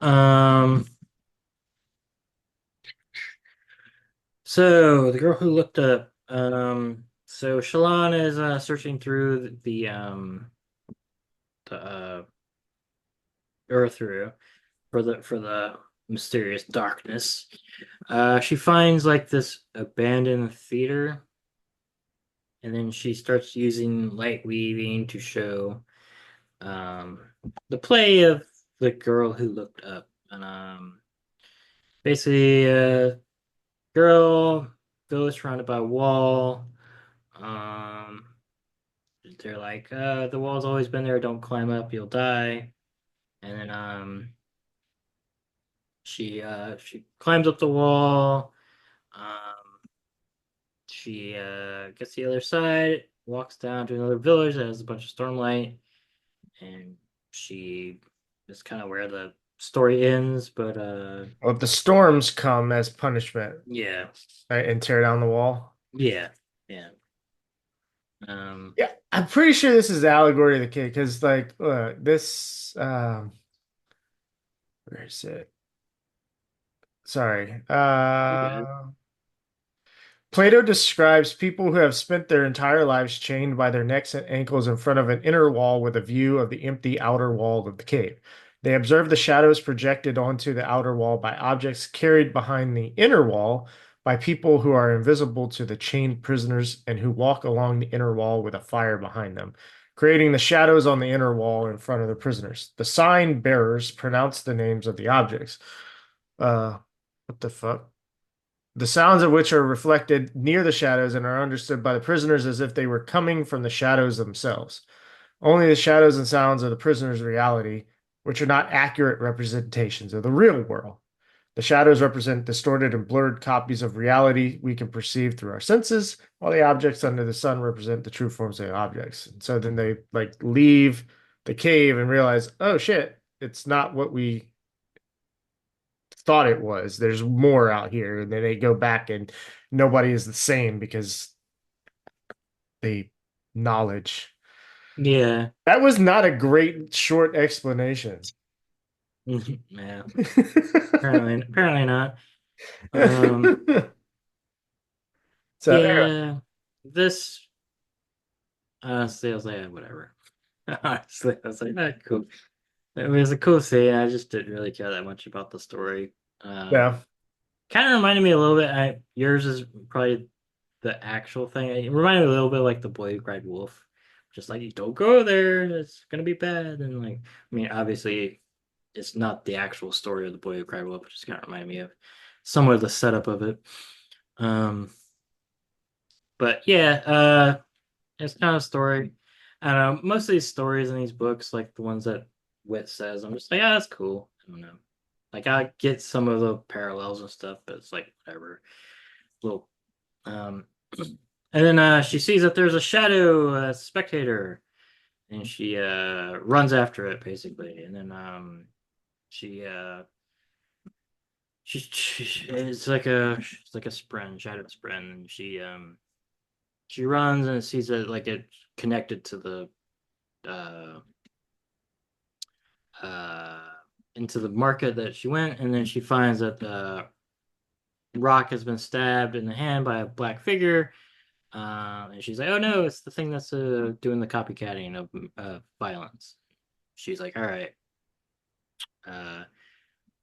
Um, so the girl who looked up, so Shalon is searching through the earth through for the mysterious darkness. She finds like this abandoned theater, and then she starts using light weaving to show um the play of the girl who looked up. And basically, girl goes surrounded by a wall. Um, they're like, the wall's always been there. Don't climb up, you'll die. And then she climbs up the wall. Um, she gets the other side, walks down to another village that has a bunch of stormlight, and she is kind of where the story ends. But Well, the storms come as punishment, yeah, right, and tear down the wall. yeah, yeah. Um, Yeah, I'm pretty sure this is the allegory of the cave because, like, this. Where is it? Sorry. you good? Plato describes people who have spent their entire lives chained by their necks and ankles in front of an inner wall with a view of the empty outer wall of the cave. They observe the shadows projected onto the outer wall by objects carried behind the inner wall by people who are invisible to the chained prisoners and who walk along the inner wall with a fire behind them, creating the shadows on the inner wall in front of the prisoners. The sign bearers pronounce the names of the objects. Uh, what the fuck? the sounds of which are reflected near the shadows and are understood by the prisoners as if they were coming from the shadows themselves. Only the shadows and sounds of the prisoner's reality, which are not accurate representations of the real world. The shadows represent distorted and blurred copies of reality we can perceive through our senses, while the objects under the sun represent the true forms of the objects. And so then they like leave the cave and realize, oh shit, it's not what we thought it was. There's more out here. And then they go back and nobody is the same because they knowledge. Yeah. That was not a great short explanation. Yeah. Apparently not. Um, So, yeah. This honestly, I was like, whatever. Honestly, I was like, cool. It was a cool scene. I just didn't really care that much about the story. yeah. Kind of reminded me a little bit. Yours is probably the actual thing. It reminded me a little bit like the Boy Who Cried Wolf. Just like, don't go there. It's gonna be bad. And like, I mean, obviously, it's not the actual story of the Boy Who Cried Wolf. It just kind of reminded me of somewhat of the setup of it. Um, but yeah, it's kind of a story. I don't know. Most of these stories in these books, like the ones that Wit says, I'm just like, that's cool. I don't know. Like I get some of the parallels and stuff, but it's like whatever. Little um and then she sees that there's a shadow spectator and she runs after it basically. And then she it's like a sprint, shadow sprint, and she runs and sees that like it connected to the uh uh into the market that she went, and then she finds that the Rock has been stabbed in the hand by a black figure. And she's like, "Oh no, it's the thing that's doing the copycatting of violence." She's like, "All right, uh,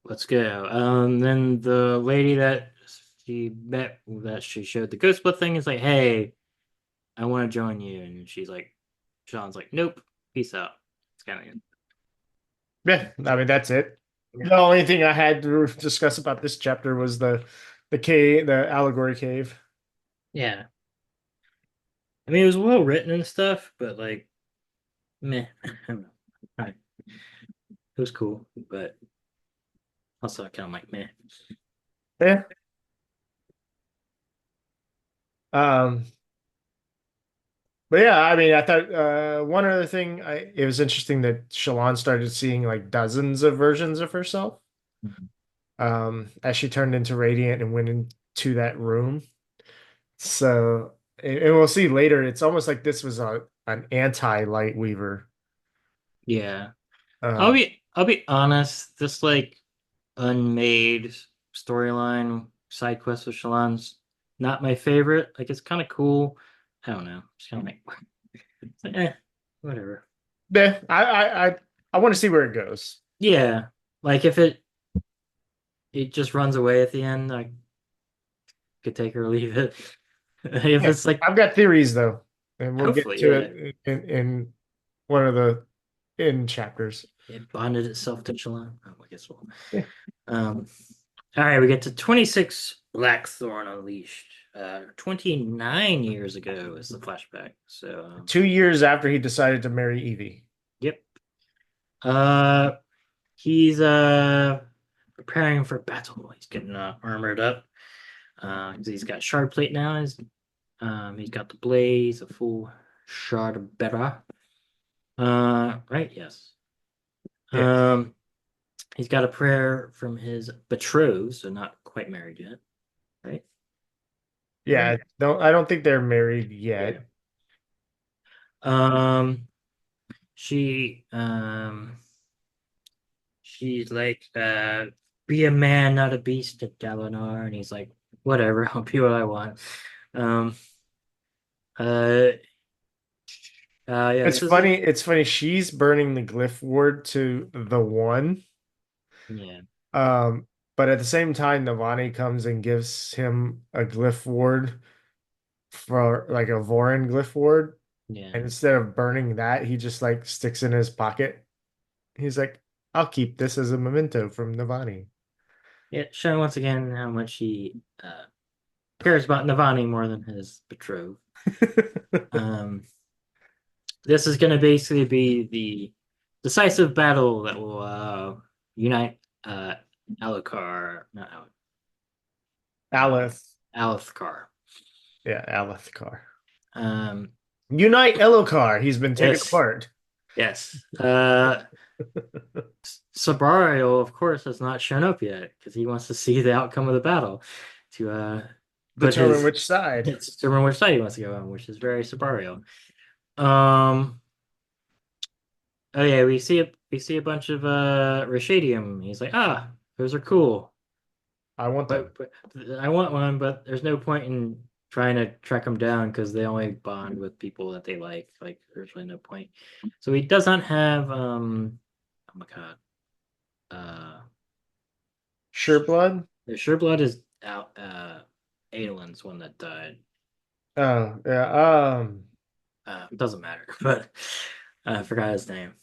let's go." Then the lady that she met, that she showed the ghost split thing, is like, "Hey, I want to join you," and she's like, Sean's like, "Nope, peace out." It's kind of Yeah, I mean that's it. yeah, The only thing I had to discuss about this chapter was the cave, the allegory cave. yeah. I mean, it was well written and stuff, but like, meh. I don't know. It was cool, but also kind of like meh. Yeah. Um, but yeah, I mean, I thought one other thing, it was interesting that Shalon started seeing like dozens of versions of herself as she turned into Radiant and went into that room. So, and we'll see later, it's almost like this was an anti-Light Weaver. Yeah. I'll Um, be I'll be honest, this like unmade storyline side quest with Shallan's not my favorite. Like it's kind of cool. I don't know. It's kind of like, it's like, whatever. yeah, I want to see where it goes. Yeah. Like if it just runs away at the end, I could take or leave it. If Yeah, it's like I've got theories though, and we'll get hopefully, to yeah. it in one of the in chapters. It bonded itself to Shallan. Oh, I guess we'll. Yeah. Um, all right, we get to 26 Blackthorn Unleashed. 29 years ago is the flashback. So, 2 years after he decided to marry Evie. yep. Uh, he's preparing for battle. He's getting armored up. 'Cause he's got shard plate now. He's got the blade. He's a full shard bearer. Right? Yes. Yes. Um, he's got a prayer from his betrothed, so not quite married yet, right? Yeah, Right. I don't think they're married Yeah. yet. Um, she she's like, be a man, not a beast at Dalinar, and he's like, whatever, I'll be what I want. Um, uh, yeah, It's this is funny. It's funny. She's burning the glyph ward to the one. yeah, Um, but at the same time, Navani comes and gives him a glyph ward for like a Vorin glyph ward. yeah, And instead of burning that, he just like sticks in his pocket. He's like, I'll keep this as a memento from Navani. yeah. Showing once again how much he cares about Navani more than his betrothed. Um, this is going to basically be the decisive battle that will unite Alucard, not Aleth. Alethkar. Yeah, Alethkar. Um, Unite Elokar. He's been taken yes, apart. yes. Sabario, of course, has not shown up yet because he wants to see the outcome of the battle to put Determine his which side. determine which side he wants to go on, which is very Sabario. Um, oh yeah, we see a bunch of Rashadium. He's like, those are cool. I want them. But I want one, but there's no point in trying to track them down because they only bond with people that they like. Like there's really no point. So he does not have oh my god. Sureblood? The Sureblood is out Adolin's one that died. Oh, yeah. It doesn't matter, but I forgot his name.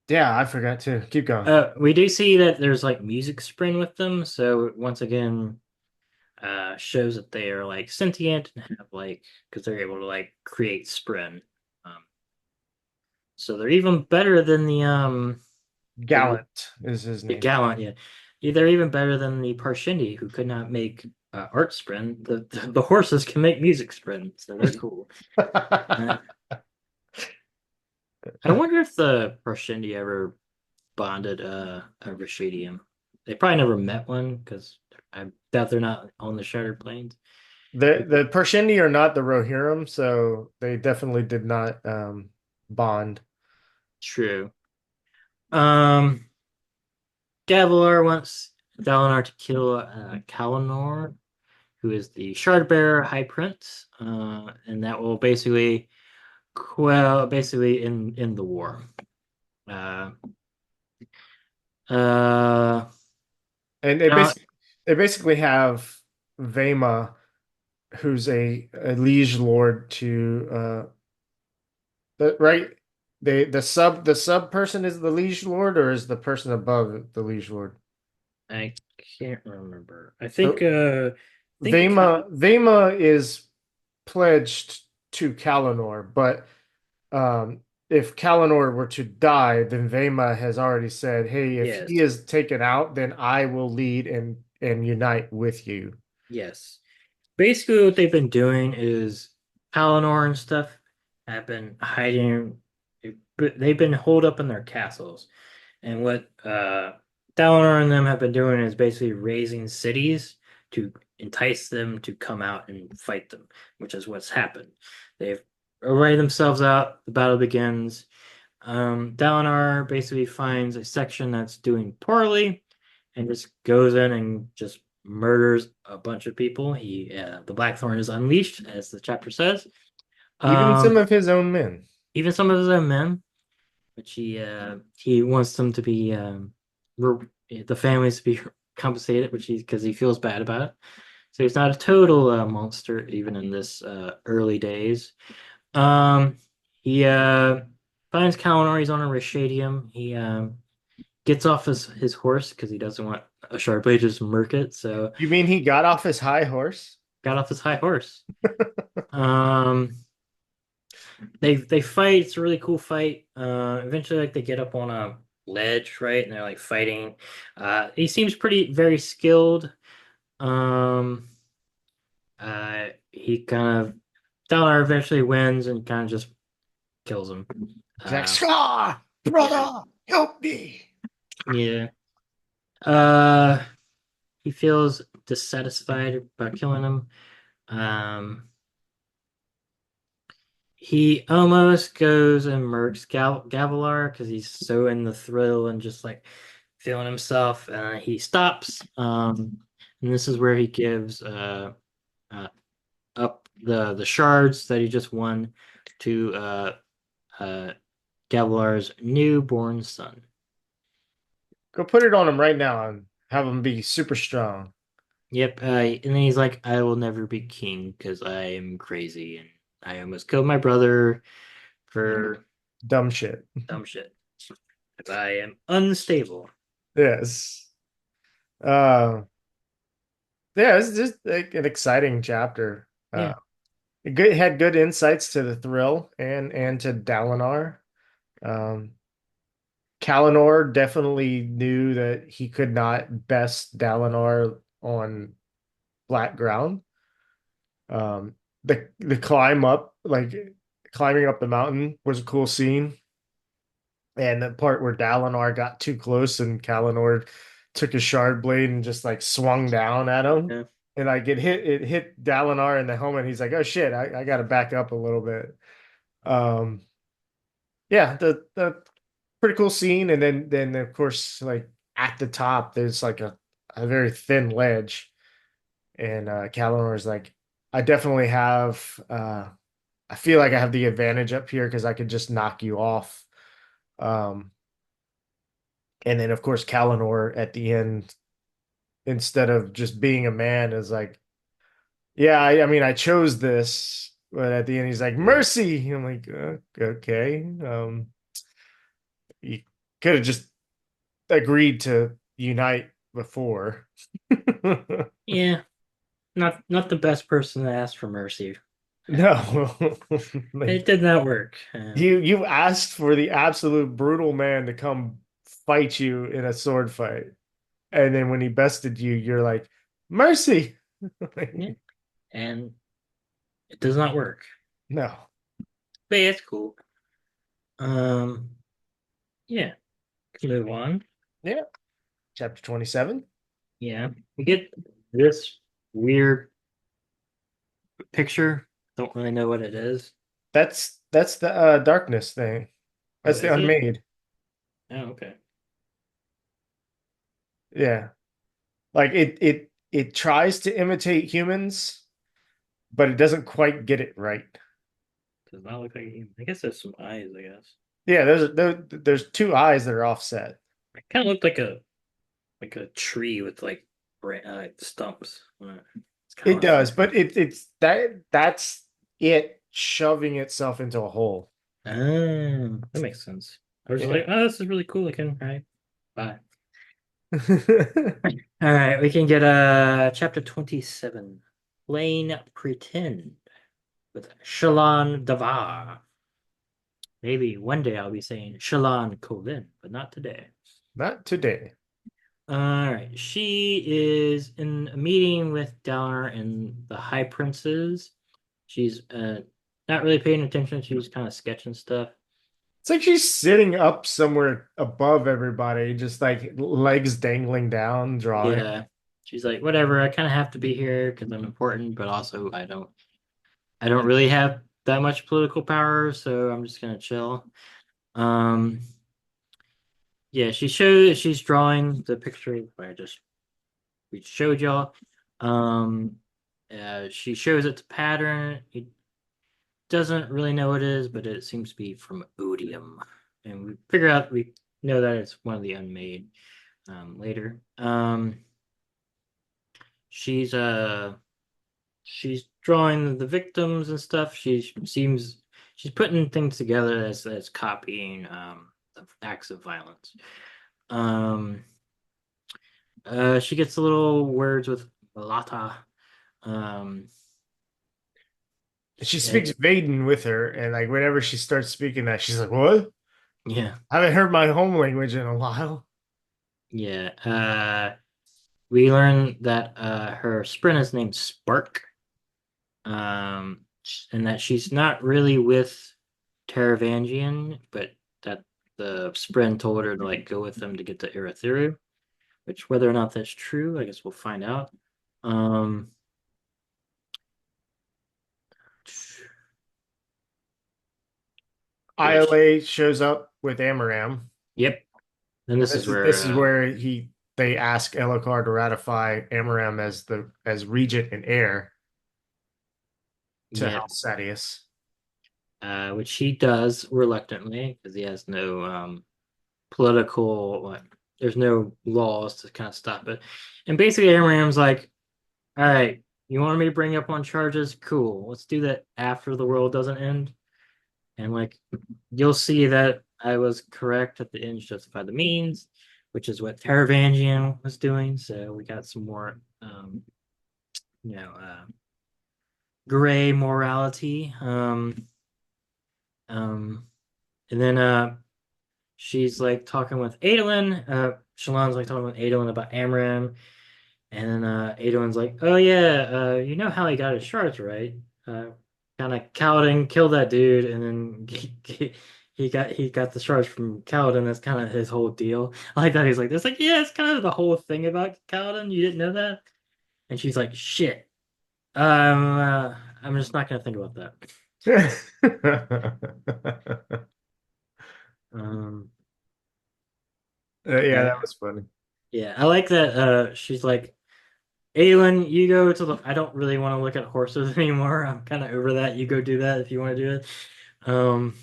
Yeah, I forgot to. Keep going. We do see that there's like music spin with them, so once again shows that they are like sentient and have like because they're able to like create sprin. Um, so they're even better than the Gallant is his the name. Gallant, yeah. Yeah, they're even better than the Parshendi who could not make art sprin. The horses can make music sprin, so they're cool. Uh, I wonder if the Parshendi ever bonded a Rashadium. They probably never met one because I doubt they're not on the Shattered Plains. The Parshendi are not the Rohirrim, so they definitely did not bond. True. Um, Gavilar wants Dalinar to kill Kalinor, who is the Shardbearer High Prince, and that will basically basically in the war. Uh, uh, And Dal- they basically have Vema, who's a liege lord to right. The sub person is the liege lord, or is the person above the liege lord? I can't remember. So I think Vema is pledged to Kalinor, but if Kalinor were to die, then Vema has already said, "Hey, if yes, he is taken out, then I will lead and unite with you." yes. Basically, what they've been doing is Palinor and stuff have been hiding, but they've been holed up in their castles. And what Dalinar and them have been doing is basically raising cities to entice them to come out and fight them, which is what's happened. They've arrayed themselves out. The battle begins. Dalinar basically finds a section that's doing poorly and just goes in and just murders a bunch of people. The Blackthorn is unleashed, as the chapter says. Even some Um, of his own men. even some of his own men, which he wants them to be the families to be compensated, which he because he feels bad about it. So he's not a total monster even in this early days. Um, he finds Kalinor. He's on a Rashadium. He gets off his horse because he doesn't want a sharp blade to just murk it. So You mean he got off his high horse? got off his high horse. Um, they fight. It's a really cool fight. Eventually, like they get up on a ledge, right, and they're like fighting. He seems pretty very skilled. Um, he kind of Dalinar eventually wins and kind of just kills him. He's like, Uh, Scar, yeah, brother, help me. yeah. Uh, he feels dissatisfied about killing him. Um, he almost goes and murks Gavilar because he's so in the thrill and just like feeling himself. He stops, and this is where he gives uh, up the shards that he just won to uh, Gavilar's newborn son. Go put it on him right now and have him be super strong. Yep, and then he's like, "I will never be king because I am crazy and I almost killed my brother for Dumb shit. dumb shit. 'Cause I am unstable." Yes. Uh, Yeah, it's just like an exciting chapter. Yeah. It good had good insights to the thrill and to Dalinar. Um, Kalinor definitely knew that he could not best Dalinar on flat ground. The climb up, like climbing up the mountain, was a cool scene. And the part where Dalinar got too close and Kalinor took his shard blade and just like swung down at him. Yeah. And like it hit Dalinar in the helmet. He's like, oh shit, I gotta back up a little bit. Um yeah, the pretty cool scene. And then of course, like at the top, there's like a very thin ledge. And Kalinor's like, I definitely have I feel like I have the advantage up here because I could just knock you off. Um and then of course Kalinor at the end, instead of just being a man, is like, yeah, I mean I chose this, but at the end he's like, mercy. I'm like, okay. You could have just agreed to unite before. Yeah. Not the best person to ask for mercy. No. It Like, did not work. you asked for the absolute brutal man to come fight you in a sword fight. And then when he bested you, you're like, mercy. Yeah. Like, And it does not work. no. But yeah, it's cool. Um, yeah, let's move on. Yeah. Chapter 27. Yeah, we get this weird picture. Don't really know what it is. That's the darkness thing. Oh, That's the is it? unmade. Oh, okay. Yeah. Like it tries to imitate humans, but it doesn't quite get it right. Does not look like. I guess there's some eyes. I guess Yeah, there's two eyes that are offset. it kind of looked like a tree with like stumps. It's kind It of what it does, looks like. but that's it shoving itself into a hole. Oh, that makes sense. I was just like, Yeah. oh, this is really cool looking. All right, bye. All right, we can get chapter 27. Plain Pretend with Shalon Davar. Maybe one day I'll be saying Shalon Kovin, but not today. Not today. All right, she is in a meeting with Downer and the High Princes. She's not really paying attention. She's kind of sketching stuff. It's like she's sitting up somewhere above everybody, just like legs dangling down, drawing. Yeah, she's like, whatever. I kind of have to be here because I'm important, but also I don't really have that much political power, so I'm just gonna chill. Um, yeah, she's drawing the picture I just we showed y'all. Um, she shows it to Pattern. He doesn't really know what it is, but it seems to be from Odium, and we know that it's one of the unmade. Later, she's she's drawing the victims and stuff. She's putting things together as copying of acts of violence. Um, she gets a little words with Lata. Um, She speaks Vaden with her, and like whenever she starts speaking that, she's like, "What? yeah, I haven't heard my home language in a while." yeah. We learn that her sprint is named Spark. And that she's not really with Taravangian, but that the Spren told her to like go with them to get to Irathiru, which whether or not that's true, I guess we'll find out. Um, yeah, ILA shows up with Amaram. yep. And this is This where is where they ask Elokar to ratify Amaram as regent and heir to yeah, House Sadius. which he does reluctantly because he has no political like there's no laws to kind of stop it. And basically Amram's like, all right, you want me to bring up on charges? Cool. Let's do that after the world doesn't end. And like you'll see that I was correct at the ends justify the means, which is what Taravangian was doing. So we got some more you know, gray morality. Um, and then she's like talking with Adolin. Shalon's like talking with Adolin about Amram, and then Adolin's like, "Oh yeah, you know how he got his shards, right? Uh, kind of Kaladin killed that dude, and then he got the shards from Kaladin. That's kind of his whole deal. I like that he's like, "It's like, yeah, it's kind of the whole thing about Kaladin. You didn't know that?" And she's like, "Shit, I'm just not gonna think about that." Um, Yeah, that uh, was funny. yeah, I like that. She's like, Aelin, you go to the. I don't really want to look at horses anymore. I'm kind of over that. You go do that if you want to do it. Um.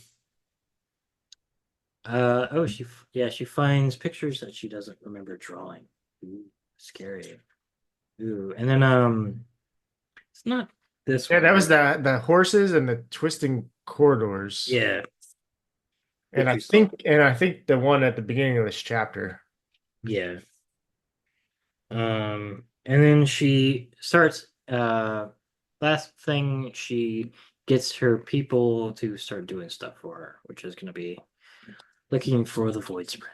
Oh, yeah, she finds pictures that she doesn't remember drawing. Ooh, scary. Ooh, and then it's not this Yeah, one, that was but the horses and the twisting corridors. yeah, And which I we saw. think the one at the beginning of this chapter. Yeah. And then she starts. Last thing she gets her people to start doing stuff for her, which is going to be looking for the void spring.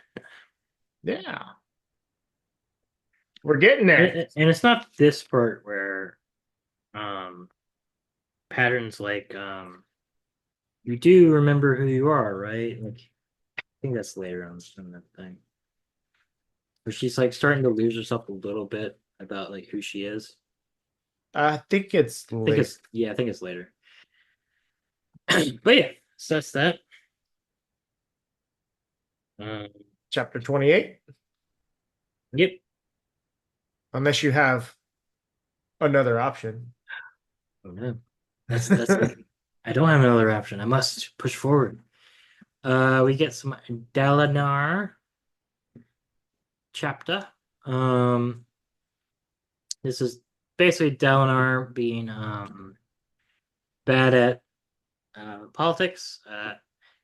Yeah. We're getting And, there. and it's not this part where um patterns like you do remember who you are, right? Like I think that's later on in that thing. But she's like starting to lose herself a little bit about like who she is. I think it's I think late. it's yeah, I think it's later. But yeah, so that's that. Um, Chapter 28. yep. Unless you have another option. Oh no. That's I don't have another option. I must push forward. We get some Dalinar chapter. Um this is basically Dalinar being bad at politics.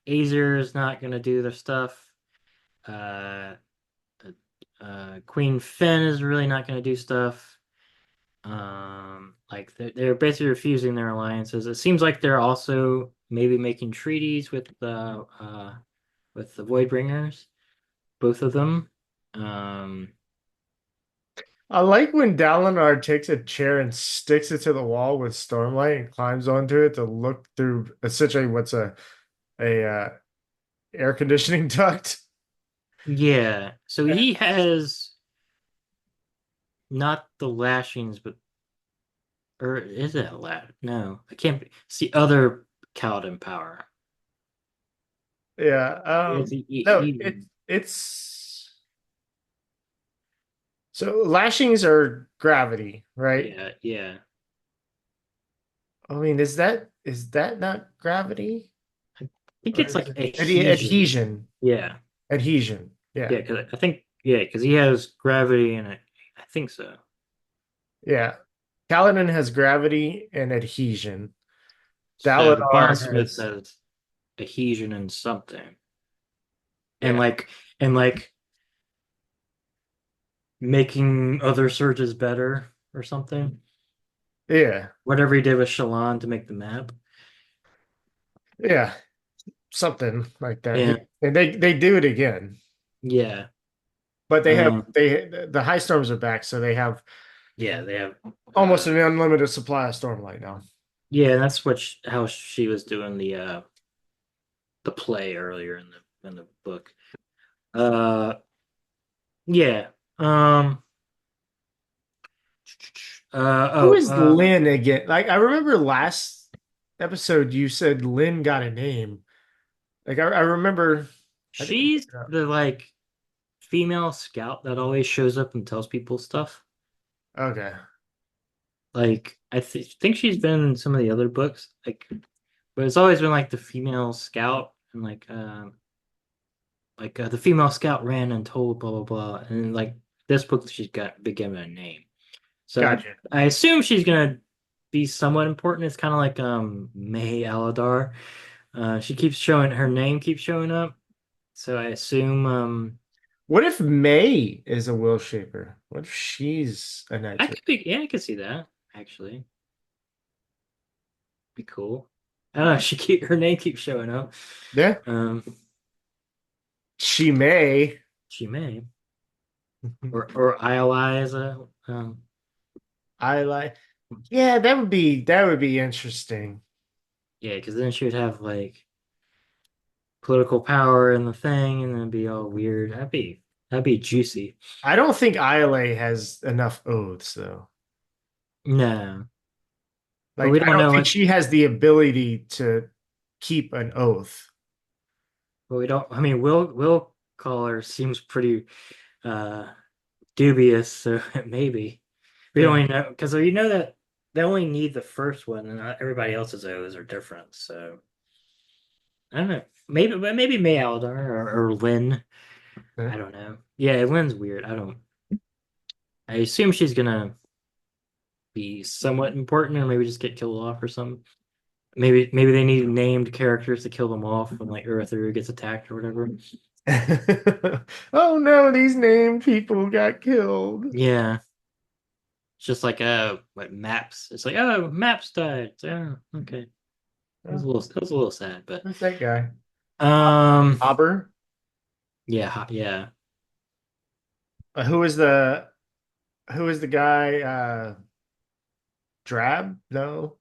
Azer is not going to do their stuff. Uh, Queen Finn is really not going to do stuff. Like they're basically refusing their alliances. It seems like they're also maybe making treaties with the Voidbringers, both of them. Um, I like when Dalinar takes a chair and sticks it to the wall with Stormlight and climbs onto it to look through essentially what's a air conditioning duct. yeah, so he has not the lashings, but or is it a lash? No, I can't be. It's the other Kaladin power. Yeah. It's No, it's so lashings are gravity, right? yeah, yeah. I mean, is that not gravity? I think Or it's is like it adhesion. adhesion? Yeah, Adhesion. yeah. Yeah. Because I think yeah, because he has gravity and I think so. Yeah. Kaladin has gravity and adhesion. So the Dalinar bondsmith has has adhesion and something, and yeah. like making other surges better or something. Yeah. Whatever he did with Shalon to make the map. Yeah. Something like that. Yeah, And they do it again. yeah, But um, the high storms are back, so they have yeah. They have almost an unlimited supply of Stormlight now. yeah. That's what how she was doing the play earlier in the book. Uh, yeah. Um. Who Oh. is Lynn again? Like I remember last episode you said Lynn got a name. Like I remember I think She's the like female scout that always shows up and tells people stuff. okay. Like I think she's been in some of the other books. Like, but it's always been like the female scout and the female scout ran and told blah blah blah. And like this book, she's got been given a name. So Gotcha. I assume she's gonna be somewhat important. It's kind of like May Aladar. She keeps showing her name keeps showing up. So I assume What if May is a will shaper? What if she's a I night? could be yeah, I could see that. actually. Be cool. I don't know. Her name keeps showing up. Yeah, Um, she may. she may, or ILI as a I like. Yeah, that would be interesting. yeah, because then she would have like political power in the thing, and then it'd be all weird. That'd be juicy. I don't think ILA has enough oaths though. No, but Like we I don't don't know think what. she has the ability to keep an oath. But we don't. I mean, Will Caller seems pretty uh dubious, so maybe we don't Yeah. even know because you know that they only need the first one, and everybody else's O's are different. So I don't know. Maybe, but maybe May Aldar or Lynn. Yeah. I don't know. Yeah, Lynn's weird. I don't. I assume she's gonna be somewhat important, or maybe just get killed off or something. Maybe they need named characters to kill them off when like Earther gets attacked or whatever. Oh no, these named people got killed. Yeah, it's just like like maps. It's like oh, maps died. Oh, okay. Oh, That was a little sad, but who's that guy? um, Auber? yeah. Who is the guy? Drab? No.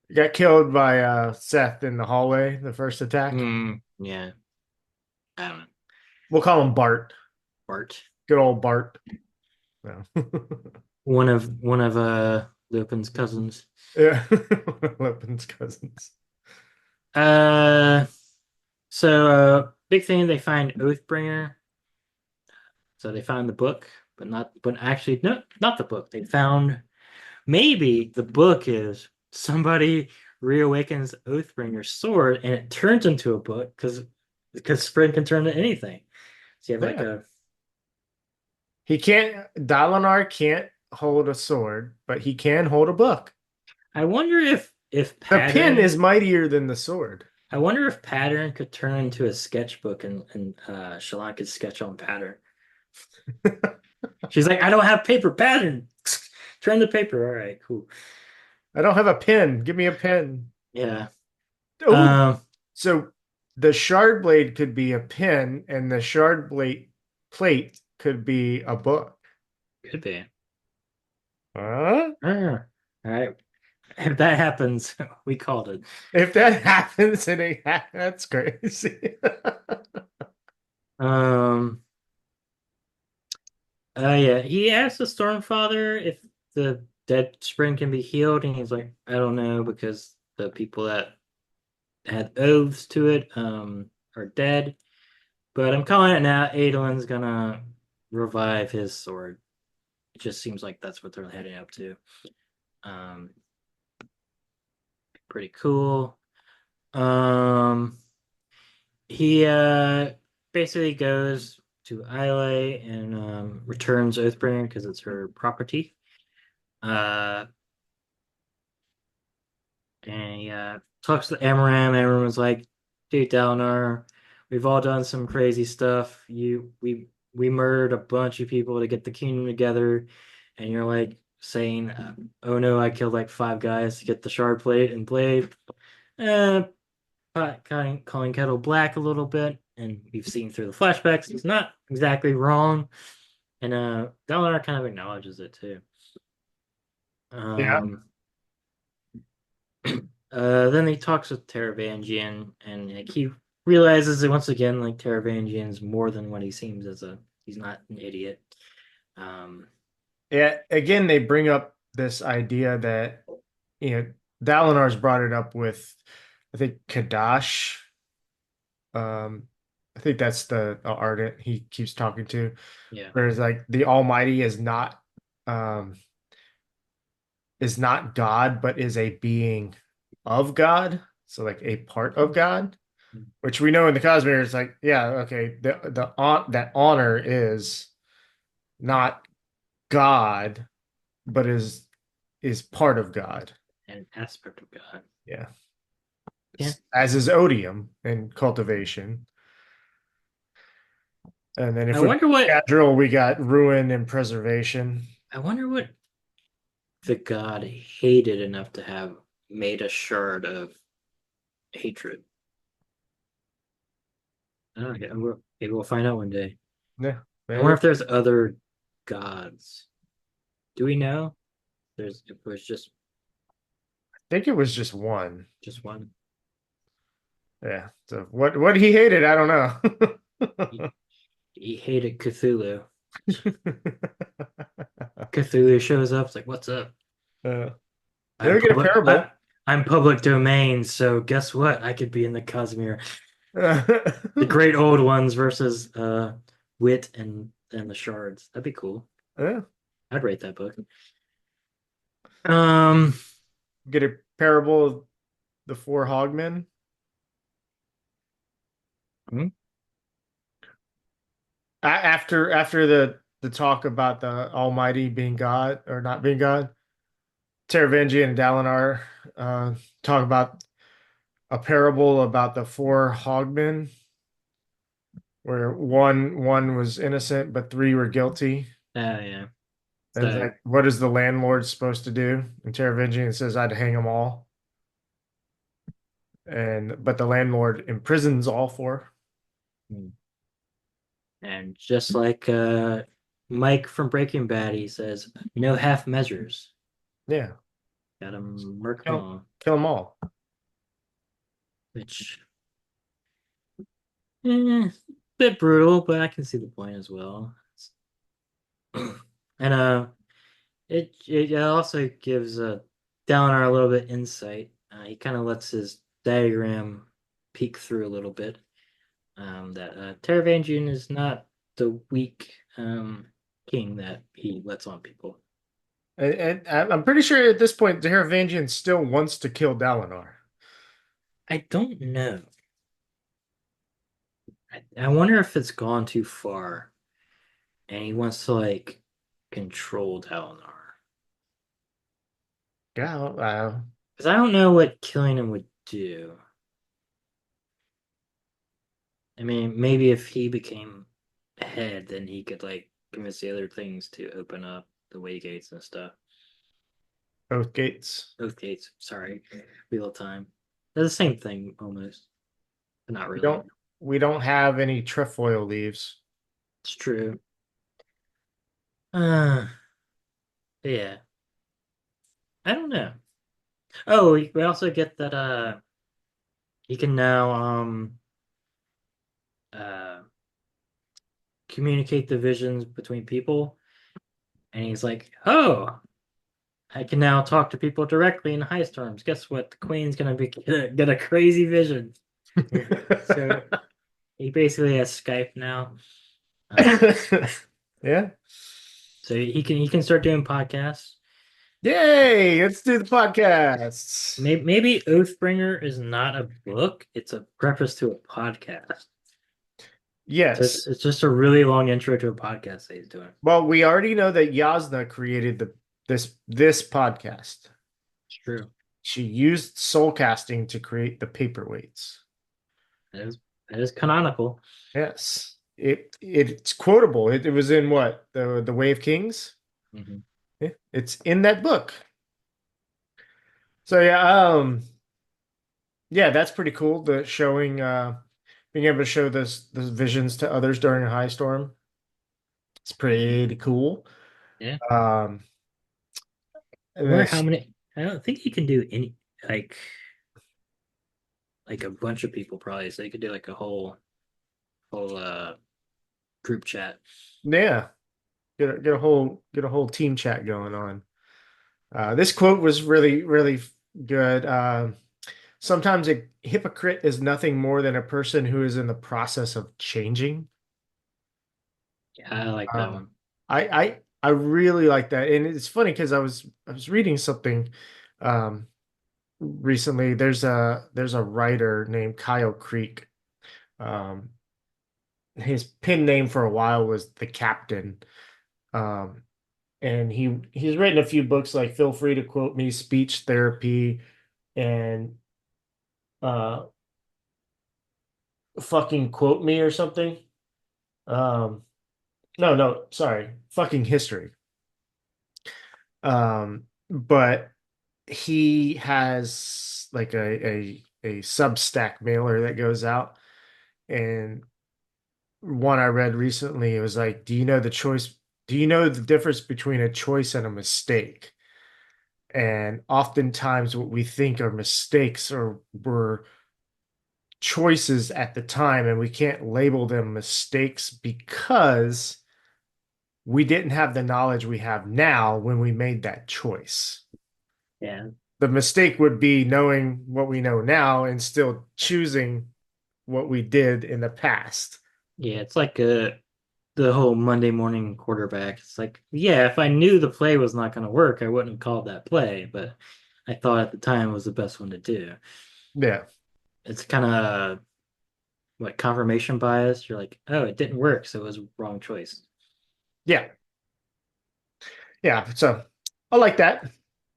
He got killed by Seth in the hallway, the first attack. Yeah. I don't know. We'll call him Bart. Bart. Good old Bart. No. One of Lupin's cousins. Yeah. Lipin's cousins. Uh, big thing they find Oathbringer. So they found the book, but actually, no, not the book. They found maybe the book is somebody reawakens Oathbringer's sword and it turns into a book because Spring can turn into anything. So you have like Yeah. a. Dalinar can't hold a sword, but he can hold a book. I wonder if The pen pattern. is mightier than the sword. I wonder if pattern could turn into a sketchbook and Shalon could sketch on pattern. She's like, I don't have paper pattern. Turn the paper. All right, cool. I don't have a pen. Give me a pen. Yeah. Oh, Um, so the shard blade could be a pen, and the shard blade plate could be a book. could be. Huh? All right. If that happens, we called it. If that happens, that's crazy. Um, yeah, he asked the Stormfather if the dead spring can be healed, and he's like, I don't know, because the people that had oaths to it, are dead. But I'm calling it now. Adolin's gonna revive his sword. It just seems like that's what they're heading up to. Um, Pretty cool. Um, he basically goes to Islay and returns Oathbringer because it's her property. Uh, and he talks to Amaram. Amaram's like, dude, Dalinar, we've all done some crazy stuff. We murdered a bunch of people to get the kingdom together, and you're like saying, "Oh no, I killed like 5 guys to get the shard plate and blade." Uh, calling Kettle black a little bit, and we've seen through the flashbacks he's not exactly wrong, and Dalinar kind of acknowledges it too. Yeah. Um, then he talks with Taravangian, and like, he realizes that once again, like Taravangian's more than what he seems as a. He's not an idiot. Um, Yeah. Again, they bring up this idea that, you know, Dalinar's brought it up with, I think, Kadash. Um, I think that's the ardent he keeps talking to. yeah, Whereas like the Almighty um is not God, but is a being of God. So like a part of God, which we know in the Cosmere is like, yeah, okay, that honor is not God, but is part of God. an aspect of God. Yeah. Yeah, As is odium in cultivation. And then I if we wonder what. Gadril, we got ruin and preservation. I wonder what the god hated enough to have made a shard of hatred? Okay, maybe we'll find out one day. Yeah, I wonder maybe. if there's other gods. Do we know? There's if it was I think it was just one. just one. Yeah. So what he hated, I don't He, know. he hated Cthulhu. Cthulhu shows up. It's like, what's up? uh, I'm then we get a public. parable. I'm public domain. So guess what? I could be in the Cosmere. The Yeah. great old ones versus Wit and the Shards. That'd be cool. I'd rate that book. Um, Get a parable of the four hogmen. hmm? After the talk about the Almighty being God or not being God, Teravangian and Dalinar talk about a parable about the four hogmen, where one was innocent but three were guilty. Yeah. And it's So like, what is the landlord supposed to do? And Teravangian says, I'd hang them all. And but the landlord imprisons all four. and just like Mike from Breaking Bad, he says, no half measures. Yeah, Gotta murk them kill all. kill them all. Which bit brutal, but I can see the point as well. And it also gives Dalinar a little bit insight. He kind of lets his diagram peek through a little bit. That Teravangian is not the weak king that he lets on people. And I'm pretty sure at this point, Teravangian still wants to kill Dalinar. I don't know. I wonder if it's gone too far and he wants to like control Dalinar. Yeah, Because I don't know what killing him would do. I mean, maybe if he became head, then he could like convince the other things to open up the way gates and stuff. both gates. Oath gates, sorry. Wheel of time. They're the same thing almost. But not We really. don't we don't have any trefoil leaves. It's true. Uh yeah. I don't know. Oh, we also get that he can now uh communicate the visions between people. And he's like, oh, I can now talk to people directly in high storms. Guess what? The queen's gonna be get a crazy vision. So he basically has Skype now. Yeah. So he can start doing podcasts. Yay! Let's do the podcasts. Maybe Oathbringer is not a book; it's a preface to a podcast. So Yes. it's just a really long intro to a podcast that he's doing. Well, we already know that Yasna created this podcast. It's true. She used soul casting to create the paperweights. That is that is canonical. Yes. It's quotable. It was in what? The Way of Kings? Mhm. Yeah, it's in that book. So yeah, yeah, that's pretty cool. The showing being able to show this visions to others during a high storm. It's pretty cool. Yeah. Um I and wonder how this many. I don't think he can do any like like a bunch of people probably. So he could do like a whole group chat. yeah, get a whole team chat going on. This quote was really good. Sometimes a hypocrite is nothing more than a person who is in the process of changing. Yeah, I like that Uh, one. I really like that, and it's funny because I was reading something um, recently. There's a writer named Kyle Creek. Um, his pen name for a while was the Captain, um, and he's written a few books like "Feel Free to Quote Me," "Speech Therapy," and uh, "Fucking Quote Me" or something. No, sorry, "Fucking History." Um, but he has like a Substack mailer that goes out, and one I read recently, it was like, do you know the difference between a choice and a mistake? And oftentimes what we think are mistakes or were choices at the time, and we can't label them mistakes because we didn't have the knowledge we have now when we made that choice. Yeah. The mistake would be knowing what we know now and still choosing what we did in the past. Yeah, it's like the whole Monday morning quarterback. It's like, yeah, if I knew the play was not going to work, I wouldn't have called that play, but I thought at the time it was the best one to do. Yeah. It's kind of what confirmation bias. You're like, oh, it didn't work, so it was wrong choice. Yeah. Yeah. So I like that.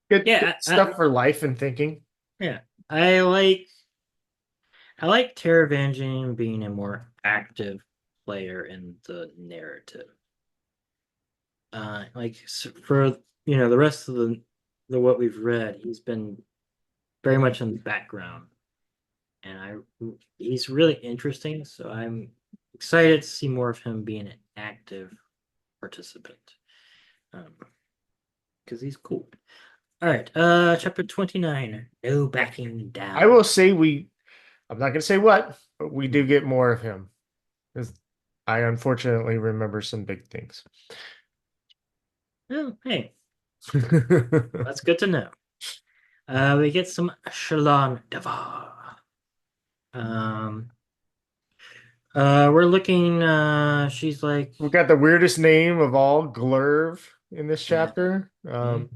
Good Yeah, stuff for life and thinking. yeah, I like Taravangian being a more active player in the narrative. For the rest of the what we've read, he's been very much in the background, and he's really interesting. So I'm excited to see more of him being an active participant, um, because he's cool. All right, chapter 29, no backing I down. will say I'm not going to say what, but we do get more of him. 'Cause I unfortunately remember some big things. Oh, hey, that's good to know. We get some Shalon Davar. Um, we're looking. She's like, We got the weirdest name of all, Glurv, in this yeah, chapter. mhm,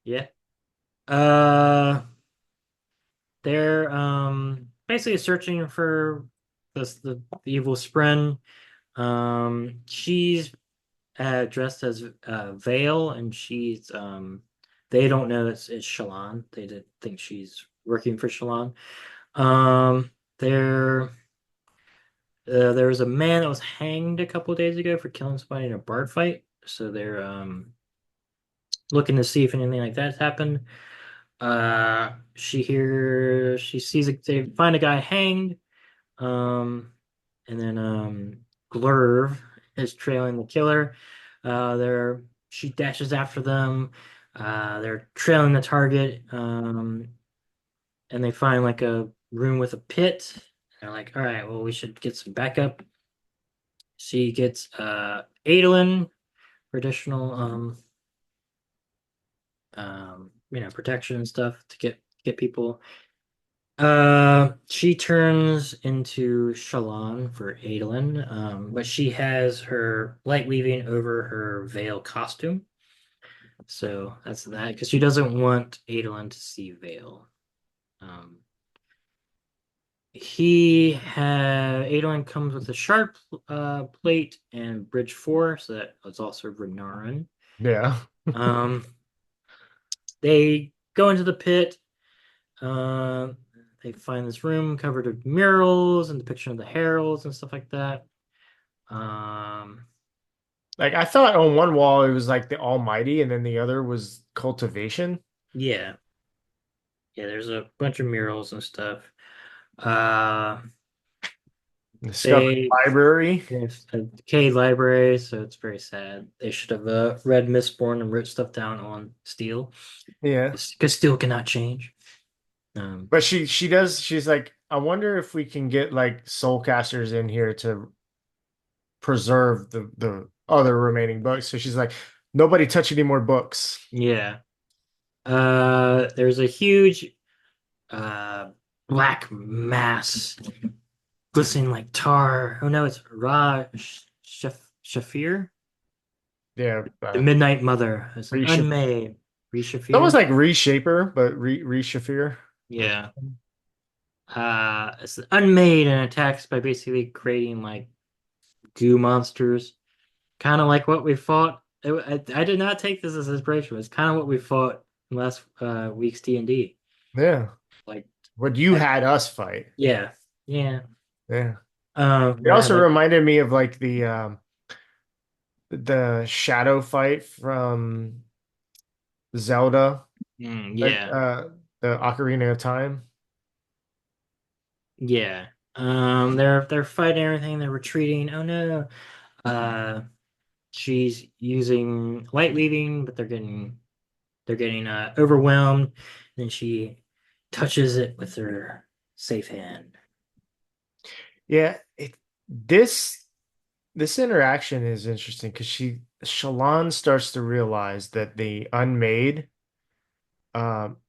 yeah. Uh, they're basically searching for the evil Spren. She's dressed as Vale, and they don't know it's Shalon. They did think she's working for Shalon. There there was a man that was hanged a couple days ago for killing somebody in a bar fight. So they're looking to see if anything like that's happened. She sees they find a guy hanged. Um, and then Glurv is trailing the killer. She dashes after them. They're trailing the target. And they find like a room with a pit. They're like, all right, well, we should get some backup. She gets Adolin for additional protection and stuff to get people. She turns into Shalon for Adolin, but she has her light weaving over her veil costume. So that's that, because she doesn't want Adolin to see Veil. Um, Adolin comes with a sharp plate and bridge 4, so that was also Renarin. Yeah. Um, they go into the pit. Uh, they find this room covered with murals and depiction of the heralds and stuff like that. Um, Like I thought on one wall it was like the Almighty, and then the other was cultivation. yeah, yeah. There's a bunch of murals and stuff. Uh, Discovered they library. There's a decayed library, so it's very sad. They should have read Mistborn and wrote stuff down on steel, Yeah. because steel cannot change. But she does, she's like, I wonder if we can get like soul casters in here to preserve the other remaining books. So she's like, nobody touch any more books. Yeah. There's a huge uh black mass glistening like tar. Oh no, it's Ra Shafir, Yeah, the Midnight Mother. It's an Resha. unmade It's almost Reshafir. like Reshaper, but Reshafir. Yeah. It's unmade and attacks by basically creating like goo monsters, kind of like what we fought. I did not take this as inspiration. It's kind of what we fought in last week's D&D. Yeah. Like, What you had us fight. yeah, yeah. Yeah. It Where I had also like, reminded me of like the shadow fight from Zelda, like Yeah, the Ocarina of Time. yeah. They're fighting everything. They're retreating. Oh no. Uh, she's using light weaving, but they're getting overwhelmed. Then she touches it with her safe hand. Yeah, this this interaction is interesting because Shallan starts to realize that the unmade,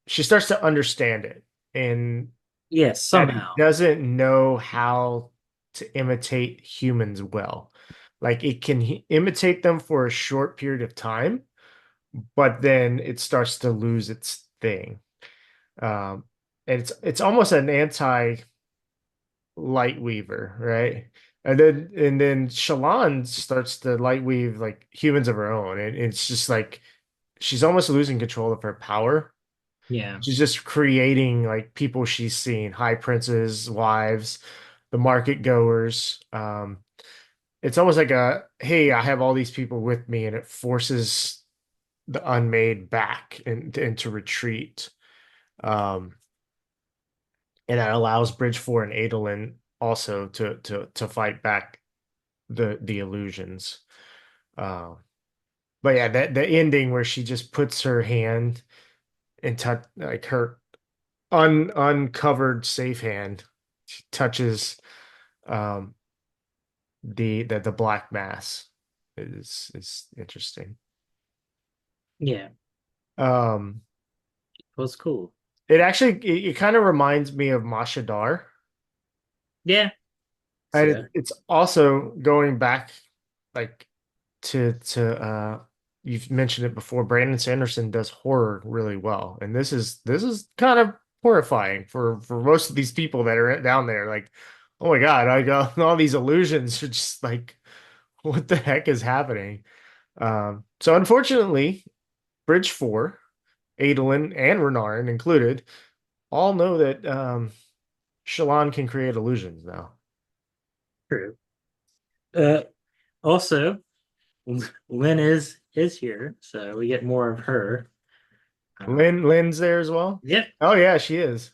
she starts to understand it, and Yes, that it somehow. doesn't know how to imitate humans well. Like it can imitate them for a short period of time, but then it starts to lose its thing. Um, and it's almost an anti light weaver, right? And then Shallan starts to light weave like humans of her own. And it's just like she's almost losing control of her power. Yeah, She's just creating like people she's seen, high princes, wives, the market goers. It's almost like a, hey, I have all these people with me, and it forces the unmade back and into retreat. Um, and that allows Bridge 4 and Adolin also to fight back the illusions. Uh, but yeah, that the ending where she just puts her hand and touch like her uncovered safe hand, she touches um the black mass is interesting. yeah. Um, It was cool. it actually it kind of reminds me of Mashadar. Yeah. And So it's also going back like to you've mentioned it before, Brandon Sanderson does horror really well. And this is kind of horrifying for most of these people that are down there. Like, oh my God, I got all these illusions are just like what the heck is happening? So unfortunately, Bridge 4, Adolin and Renarin included, all know that Shallan can create illusions now. true. Uh, Also, Lynn is here, so we get more of her. Lynn's there as well. Yep. Oh yeah, she is.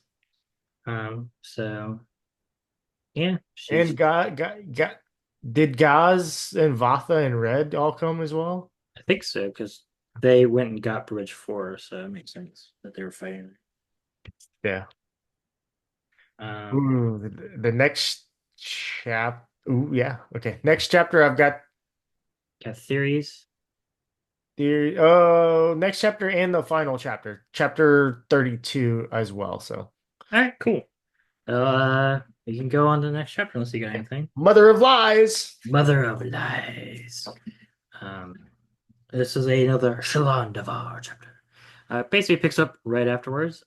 So yeah, she's. And got did Gaz and Vatha and Red all come as well? I think so because they went and got Bridge 4, so it makes sense that they were fighting. Yeah. Um, Ooh, the next chap. Ooh, yeah. Okay. Next chapter I've got got theories. the oh next chapter and the final chapter, chapter 32 as well. So All right, cool. We can go on to the next chapter unless you got anything. Mother of Lies. Mother of Lies. Um, this is another Shalon Davar chapter. Basically picks up right afterwards.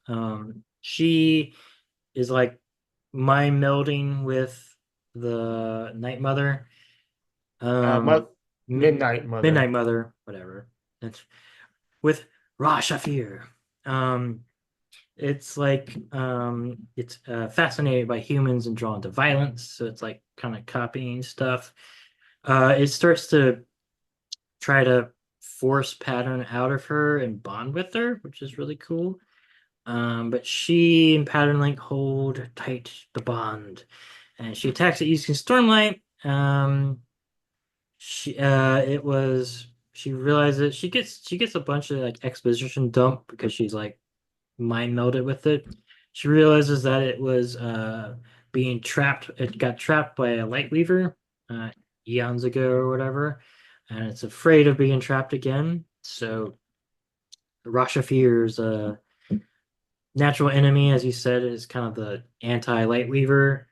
She is like mind melding with the Night Mother. Mo Um, Midnight Mother. Midnight Mother, whatever. It's with Rashafir. Um, it's like it's fascinated by humans and drawn to violence, so it's like kind of copying stuff. It starts to try to force pattern out of her and bond with her, which is really cool. But she and Pattern Link hold tight the bond, and she attacks it using Stormlight. It was she realizes she gets a bunch of like exposition dump because she's like mind melded with it. She realizes that it was being trapped. It got trapped by a light weaver eons ago or whatever, and it's afraid of being trapped again. So Rashafir's natural enemy, as you said, is kind of the anti light weaver.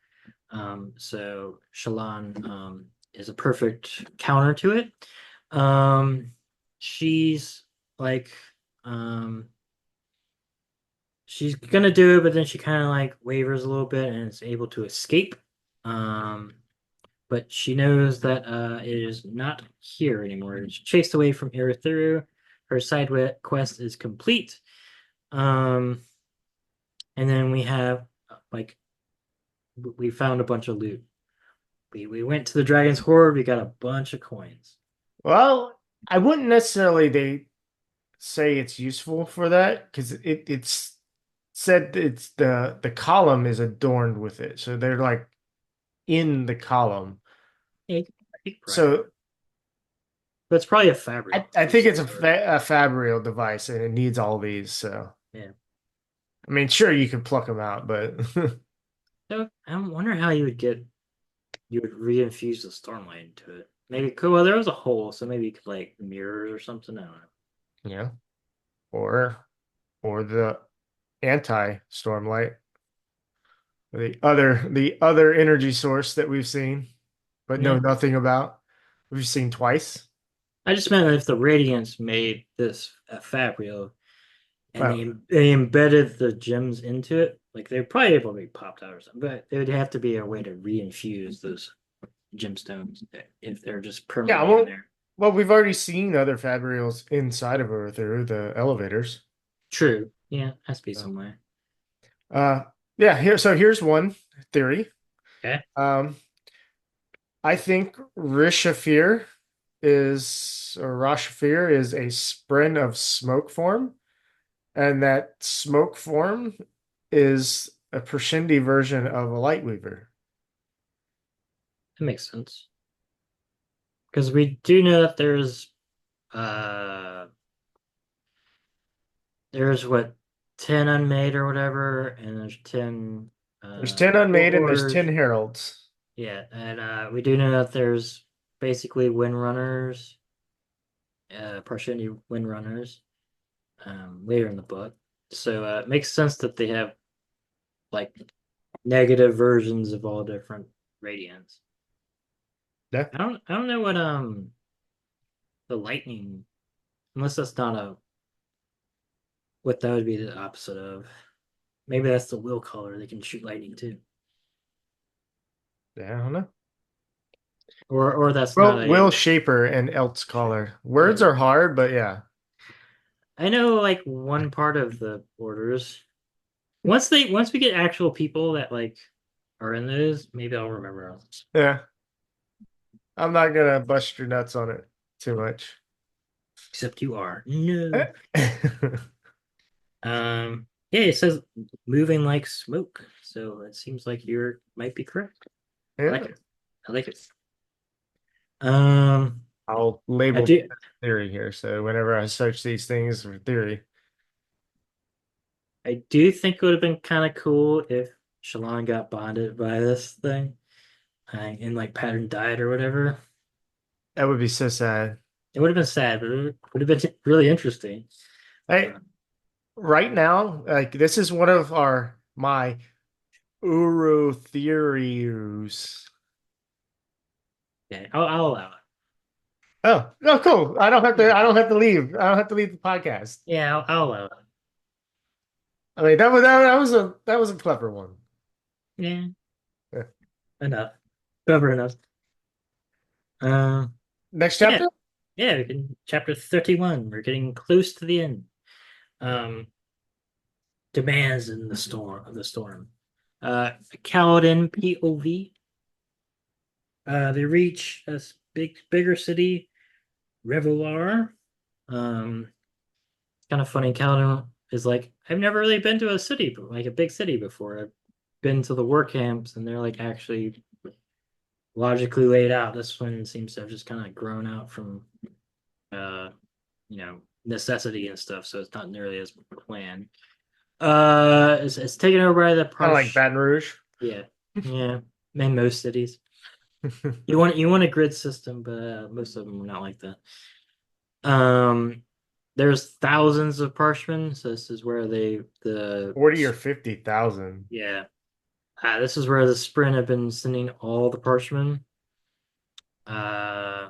So Shallan is a perfect counter to it. Um, she's like um, she's gonna do it, but then she kind of like wavers a little bit and is able to escape. Um, but she knows that it is not here anymore. It's chased away from Irithiru. Her side quest is complete. Um, and then we have like we found a bunch of loot. We went to the Dragon's Hoard. We got a bunch of coins. Well, I wouldn't necessarily they say it's useful for that because it's said it's the column is adorned with it, so they're like in the column. Yeah, you could probably, So but it's probably a fabric I of think some it's sort. a Fabrial device and it needs all these. So Yeah. I mean, sure you can pluck them out, but So I wonder how you would reinfuse the stormlight into it. Maybe cool. Well, there was a hole, so maybe you could like mirrors or something. I don't know. yeah, or the anti-stormlight, the other energy source that we've seen but know Yeah. nothing about. We've seen twice. I just meant if the Radiance made this a Fabrio and Well, they embedded the gems into it, like they're probably able to be popped out or something, but there would have to be a way to reinfuse those gemstones if they're just yeah, permanently in there. well, we've already seen other Fabrials inside of her through the elevators. True. Yeah, has to be So, somewhere. uh, yeah, here's one theory. Okay. Um, I think Rashafir is a spren of smoke form, and that smoke form is a Prashindi version of a Lightweaver. That makes sense. Because we do know that uh there's what 10 unmade or whatever, and there's 10 There's 10 unmade and there's orders. 10 heralds. Yeah, and we do know that there's basically windrunners, partially windrunners, later in the book. So it makes sense that they have like negative versions of all different radiants. Yeah, I don't know what the lightning, unless that's not a what that would be the opposite of. Maybe that's the will color. They can shoot lightning too, yeah, I don't know. or that's not Well, a Will Shaper and Elt's Caller. Words yeah. are hard, but yeah. I know like one part of the orders. Once we get actual people that like are in those, maybe I'll remember. Yeah. I'm not gonna bust your nuts on it too much. Except you are. No. Yeah, it says moving like smoke. So it seems like you're might be correct. I like Yeah. it. I like it. Um I'll I label do theory here. So whenever I search these things for theory, I do think it would have been kind of cool if Shalon got bonded by this thing in like pattern diet or whatever. that would be so sad. It would have been sad, but it would have been really interesting. Hey, right now, like this is one of my Uru theories. Yeah, I'll allow it. Oh, no, cool. I don't have Yeah, to. I don't have to leave. I don't have to leave the podcast. yeah, I'll allow it. I mean, that was a clever one. Yeah, Yeah. enough. Cover enough. Um, Next yeah, chapter. yeah. We can chapter 31. We're getting close to the end. Um, demands in the storm of the storm. Kaladin POV. They reach a bigger city, Revelar. Um, kind of funny. Kaladin is like, I've never really been to a city, like a big city before. I've been to the work camps, and they're like actually logically laid out. This one seems to have just kind of grown out from uh necessity and stuff, so it's not nearly as planned. It's taken over by the Kind of like Parsh. Baton Rouge. Yeah, yeah. In most cities, you want a grid system, but most of them are not like that. There's thousands of Parshmen, so this is where 40 or 50,000. yeah, this is where the Sprint have been sending all the Parshmen. Uh,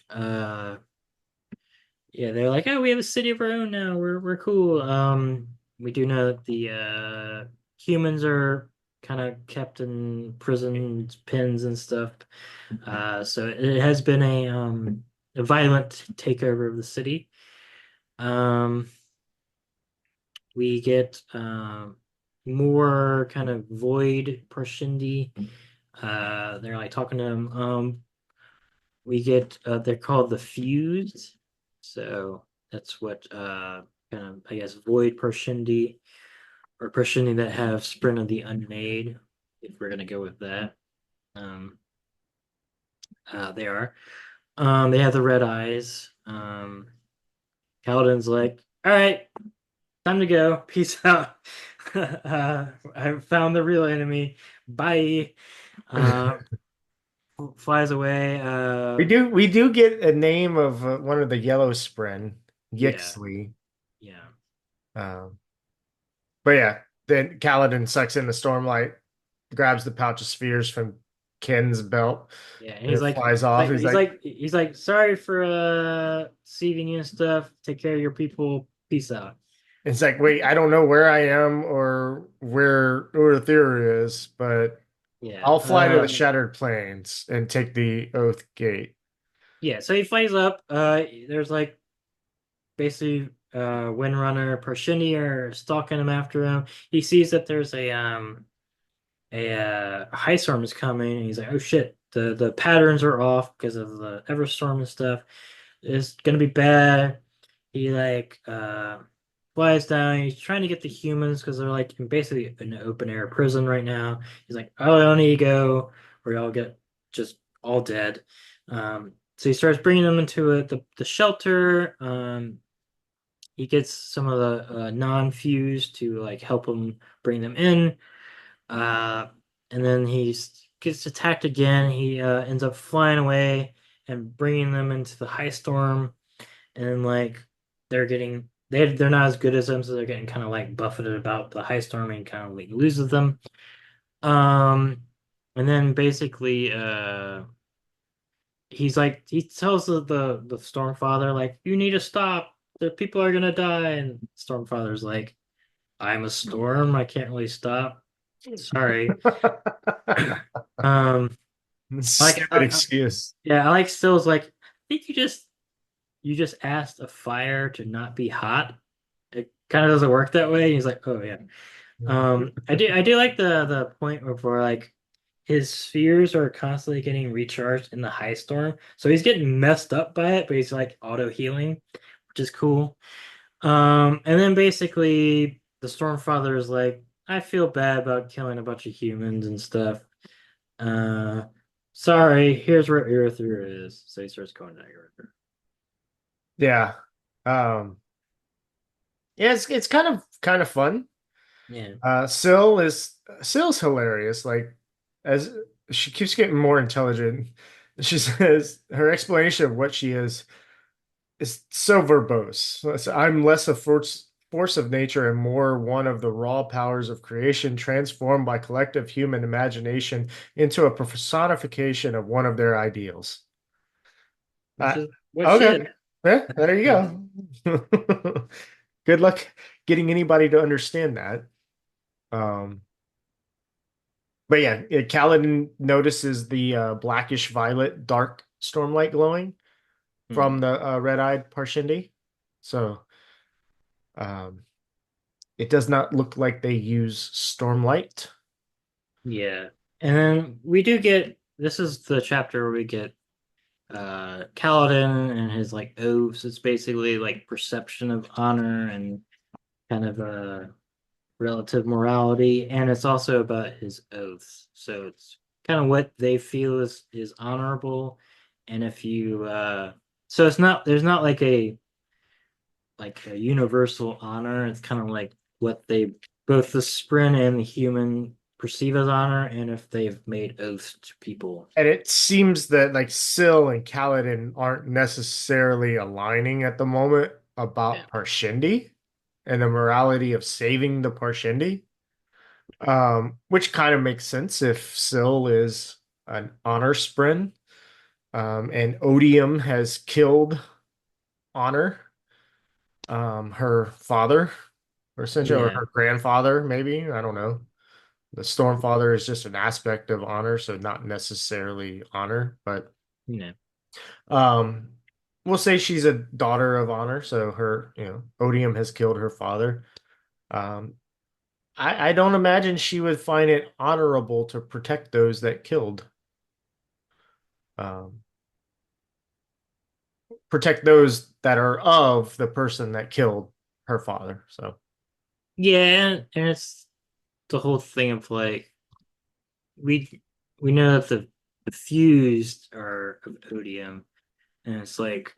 uh, yeah, they're like, oh, we have a city of our own now. We're cool. We do know that the humans are kind of kept in prison pens and stuff. So it has been a violent takeover of the city. Um, we get more kind of void Parshendi. They're like talking to them. We get they're called the fused. So that's what kind of I guess void Parshendi or Parshendi that have Sprint of the Unmade, if we're gonna go with that. Um they are. They have the red eyes. Kaladin's like, all right, time to go. Peace out. I found the real enemy. Bye. Uh, flies away. We do get a name of one of the yellow spren, Yeah, Yixley. yeah, Um, but yeah, then Kaladin sucks in the stormlight, grabs the pouch of spheres from Ken's belt, yeah. And and he's it like, flies off. he's like, sorry for deceiving you and stuff. Take care of your people. Peace out. Wait, I don't know where I am or where Urithiru is, but Yeah. I'll fly to the Shattered Plains and take the Oath Gate. Yeah. So he flies up. There's like basically Windrunner, Parshendi are stalking him after him. He sees that there's a high storm is coming, and he's like, "Oh shit! The patterns are off because of the Everstorm and stuff. It's gonna be bad." He like flies down. He's trying to get the humans because they're like in basically an open air prison right now. He's like, "Oh, I don't need to go, or y'all get just all dead." So he starts bringing them into the shelter. He gets some of the non-fused to like help him bring them in. Uh, and then he gets attacked again. He ends up flying away and bringing them into the high storm. And like they're not as good as him, so they're getting kind of like buffeted about the high storm and kind of like loses them. Um, and then basically he tells the Stormfather like you need to stop. The people are gonna die, and Stormfather's like I'm a storm. I can't really stop. Sorry. Um, like, Stupid excuse. yeah, I like Still's like, I think you just asked a fire to not be hot. It kind of doesn't work that way. He's like, oh yeah. I do like the point where like his spheres are constantly getting recharged in the high storm, so he's getting messed up by it, but he's like auto healing, which is cool. And then basically the Stormfather is like, I feel bad about killing a bunch of humans and stuff. Uh, sorry, here's where Urithiru is. So he starts going to Urithiru. Yeah. Um, yeah, it's kind of fun. Yeah. Sill's hilarious. Like as she keeps getting more intelligent, she says her explanation of what she is so verbose. So I'm less a force of nature and more one of the raw powers of creation transformed by collective human imagination into a personification of one of their ideals. Which Uh, is what she is. okay. Yeah, there you go. Good luck getting anybody to understand that. Um, but yeah, Kaladin notices the blackish violet dark stormlight glowing Hmm. from the red-eyed Parshendi. So um, it does not look like they use stormlight. Yeah. And then we do get this is the chapter where we get Kaladin and his like oaths. It's basically like perception of honor and kind of relative morality, and it's also about his oaths. So it's kind of what they feel is honorable, and if you so it's not there's not like a universal honor. It's kind of like what they both the Sprint and the human perceive as honor, and if they've made oaths to people. And it seems that like Syl and Kaladin aren't necessarily aligning at the moment Yeah, about Parshendi and the morality of saving the Parshendi. Which kind of makes sense if Syl is an honor spren, and Odium has killed Honor, her father, or essentially, or yeah, her grandfather, maybe. I don't know. The Stormfather is just an aspect of Honor, so not necessarily Honor, but yeah, um, we'll say she's a daughter of Honor, so Odium has killed her father. Um, I don't imagine she would find it honorable to protect those that killed. Um, protect those that are of the person that killed her father. So Yeah, and it's the whole thing of like we we know that the fused are of odium, and it's like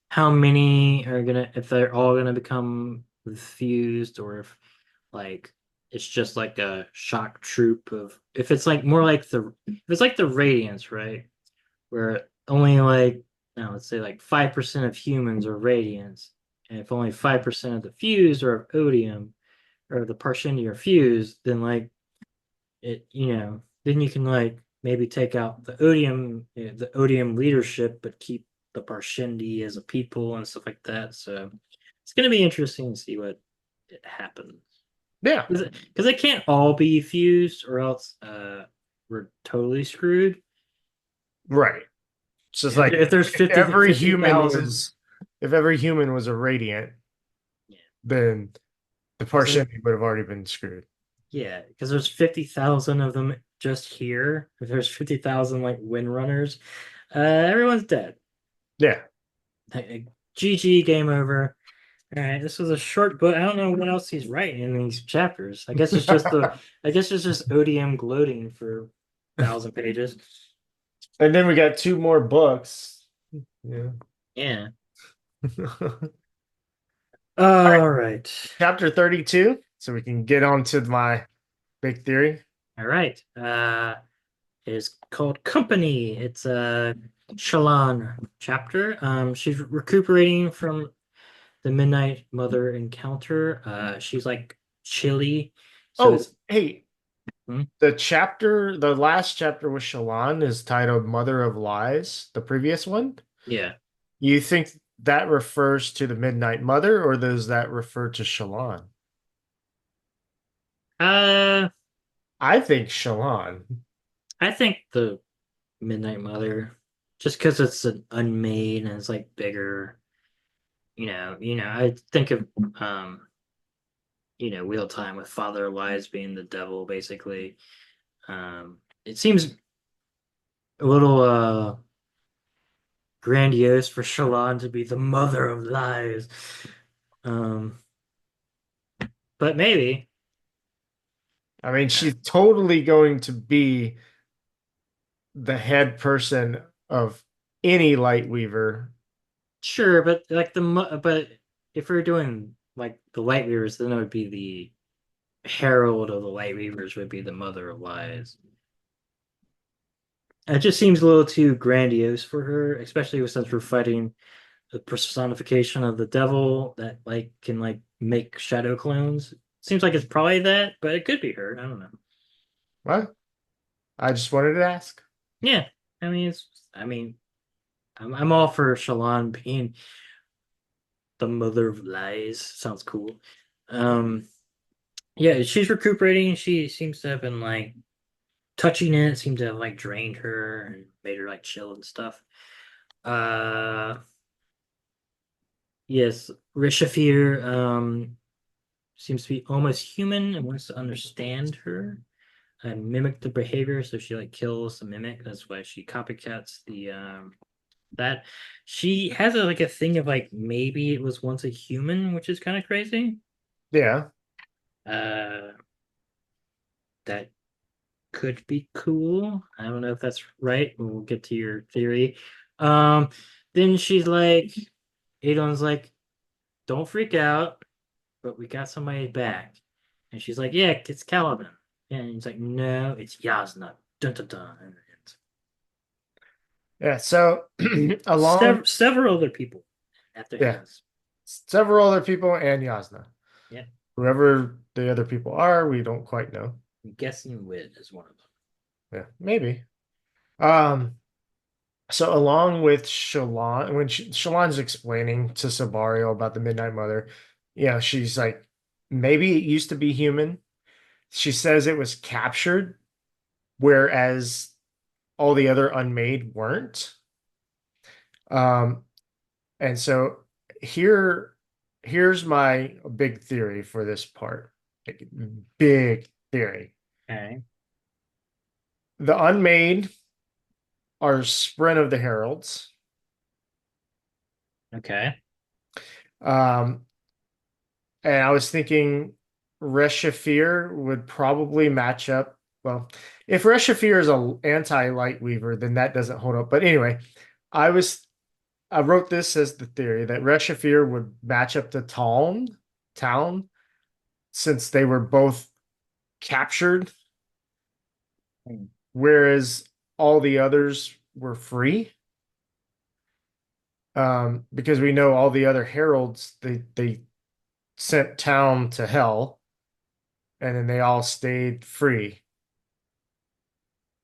how many are gonna if they're all gonna become fused, or if like it's just like a shock troop of if it's like more like the if it's like the radiance, right? Where only like now let's say like 5% of humans are radiance, and if only 5% of the fused are of odium or the Parshendi are fused, then like then you can like maybe take out the odium leadership, but keep the Parshendi as a people and stuff like that. So it's gonna be interesting to see what happens yeah, because they can't all be fused, or else we're totally screwed. right. It's just If, like if there's if 50 every fifty human thousand, was if every human was a radiant, yeah, then the because Parshendi would have already been screwed. yeah, because there's 50,000 of them just here. If there's 50,000 like windrunners, everyone's dead. Yeah. GG, game over. All right, this was a short book. I don't know what else he's writing in these chapters. I guess it's just ODM gloating for 1,000 pages. And then we got two more books. Yeah. Yeah. All right, All right. chapter 32. So we can get on to my big theory. All right. It is called Company. It's a Shallan chapter. She's recuperating from the Midnight Mother encounter. She's like chilly, so Oh, it's hey, hmm? the last chapter with Shallan is titled Mother of Lies, the previous one. Yeah. You think that refers to the Midnight Mother, or does that refer to Shallan? Uh, I think Shallan. I think the Midnight Mother, just because it's an unmade and it's like bigger. I think of Wheel Time with Father Lies being the devil, basically. It seems a little grandiose for Shallan to be the mother of lies. Um, but maybe. I mean, Uh, she's totally going to be the head person of any Lightweaver. Sure, but but if we're doing like the Light Weavers, then it would be the herald of the Light Weavers would be the mother of lies. It just seems a little too grandiose for her, especially since we're fighting the personification of the devil that like can like make shadow clones. Seems like it's probably that, but it could be her. I don't know. What? I just wanted to ask. Yeah, I mean, I'm all for Shallan being the mother of lies. Sounds cool. Um, yeah, she's recuperating. She seems to have been like touching it. Seemed to have like drained her and made her like chill and stuff. Uh, yes, Rishafir seems to be almost human and wants to understand her and mimic the behavior. So she like kills the mimic. That's why she copycats the that she has like a thing of like maybe it was once a human, which is kind of crazy. Yeah. Uh, that could be cool. I don't know if that's right. We'll get to your theory. Um, then she's like, Adon's like, don't freak out, but we got somebody back. And she's like, yeah, it's Caliban. And he's like, no, it's Yasna. Dun dun dun. And Yeah. So along, several other people at their yeah, heads. several other people and Yasna. Yeah, Whoever the other people are, we don't quite know. I'm guessing Wit is one of them. Yeah, maybe. Um, so along with Shallan, when Shallan's explaining to Sabario about the Midnight Mother, she's like, maybe it used to be human. She says it was captured, whereas all the other unmade weren't. Um, and so here, here's my big theory for this part. Like, big theory. Okay. The unmade are Sprint of the Heralds. Okay. Um, and I was thinking Reshafir would probably match up. Well, if Reshafir is a anti-light weaver, then that doesn't hold up. But anyway, I was I wrote this as the theory that Reshafir would match up to Town, since they were both captured, Hmm. whereas all the others were free. Because we know all the other heralds, they sent Town to hell, and then they all stayed free.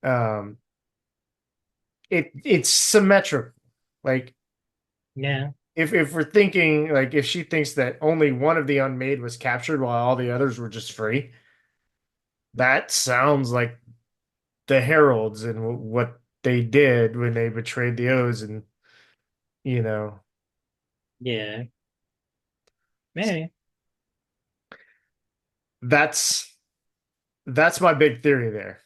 Um, it's symmetrical. Like Yeah. if we're thinking like if she thinks that only one of the unmade was captured while all the others were just free, that sounds like the heralds and what they did when they betrayed the oaths, and you know Yeah. Maybe. that's that's my big theory there.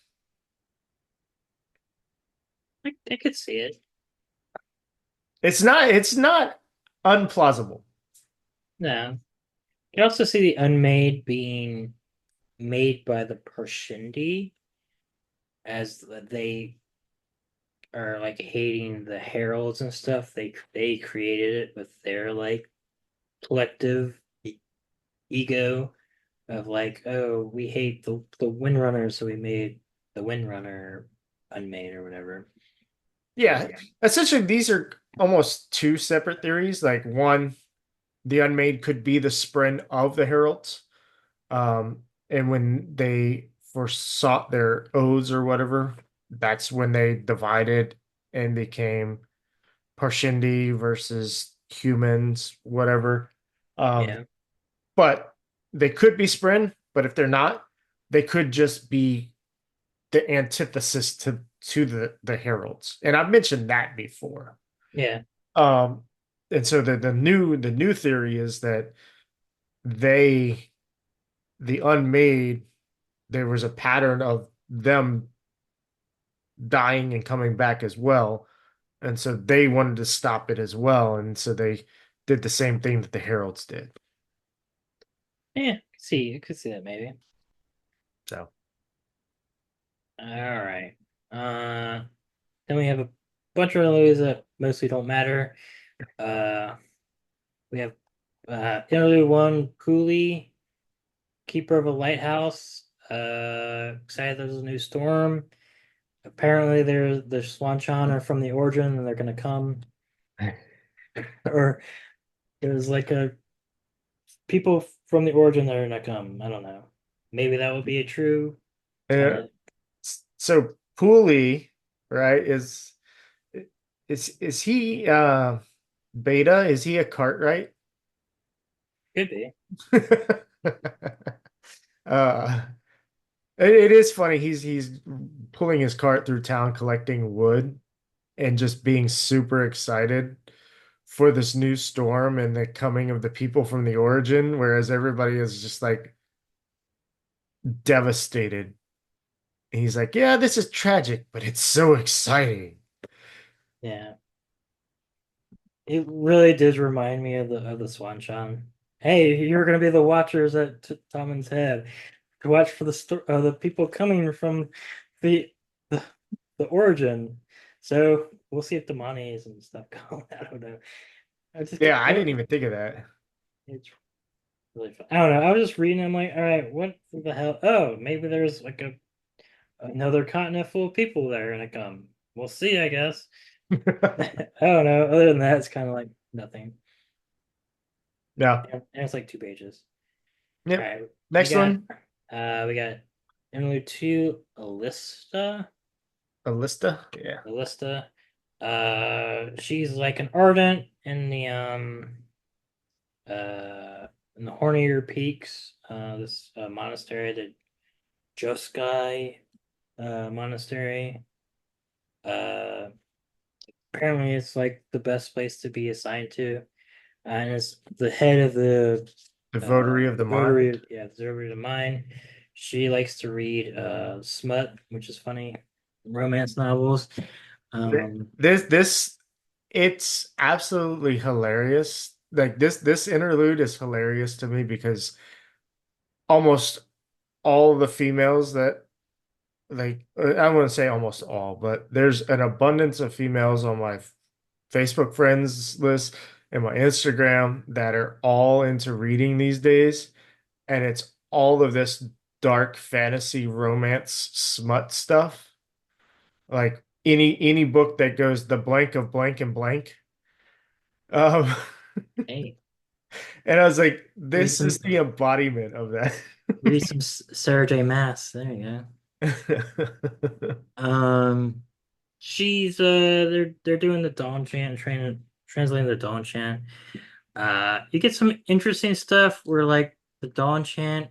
I could see it. It's not unplausible. No. You can also see the unmade being made by the Parshendi as they are like hating the heralds and stuff. They created it with their like collective ego of like, oh, we hate the Windrunner, so we made the Windrunner unmade or whatever. Yeah, essentially these are almost two separate theories. Like one, the unmade could be the spren of the heralds. And when they forsought their oaths or whatever, that's when they divided and became Parshendi versus humans, whatever. Um, Yeah, but they could be Spren, but if they're not, they could just be the antithesis to the heralds. And I've mentioned that before. yeah, Um, and so the new theory is that they the unmade, there was a pattern of them dying and coming back as well. And so they wanted to stop it as well. And so they did the same thing that the heralds did. yeah. See, you could see that maybe. So All right. Uh, then we have a bunch of interludes that mostly don't matter. Uh, we have interlude one, Cooley, keeper of a lighthouse. Excited there's a new storm. Apparently, the Swanchan are from the Origin and they're gonna come. Or there's like a people from the Origin that are gonna come. I don't know. Maybe that would be a true kind uh, of so Pooley, right, is he beta? Is he a Cartwright? could be. uh it is funny. He's pulling his cart through town collecting wood and just being super excited for this new storm and the coming of the people from the origin, whereas everybody is just like devastated. And he's like, "Yeah, this is tragic, but it's so exciting." Yeah. It really did remind me of the Swanchan. Hey, you're gonna be the watchers at Tommen's Head to watch for the people coming from the the, the origin. So we'll see if the monies and stuff come. I don't know. I just Yeah, I didn't even think of that. it's really fun. I don't know. I was just reading. I'm like, all right, what the hell? Oh, maybe there's like another continent full of people that are gonna come. We'll see, I guess. I don't know. Other than that, it's kind of like nothing. Yeah. And it's like 2 pages. All Yep. right, Next one, we got Emily two, Alista. Alista. Yeah. Alista. She's like an ardent in the Hornier Peaks, this monastery, the Joskai monastery. Uh, Apparently it's like the best place to be assigned to, and it's the head of the The Votary of the Mind. yeah, the votary of the mine. She likes to read smut, which is funny, romance novels. Um, This It's absolutely hilarious. Like this interlude is hilarious to me because almost all the females that like I wouldn't say almost all, but there's an abundance of females on my Facebook friends list and my Instagram that are all into reading these days, and it's all of this dark fantasy romance smut stuff. Like any book that goes the blank of blank and blank. Um, Hey, and I was like, read this is some the embodiment of that. Sarah J. Maas. There you go. She's they're doing the Dawn chant, translating the Dawn chant. You get some interesting stuff where like the Dawn chant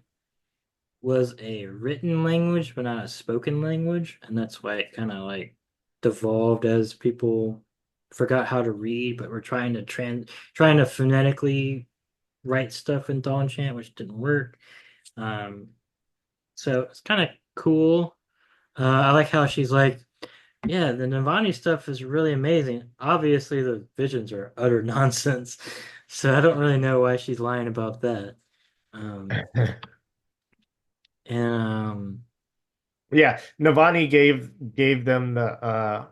was a written language but not a spoken language, and that's why it kind of like devolved as people forgot how to read, but were trying to phonetically write stuff in Dawn chant, which didn't work. Um, so it's kind of cool. I like how she's like, yeah, the Navani stuff is really amazing. Obviously, the visions are utter nonsense, so I don't really know why she's lying about that. Um, and Yeah, Navani gave them the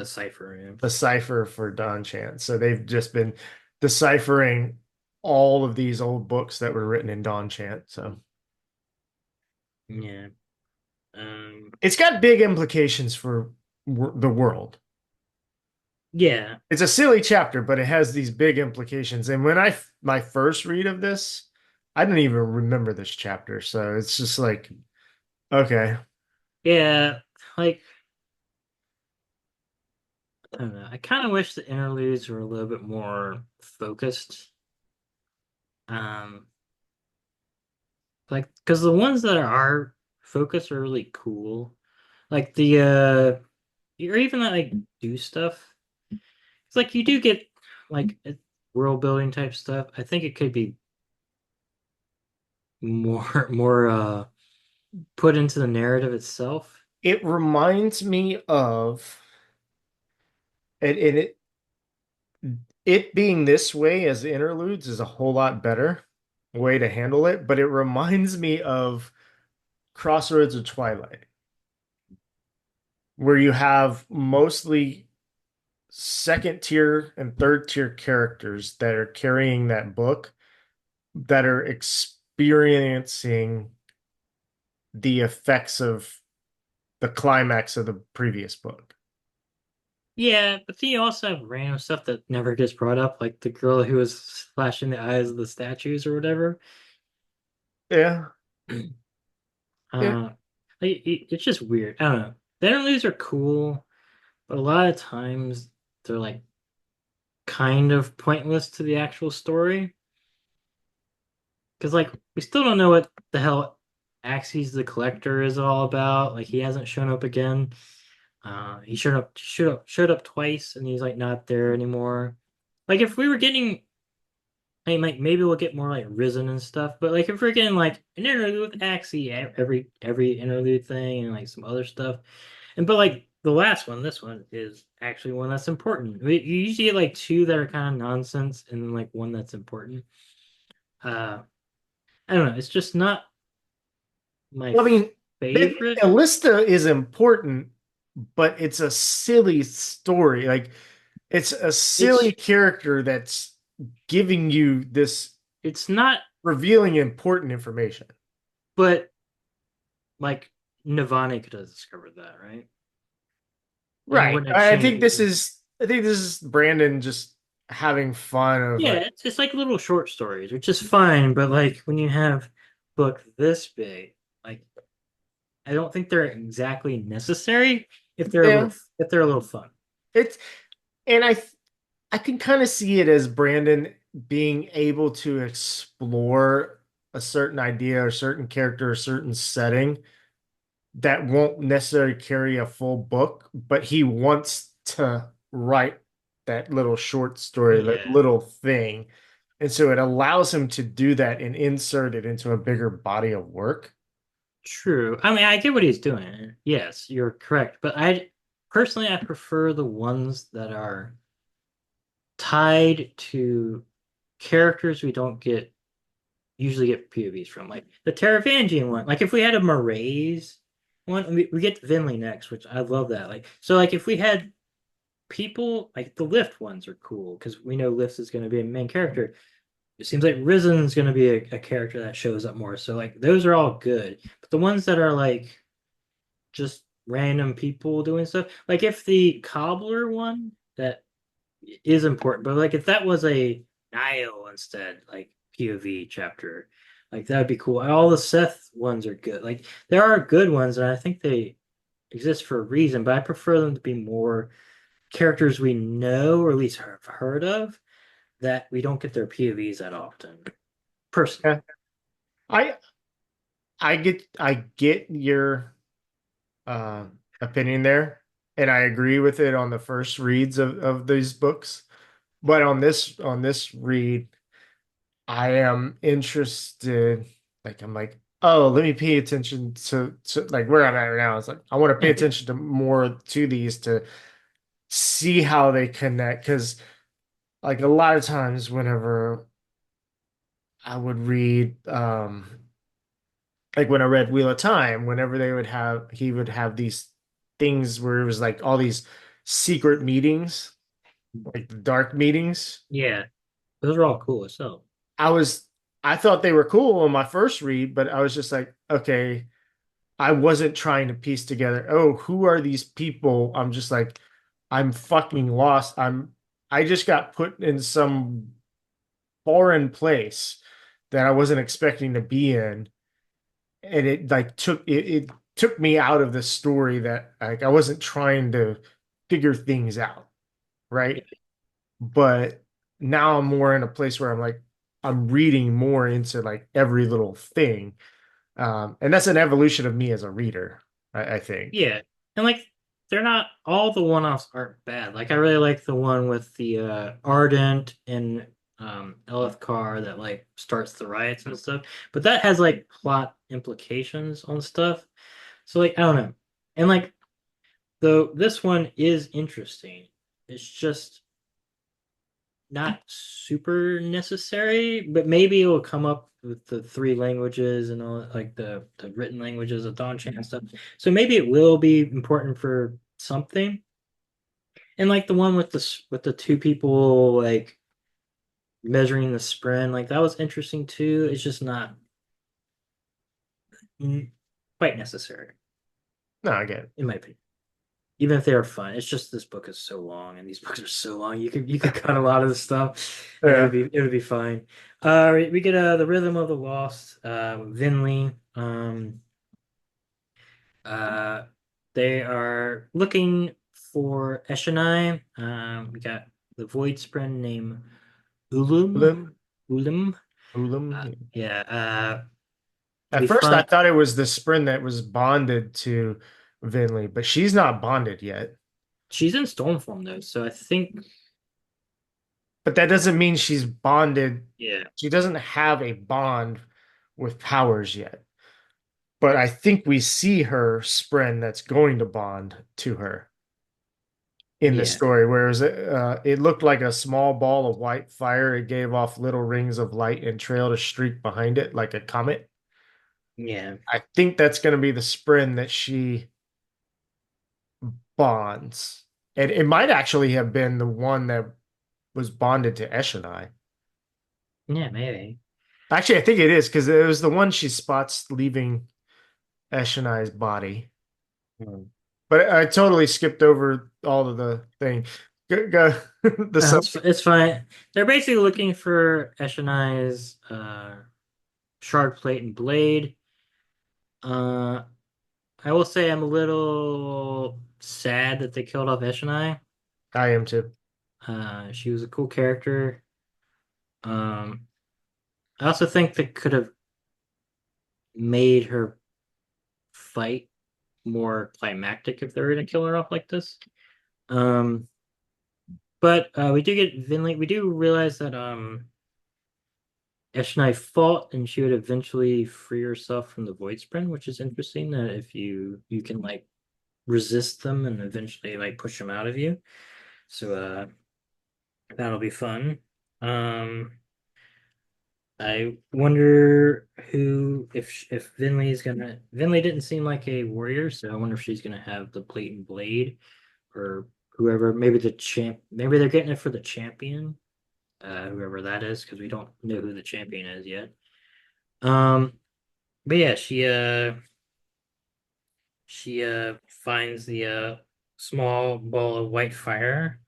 cipher, yeah. the cipher for Don Chant. So they've just been deciphering all of these old books that were written in Don Chant. So Yeah. Um, it's got big implications for the world. yeah. It's a silly chapter, but it has these big implications. And when my first read of this, I didn't even remember this chapter. So it's just like, okay. Yeah. Like, I don't know. I kind of wish the interludes were a little bit more focused. Um, like, because the ones that are focused are really cool. Like or even that like do stuff. It's like you do get like world building type stuff. I think it could be more put into the narrative itself. It reminds me of it it being this way as interludes is a whole lot better way to handle it, but it reminds me of Crossroads of Twilight, where you have mostly second tier and third tier characters that are carrying that book that are experiencing the effects of the climax of the previous book. Yeah, but then you also have random stuff that never gets brought up, like the girl who was flashing the eyes of the statues or whatever. Yeah. Yeah. Uh, it's just weird. I don't know. The interludes are cool, but a lot of times they're like kind of pointless to the actual story. Because like we still don't know what the hell Axes the Collector is all about. Like he hasn't shown up again. He showed up twice, and he's like not there anymore. Like if we were getting, like maybe we'll get more like Risen and stuff. But like if we're getting like an interlude with Axie every interlude thing and like some other stuff, and but like the last one, this one is actually one that's important. You usually get like two that are kind of nonsense, and then like one that's important. Uh, I don't know. It's just not my I mean, favorite. Alista is important, but it's a silly story. Like it's a silly It's character that's giving you this it's not, revealing important information. but like Nirvana could have discovered that, right? And it Right. wouldn't have changed. I think this is Brandon just having fun of Yeah, like, it's like little short stories, which is fine, but like when you have book this big, like I don't think they're exactly necessary yeah, if they're a little fun. it's and I can kind of see it as Brandon being able to explore a certain idea or certain character or certain setting that won't necessarily carry a full book, but he wants to write that little short story, that Yeah, little thing. And so it allows him to do that and insert it into a bigger body of work. true. I mean, I get what he's doing. Yes, you're correct. But I personally I prefer the ones that are tied to characters we don't get usually get POVs from, like the Taravangian one. Like if we had a Marays one, we get Vinley next, which I love that. Like so, like if we had people like the Lift ones are cool because we know Lift is going to be a main character. It seems like Risen's going to be a character that shows up more. So like those are all good, but the ones that are like just random people doing stuff, like if the Cobbler one that is important, but like if that was a Nile instead, like POV chapter, like that would be cool. All the Seth ones are good. Like there are good ones, and I think they exist for a reason, but I prefer them to be more characters we know or at least have heard of that we don't get their POVs that often. Personally. Yeah. I I get your uh, opinion there, and I agree with it on the first reads of these books. But on this read, I am interested. Like I'm like, oh, let me pay attention to like where I'm at right now. It's like I want to pay Yeah. attention to more to these to see how they connect. Because like a lot of times, whenever I would read, like when I read Wheel of Time, whenever he would have these things where it was like all these secret meetings, like the dark meetings. Yeah. Those are all cool. So I was I thought they were cool on my first read, but I was just like, okay, I wasn't trying to piece together, oh, who are these people? I'm just like, I'm fucking lost. I just got put in some foreign place that I wasn't expecting to be in. And it like it took me out of the story that like I wasn't trying to figure things out, right? But now I'm more in a place where I'm like I'm reading more into like every little thing. And that's an evolution of me as a reader, I think. yeah. And like they're not all the one-offs aren't bad. Like I really like the one with the Ardent and Elithcar that like starts the riots and stuff. But that has like plot implications on stuff. So like I don't know. And like though this one is interesting. It's just not super necessary, but maybe it will come up with the three languages and all like the written languages of Danchan and stuff. So maybe it will be important for something. And like the one with the two people like measuring the sprint, like that was interesting too. It's just not mm, quite necessary, No, I get it. in my opinion. Even if they are fun, it's just this book is so long, and these books are so long. You could cut a lot of the stuff, and Yeah. it would be fine. We get the Rhythm of the Lost, Vinley. Uh, they are looking for Eshonai. We got the Void Spren named Ulum. Ulim, Ulum. Ulim. Yeah. At We first, I find thought it was the Sprin that was bonded to Vinley, but she's not bonded yet. she's in Stormform though, so I think But that doesn't mean she's bonded. yeah, She doesn't have a bond with powers yet. But I think we see her Spren that's going to bond to her in the yeah, story. Whereas it looked like a small ball of white fire. It gave off little rings of light and trailed a streak behind it like a comet. yeah, I think that's going to be the Spren that she bonds. And it might actually have been the one that was bonded to Eshonai. yeah, maybe. Actually, I think it is because it was the one she spots leaving Eshonai's body. Hmm. But I totally skipped over all of the thing. Go, the sub. It's fine. They're basically looking for Eshonai's shard plate and blade. Uh, I will say I'm a little sad that they killed off Eshonai. I am too. She was a cool character. Um, I also think they could have made her fight more climactic if they were going to kill her off like this. Um, but we do get Vinley. We do realize that Eshonai fought and she would eventually free herself from the Void Sprint, which is interesting. That if you can like resist them and eventually like push them out of you. So That'll be fun. Um, I wonder who if Vinley's gonna. Vinley didn't seem like a warrior, so I wonder if she's gonna have the plate and blade, or whoever. Maybe the champ. Maybe they're getting it for the champion, whoever that is, because we don't know who the champion is yet. Um, but yeah, she finds the small ball of white fire,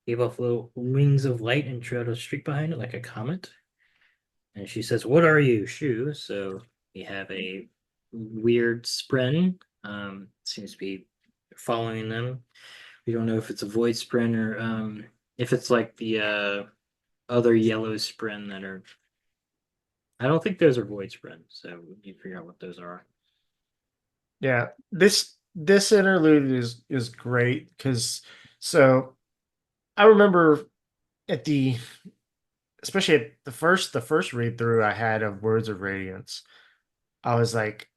gave off little wings of light, and trailed a streak behind it like a comet. And she says, "What are you, Shu?" So we have a weird spren. Seems to be following them. We don't know if it's a void spren or if it's like the other yellow spren that are. I don't think those are void spren, so we need to figure out what those are. Yeah, this interlude is great because so I remember at the especially at the first read through I had of Words of Radiance, I was like,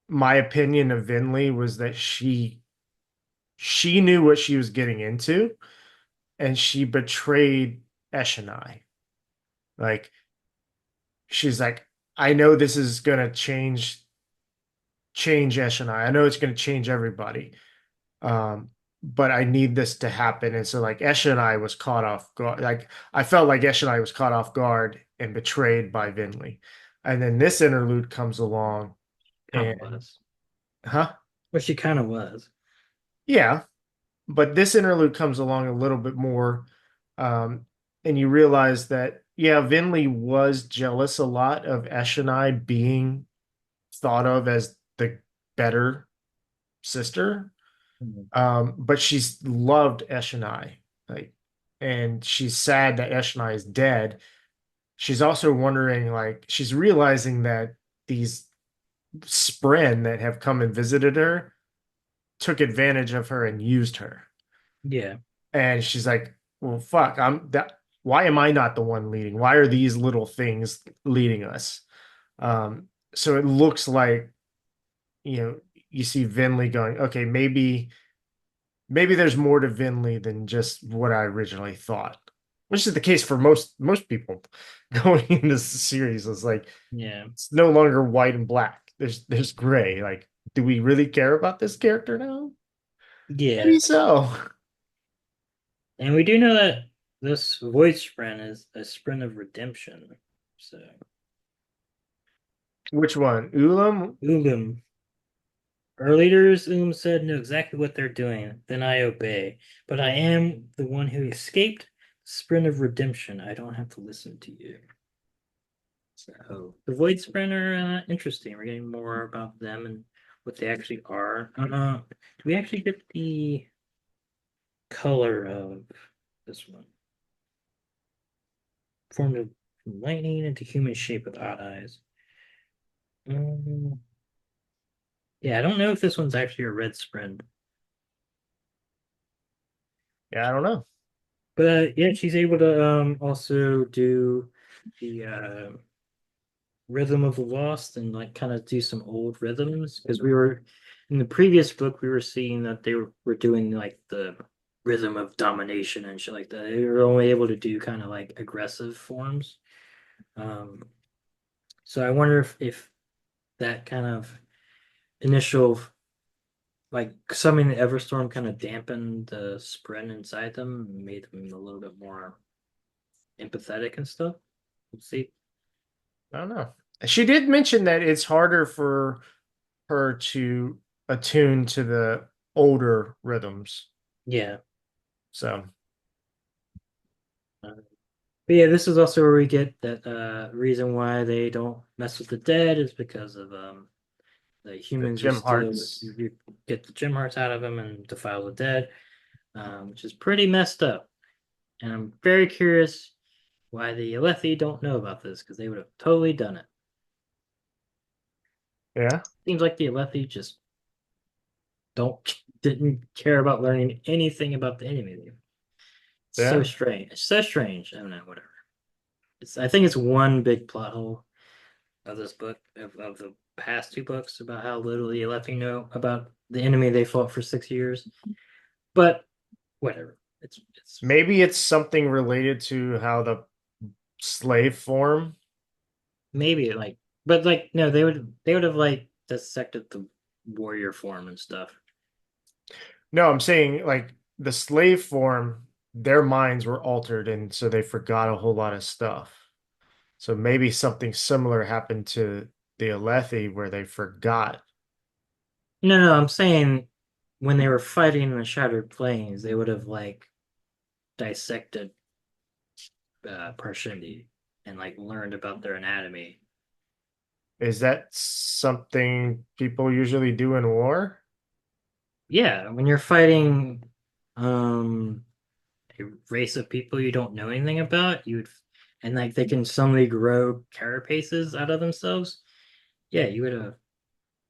my opinion of Vinley was that she knew what she was getting into, and she betrayed Eshonai. Like she's like, I know this is gonna change Eshonai. I know it's gonna change everybody. But I need this to happen. And so like Eshonai was caught off guard. Like I felt like Eshonai was caught off guard and betrayed by Vinley. And then this interlude comes along Kind of and was. huh? But she kind of was. Yeah. But this interlude comes along a little bit more. Um, and you realize that, yeah, Vinley was jealous a lot of Eshonai being thought of as the better sister. Mhm. But she's loved Eshonai, like, and she's sad that Eshonai is dead. She's also wondering, like, she's realizing that these Spren that have come and visited her took advantage of her and used her. Yeah. And she's like, well, fuck, I'm that. Why am I not the one leading? Why are these little things leading us? So it looks like, you see Vinley going, okay, maybe there's more to Vinley than just what I originally thought, which is the case for most people going into this series. It's like Yeah. it's no longer white and black. There's gray. Like, do we really care about this character now? Yeah. Maybe so. And we do know that this void sprint is a sprint of redemption. So Which one? Ulam? Ugum. Our leaders, said, know exactly what they're doing. Then I obey. But I am the one who escaped the sprint of redemption. I don't have to listen to you. So the Void Sprint are interesting. We're getting more about them and what they actually are. Do we actually get the color of this one? Formed of lightning into human shape with odd eyes. Um, yeah, I don't know if this one's actually a red sprint. Yeah, I don't know. But yeah, she's able to also do the Rhythm of the Lost and like kind of do some old rhythms because we were in the previous book we were seeing that they were doing like the rhythm of domination and shit like that. They were only able to do kind of like aggressive forms. Um, so I wonder if that kind of initial like summoning the Everstorm kind of dampened the spread inside them and made them a little bit more empathetic and stuff. We'll see. I don't know. She did mention that it's harder for her to attune to the older rhythms. Yeah. So Uh, But yeah, this is also where we get that reason why they don't mess with the dead is because of the the humans Gem used to Hearts. get the gem hearts out of them and defile the dead, which is pretty messed up. And I'm very curious why the Alethi don't know about this because they would have totally done it. Yeah. Seems like the Alethi just don't didn't care about learning anything about the enemy. It's so Yeah. strange. It's so strange. I don't know. Whatever. I think it's one big plot hole of this book of the past two books about how little the Alethi know about the enemy they fought for 6 years. But whatever. It's Maybe it's something related to how the slave form. maybe like, but like no, they would have like dissected the warrior form and stuff. No, I'm saying like the slave form, their minds were altered, and so they forgot a whole lot of stuff. So maybe something similar happened to the Alethi where they forgot. No, no, I'm saying when they were fighting in the Shattered Plains, they would have like dissected Parshendi and like learned about their anatomy. Is that something people usually do in war? Yeah, when you're fighting um a race of people you don't know anything about, you'd and like they can suddenly grow carapaces out of themselves. Yeah, you would have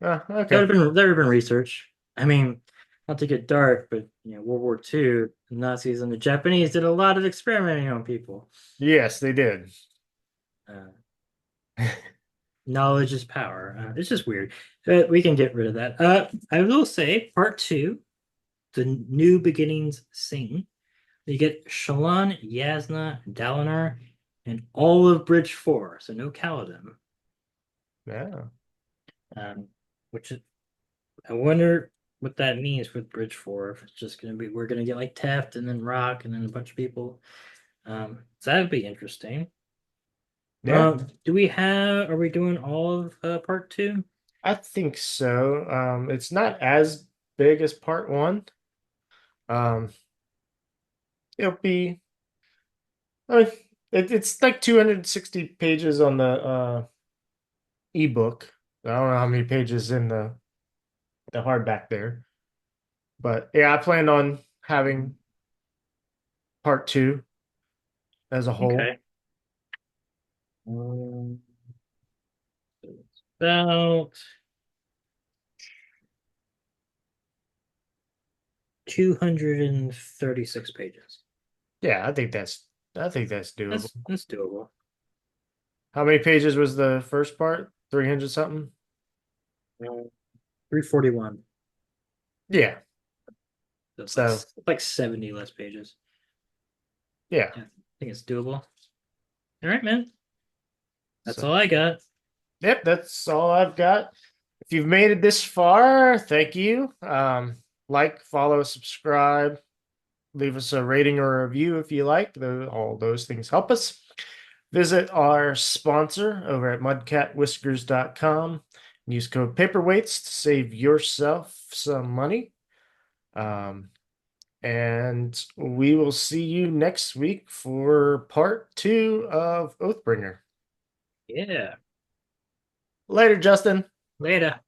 Okay. that would have been research. I mean, not to get dark, but World War II, the Nazis and the Japanese did a lot of experimenting on people. Yes, they did. Uh, Knowledge is power. It's just weird. We can get rid of that. I will say part two, the new beginnings sing. You get Shallan, Yasna, Dalinar, and all of Bridge 4, so no Kaladin. Yeah. Um, which is, I wonder what that means with Bridge 4. If it's just gonna be we're gonna get like Teft and then Rock and then a bunch of people. So that would be interesting. Yeah, Do we have are we doing all of part two? I think so. It's not as big as part one. Um, it'll be, I mean, it's like 260 pages on the ebook. I don't know how many pages in the hardback there. But yeah, I plan on having part two as a whole. Okay. Um, so it's about 236 pages. Yeah, I think that's doable. That's doable. How many pages was the first part? 300 something? 341. Yeah. So So, it's like 70 less pages. yeah. Yeah, I think it's doable. All right, man. That's So, all I got. yep, that's all I've got. If you've made it this far, thank you. Like, follow, subscribe, leave us a rating or a review if you like. All those things help us. Visit our sponsor over at mudcatwhiskers.com. Use code paperweights to save yourself some money. Um, and we will see you next week for part two of Oathbringer. Yeah. Later, Justin. Later.